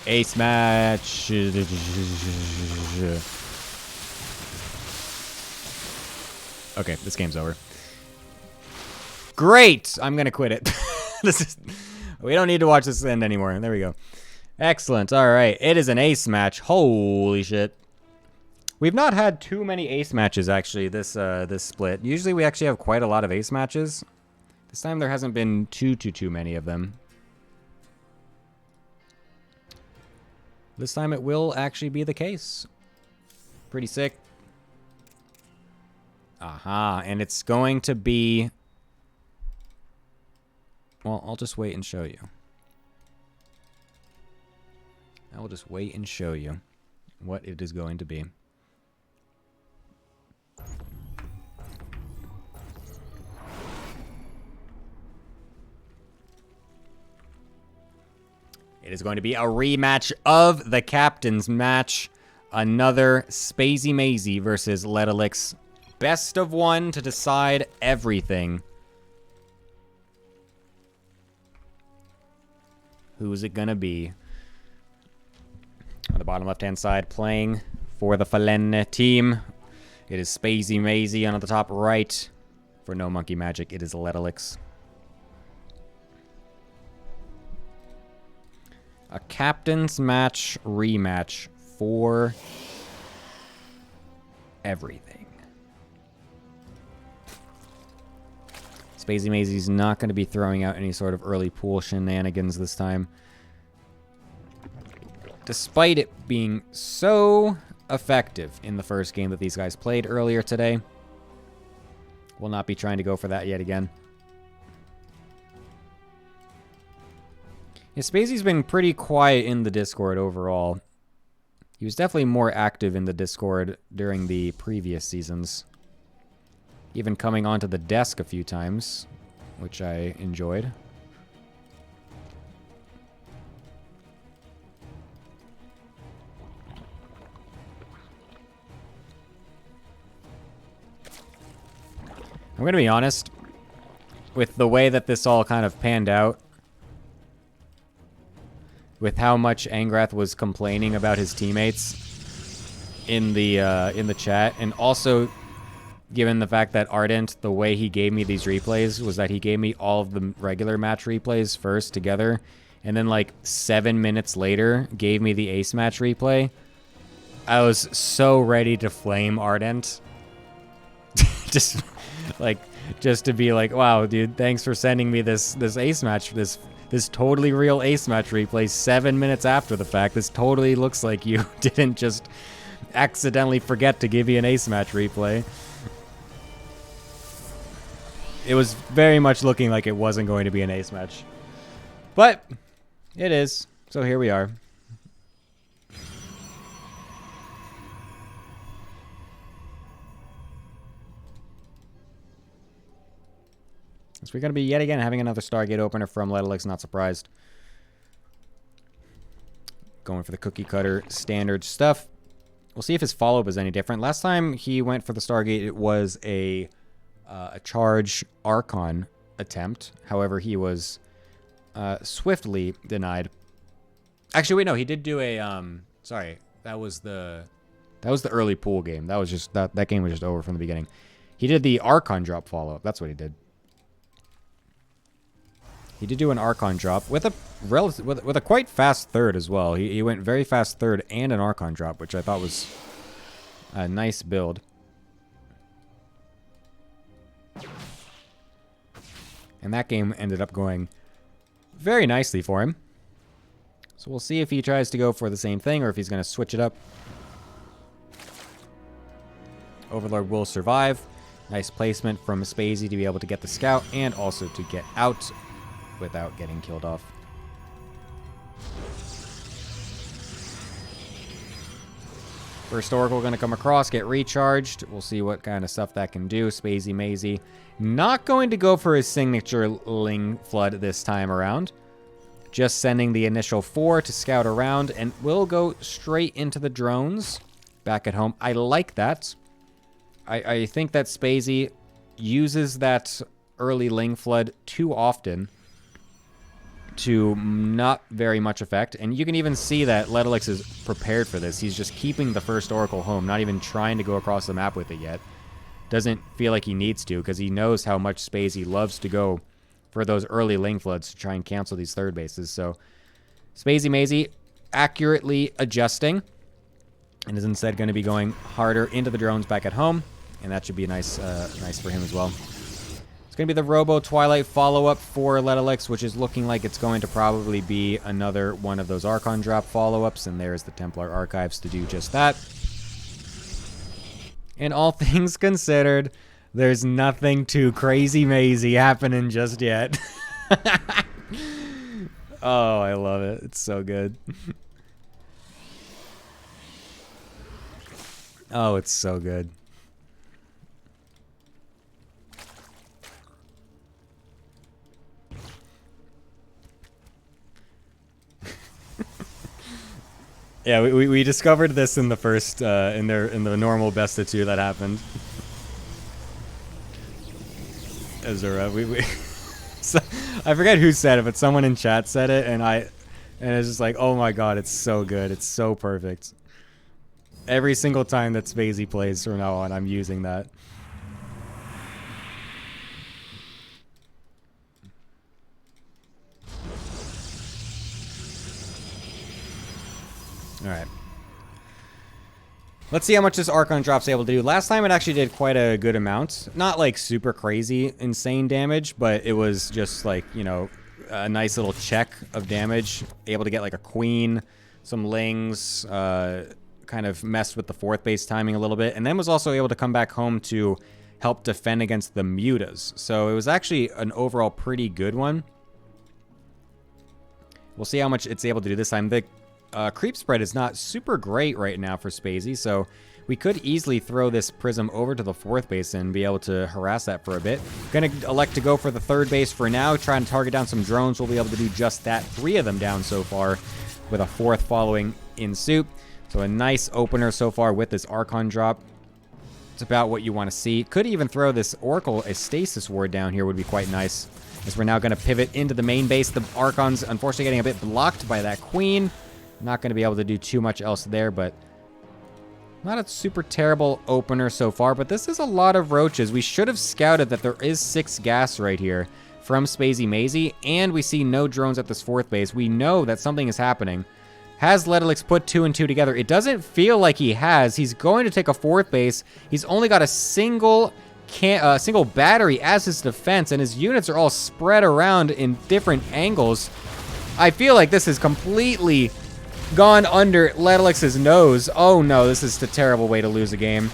Ace match. Okay, this game's over. Great! I'm gonna quit it. We don't need to watch this end anymore. There we go. Excellent. All right. It is an ace match. Holy shit. We've not had too many ace matches, actually, this split. Usually we actually have quite a lot of ace matches. This time there hasn't been too many of them. This time it will actually be the case. Pretty sick. Aha. And it's going to be... Well, I'll just wait and show you. I will just wait and show you what it is going to be. It is going to be a rematch of the captain's match. Another Spacey Mazy versus Ledalix. Best of one to decide everything. Who's it gonna be? On the bottom left-hand side, playing for the Falene team. It is Spacey Mazy. On the top right, for NoMonkeMagic, it is Ledalix. A captain's match rematch for everything. Spacey Mazy's not going to be throwing out any sort of early pool shenanigans this time. Despite it being so effective in the first game that these guys played earlier today, we'll not be trying to go for that yet again. Yeah, Spacey's been pretty quiet in the Discord overall. He was definitely more active in the Discord during the previous seasons. Even coming onto the desk a few times, which I enjoyed. I'm going to be honest, with the way that this all kind of panned out, with how much Angrath was complaining about his teammates in the chat, and also given the fact that Ardent, the way he gave me these replays was that he gave me all of the regular match replays first together, and then like 7 minutes later gave me the ace match replay. I was so ready to flame Ardent. just to be like, wow, dude, thanks for sending me this ace match, this totally real ace match replay 7 minutes after the fact. This totally looks like you didn't just accidentally forget to give you an ace match replay. It was very much looking like it wasn't going to be an ace match. But it is. So here we are. So we're going to be yet again having another Stargate opener from Ledalix, not surprised. Going for the cookie cutter standard stuff. We'll see if his follow-up is any different. Last time he went for the Stargate, it was a charge Archon attempt. However, he was swiftly denied. Actually, wait, no, he did do a sorry, that was the early pool game. That was just that game was just over from the beginning. He did the Archon drop follow-up. That's what he did. He did do an Archon drop with a quite fast third as well. He went very fast third and an Archon drop, which I thought was a nice build. And that game ended up going very nicely for him. So we'll see if he tries to go for the same thing or if he's going to switch it up. Overlord will survive. Nice placement from Spacey to be able to get the scout and also to get out without getting killed off. First Oracle going to come across, get recharged. We'll see what kind of stuff that can do. Spacey Mazy not going to go for his signature Ling Flood this time around. Just sending the initial 4 to scout around, and we'll go straight into the drones back at home. I like that. I think that Spacey uses that early Ling Flood too often to not very much effect. And you can even see that Ledalix is prepared for this. He's just keeping the first Oracle home, not even trying to go across the map with it yet. Doesn't feel like he needs to, because he knows how much Spacey loves to go for those early Ling Floods to try and cancel these third bases. So Spacey Mazy accurately adjusting, and is instead going to be going harder into the drones back at home, and that should be nice for him as well. It's going to be the Robo Twilight follow-up for Ledalix, which is looking like it's going to probably be another one of those Archon drop follow-ups, and there's the Templar Archives to do just that. And all things considered, there's nothing too crazy mazy happening just yet. Oh, I love it. It's so good. Oh, it's so good. Yeah, we discovered this in the first in the normal best of 2 that happened. Azura, so, I forget who said it, but someone in chat said it, and it's just like, oh my god, it's so good, it's so perfect. Every single time that Spacey plays from now on, I'm using that. Alright. Let's see how much this Archon drop's able to do. Last time it actually did quite a good amount. Not like super crazy, insane damage, but it was just like, you know, a nice little check of damage. Able to get like a queen, some lings, kind of messed with the 4th base timing a little bit, and then was also able to come back home to help defend against the mutas. So it was actually an overall pretty good one. We'll see how much it's able to do this time. The creep spread is not super great right now for Spacey, so we could easily throw this Prism over to the 4th base and be able to harass that for a bit. Gonna elect to go for the 3rd base for now, try and target down some drones. We'll be able to do just that. 3 of them down so far, with a 4th following in suit. So a nice opener so far with this Archon drop. It's about what you want to see. Could even throw this Oracle, a Stasis Ward down here would be quite nice. As we're now going to pivot into the main base. The Archon's unfortunately getting a bit blocked by that Queen. Not going to be able to do too much else there, but not a super terrible opener so far. But this is a lot of roaches. We should have scouted that there is 6 gas right here from Spacey Mazy, and we see no drones at this 4th base. We know that something is happening. Has Ledalix put 2 and 2 together? It doesn't feel like he has. He's going to take a 4th base. He's only got a single battery as his defense, and his units are all spread around in different angles. I feel like this has completely gone under Ledalix's nose. Oh no, this is a terrible way to lose a game.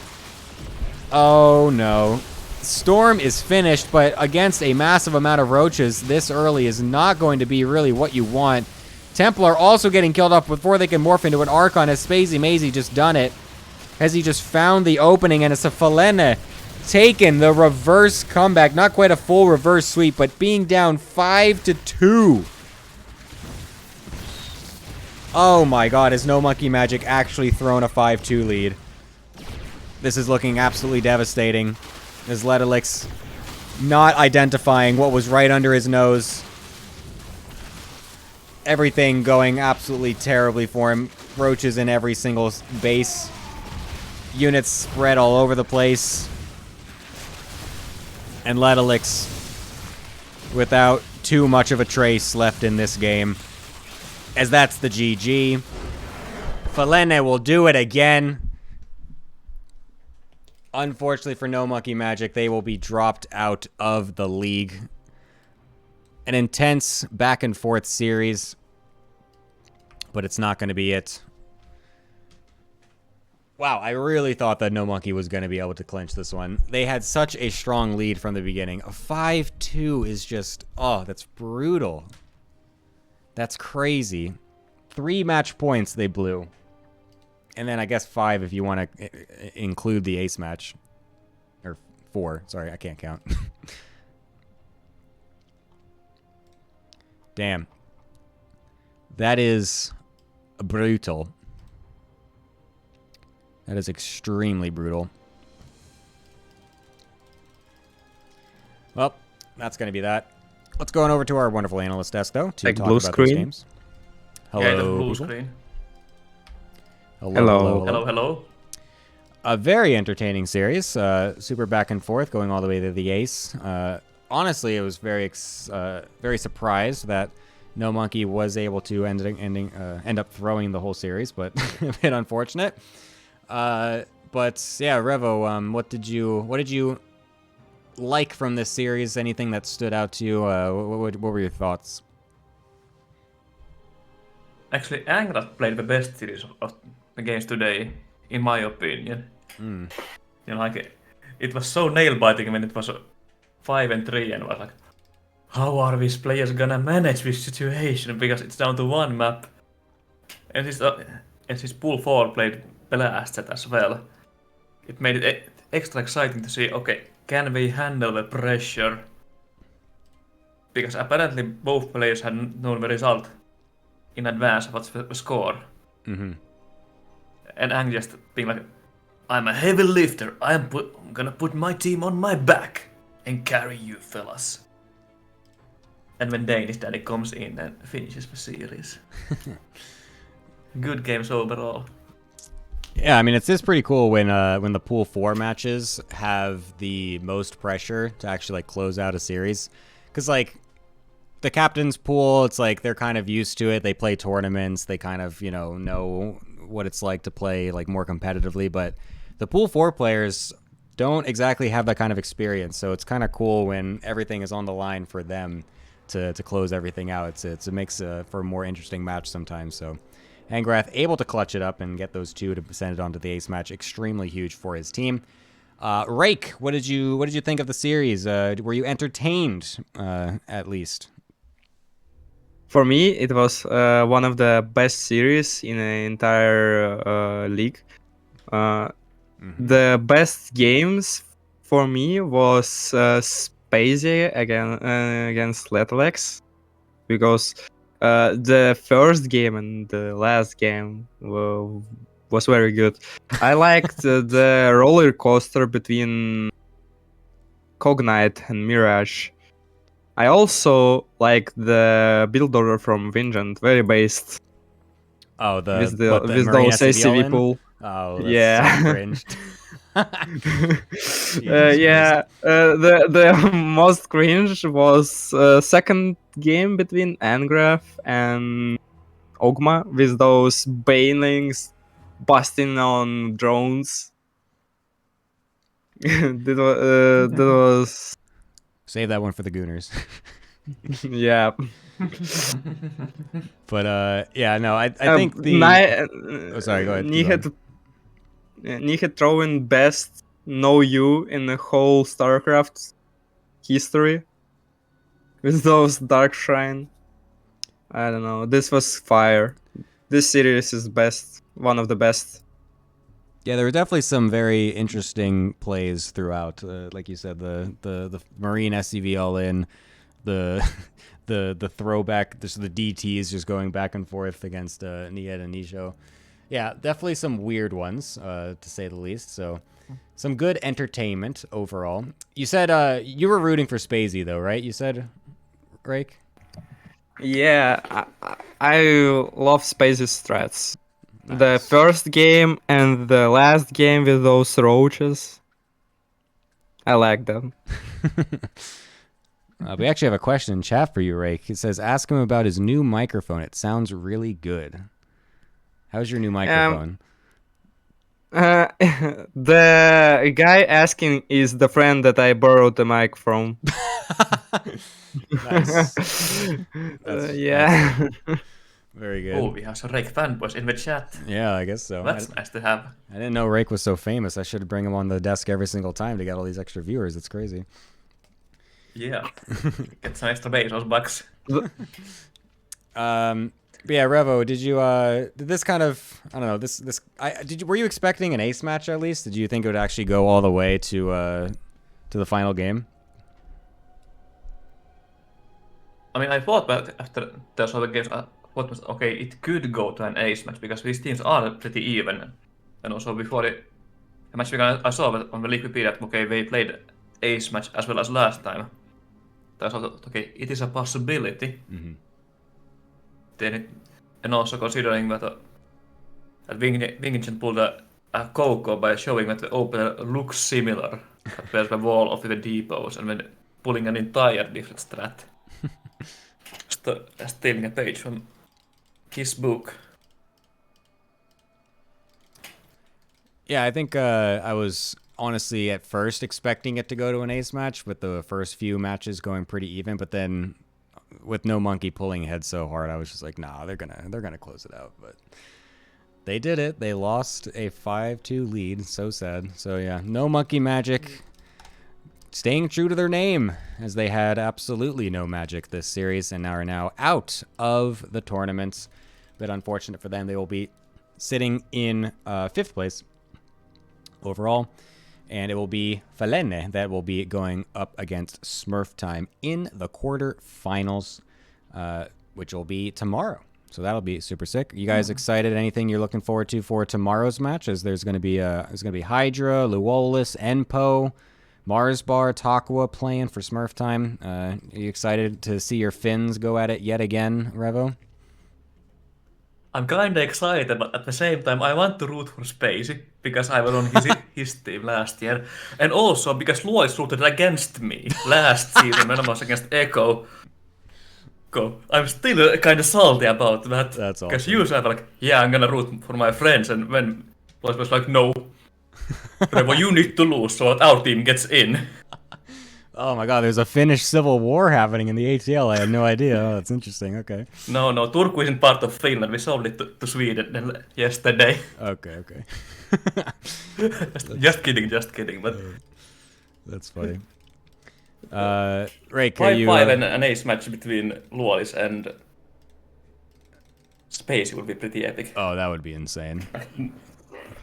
Oh no. Storm is finished, but against a massive amount of roaches this early is not going to be really what you want. Templar also getting killed off before they can morph into an Archon. Has Spacey Mazy just done it? Has he just found the opening? And it's a Falene taken the reverse comeback. Not quite a full reverse sweep, but being down 5-2. Oh my god, has NoMonkeMagic actually thrown a 5-2 lead? This is looking absolutely devastating. As Ledalix not identifying what was right under his nose. Everything going absolutely terribly for him. Roaches in every single base. Units spread all over the place. And Ledalix without too much of a trace left in this game. As that's the GG. Falene will do it again. Unfortunately for NoMonkeMagic, they will be dropped out of the league. An intense back and forth series, but it's not going to be it. Wow, I really thought that NoMonke was going to be able to clinch this one. They had such a strong lead from the beginning. A 5-2 is just, oh, that's brutal. That's crazy. 3 match points they blew. And then I guess 5 if you want to include the ace match. Or 4. Sorry, I can't count. Damn. That is brutal. That is extremely brutal. Well, that's going to be that. Let's go on over to our wonderful analyst desk, though, to Like talk blue about screen? those games. Hello, Yeah, the blue people. screen. Hello. Hello, hello. A very entertaining series. Super back and forth, going all the way to the ace. Honestly, I was very surprised that NoMonkey was able to end up throwing the whole series, but a bit unfortunate. But yeah, Revo, what did you like from this series? Anything that stood out to you? What were your thoughts? Actually, Angra played the best series of the games today, in my opinion. Mm. You know, like it was so nail-biting when it was 5-3, and was like, how are these players gonna manage this situation? Because it's down to one map, and his pool 4 played Belasted as well. It made it extra exciting to see. Okay, can we handle the pressure? Because apparently both players had known the result in advance of what's the score. Mm-hmm. And Ang just being like, I'm a heavy lifter. I'm gonna put my team on my back and carry you fellas. And when Danish Daddy comes in and finishes the series. Good games overall. Yeah, I mean, it's pretty cool when the pool 4 matches have the most pressure to actually like close out a series, because like the captain's pool, it's like they're kind of used to it. They play tournaments. They kind of know what it's like to play like more competitively. But the pool 4 players don't exactly have that kind of experience. So it's kind of cool when everything is on the line for them to close everything out. It makes for a more interesting match sometimes. So Angrath able to clutch it up and get those 2 to send it on to the ace match. Extremely huge for his team. Rake, what did you think of the series? Were you entertained at least? For me, it was one of the best series in the entire league. The best games for me was Spacey against Letalex, because the first game and the last game was very good. I liked the roller coaster between Cognite and Mirage. I also like the build order from Vingent, very based. Oh, with Marine those SCV all ACV in? pool. Oh, that's Yeah. so cringed. Yeah, the most cringe was second game between Angraf and Ogma with those banelings busting on drones. that was Save that one for the Gooners. yeah. But yeah, no, I think the oh, sorry, go ahead. keep going. Nihed throwing best no you in the whole StarCraft history with those Dark Shrine. I don't know. This was fire. This series is best, one of the best. Yeah, there were definitely some very interesting plays throughout. Like you said, the Marine SCV all in, the throwback, the DTs just going back and forth against Nied and Nisho. Yeah, definitely some weird ones, to say the least. So, some good entertainment overall. You said you were rooting for Spacey, though, right? You said, Rake? Yeah, I love Space's strats. Nice. The first game and the last game with those roaches, I like them. We actually have a question in chat for you, Rake. It says, ask him about his new microphone. It sounds really good. How's your new microphone? The guy asking is the friend that I borrowed the mic from. Nice. Yeah. Very good. Oh, we have some Rake fanboys in the chat. Yeah, I guess so. That's nice to have. I didn't know Rake was so famous. I should bring him on the desk every single time to get all these extra viewers. It's crazy. Yeah. Get some extra Bezos bucks. But yeah, Revo, did you did this kind of, I don't know, were you expecting an ace match at least? Did you think it would actually go all the way to the final game? I mean, I thought that after the other games, I thought, okay, it could go to an ace match because these teams are pretty even. And also before the match, I saw on the Wikipedia that, okay, they played ace match as well as last time. I thought, okay, it is a possibility. Mm-hmm. Then, and also considering that Wingingen pulled a Coco by showing that the opener looks similar. There's the wall of the depots and then pulling an entire different strat. Stealing a page from his book. Yeah, I think I was honestly at first expecting it to go to an ace match with the first few matches going pretty even, but then with No Monkey pulling ahead so hard, I was just like, nah, they're gonna close it out. But they did it. They lost a 5-2 lead. So sad. So yeah, NoMonkeMagic staying true to their name, as they had absolutely no magic this series and are now out of the tournament. Bit unfortunate for them. They will be sitting in 5th place overall, and it will be Falene that will be going up against Smurf Time in the quarterfinals, which will be tomorrow. So that'll be super sick. You guys excited? Anything you're looking forward to for tomorrow's match? As there's going to be Hydra, Luolis, Enpo, Mars Bar, Takua playing for Smurf Time. Are you excited to see your Finns go at it yet again, Revo? I'm kinda excited, but at the same time, I want to root for Spacey because I was on his team last year, and also because Lois rooted against me last season when I was against Echo. I'm still kind of salty about that. That's awesome. Because usually I'm like, yeah, I'm gonna root for my friends, and when Lois was like, no, Revo, you need to lose so that our team gets in. Oh my god, there's a Finnish civil war happening in the ATL. I had no idea. Oh, that's interesting. Okay. No, Turku isn't part of Finland. We sold it to Sweden yesterday. Okay. just kidding. But That's funny. Rake, 5-5 and an ace match between Luolis and Spacey would be pretty epic. Oh, that would be insane.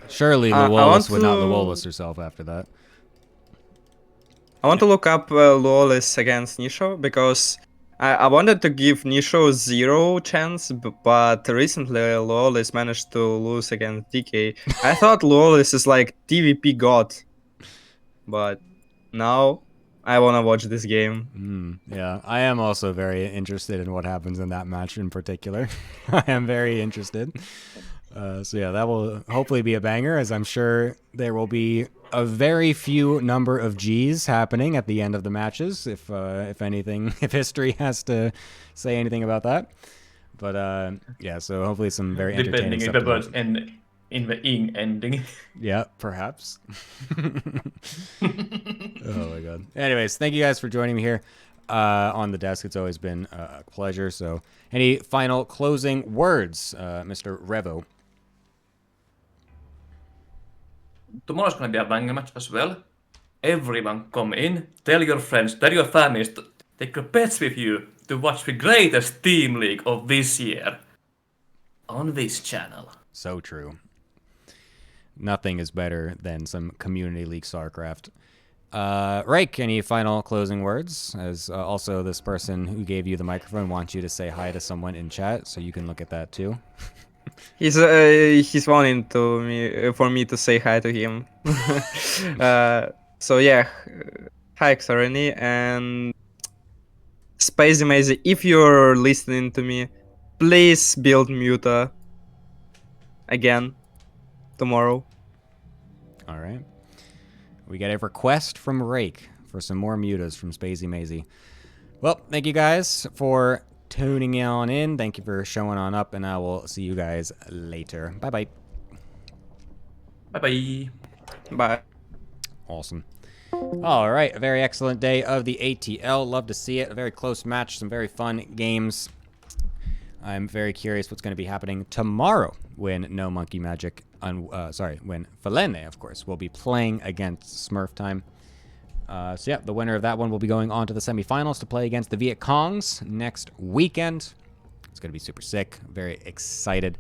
Surely I Luolis want would not to- Luolis herself after that. I want to look up Luolis against Nisho because I wanted to give Nisho 0 chance, but recently Luolis managed to lose against DK. I thought Luolis is like TVP god, but now I want to watch this game. Yeah, I am also very interested in what happens in that match in particular. I am very interested. So yeah, that will hopefully be a banger, as I'm sure there will be a very few number of Gs happening at the end of the matches, if anything, if history has to say anything about that. But yeah, so hopefully some very entertaining Depending if stuff. the words end in the ing ending. Yeah, perhaps. Oh my god. Anyways, thank you guys for joining me here on the desk. It's always been a pleasure. So, any final closing words, Mr. Revo? Tomorrow's gonna be a banger match as well. Everyone come in, tell your friends, tell your families, take your pets with you to watch the greatest team league of this year on this channel. So true. Nothing is better than some community league StarCraft. Rake, any final closing words? As also this person who gave you the microphone wants you to say hi to someone in chat, so you can look at that too. He's wanting to me for me to say hi to him. So yeah, hi Xarani and Spacey Mazy. If you're listening to me, please build Muta again tomorrow. All right. We got a request from Rake for some more mutas from Spacey Mazy. Well, thank you guys for tuning on in. Thank you for showing on up, and I will see you guys later. Bye-bye. Bye-bye. Bye. Awesome. All right, a very excellent day of the ATL. Love to see it. A very close match, some very fun games. I'm very curious what's going to be happening tomorrow when NoMonkeMagic, when Falene, of course, will be playing against Smurf Time. So yeah, the winner of that one will be going on to the semifinals to play against the Viet Congs next weekend. It's going to be super sick. Very excited.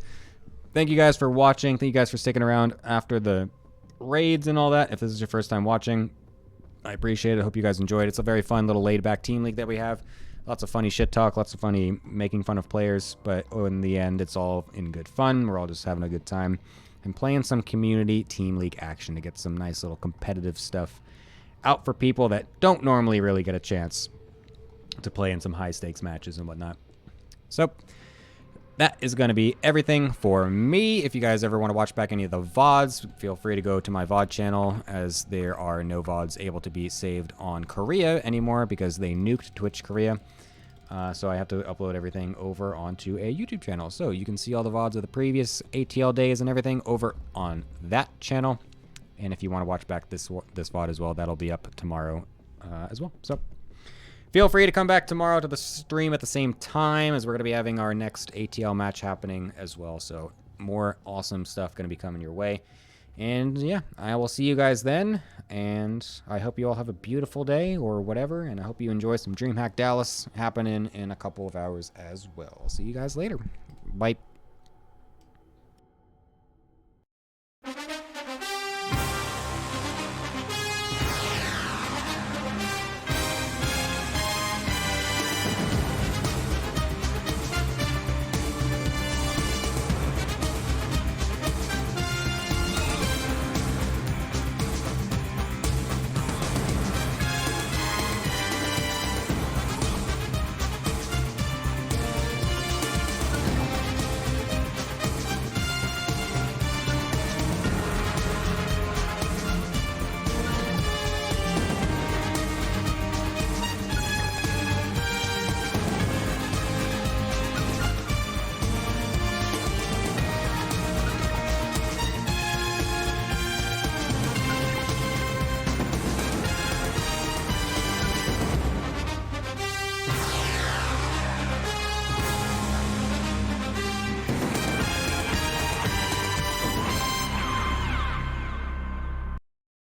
Thank you guys for watching. Thank you guys for sticking around after the raids and all that. If this is your first time watching, I appreciate it. I hope you guys enjoyed. It's a very fun little laid-back team league that we have. Lots of funny shit talk, lots of funny making fun of players, but in the end, it's all in good fun. We're all just having a good time and playing some community team league action to get some nice little competitive stuff out for people that don't normally really get a chance to play in some high-stakes matches and whatnot. So that is going to be everything for me. If you guys ever want to watch back any of the VODs, feel free to go to my VOD channel, as there are no VODs able to be saved on Korea anymore because they nuked Twitch Korea. So I have to upload everything over onto a YouTube channel. So you can see all the VODs of the previous ATL days and everything over on that channel. And if you want to watch back this VOD as well, that'll be up tomorrow as well. So feel free to come back tomorrow to the stream at the same time, as we're going to be having our next ATL match happening as well. So more awesome stuff going to be coming your way. And yeah, I will see you guys then. And I hope you all have a beautiful day or whatever. And I hope you enjoy some DreamHack Dallas happening in a couple of hours as well. I'll see you guys later. Bye.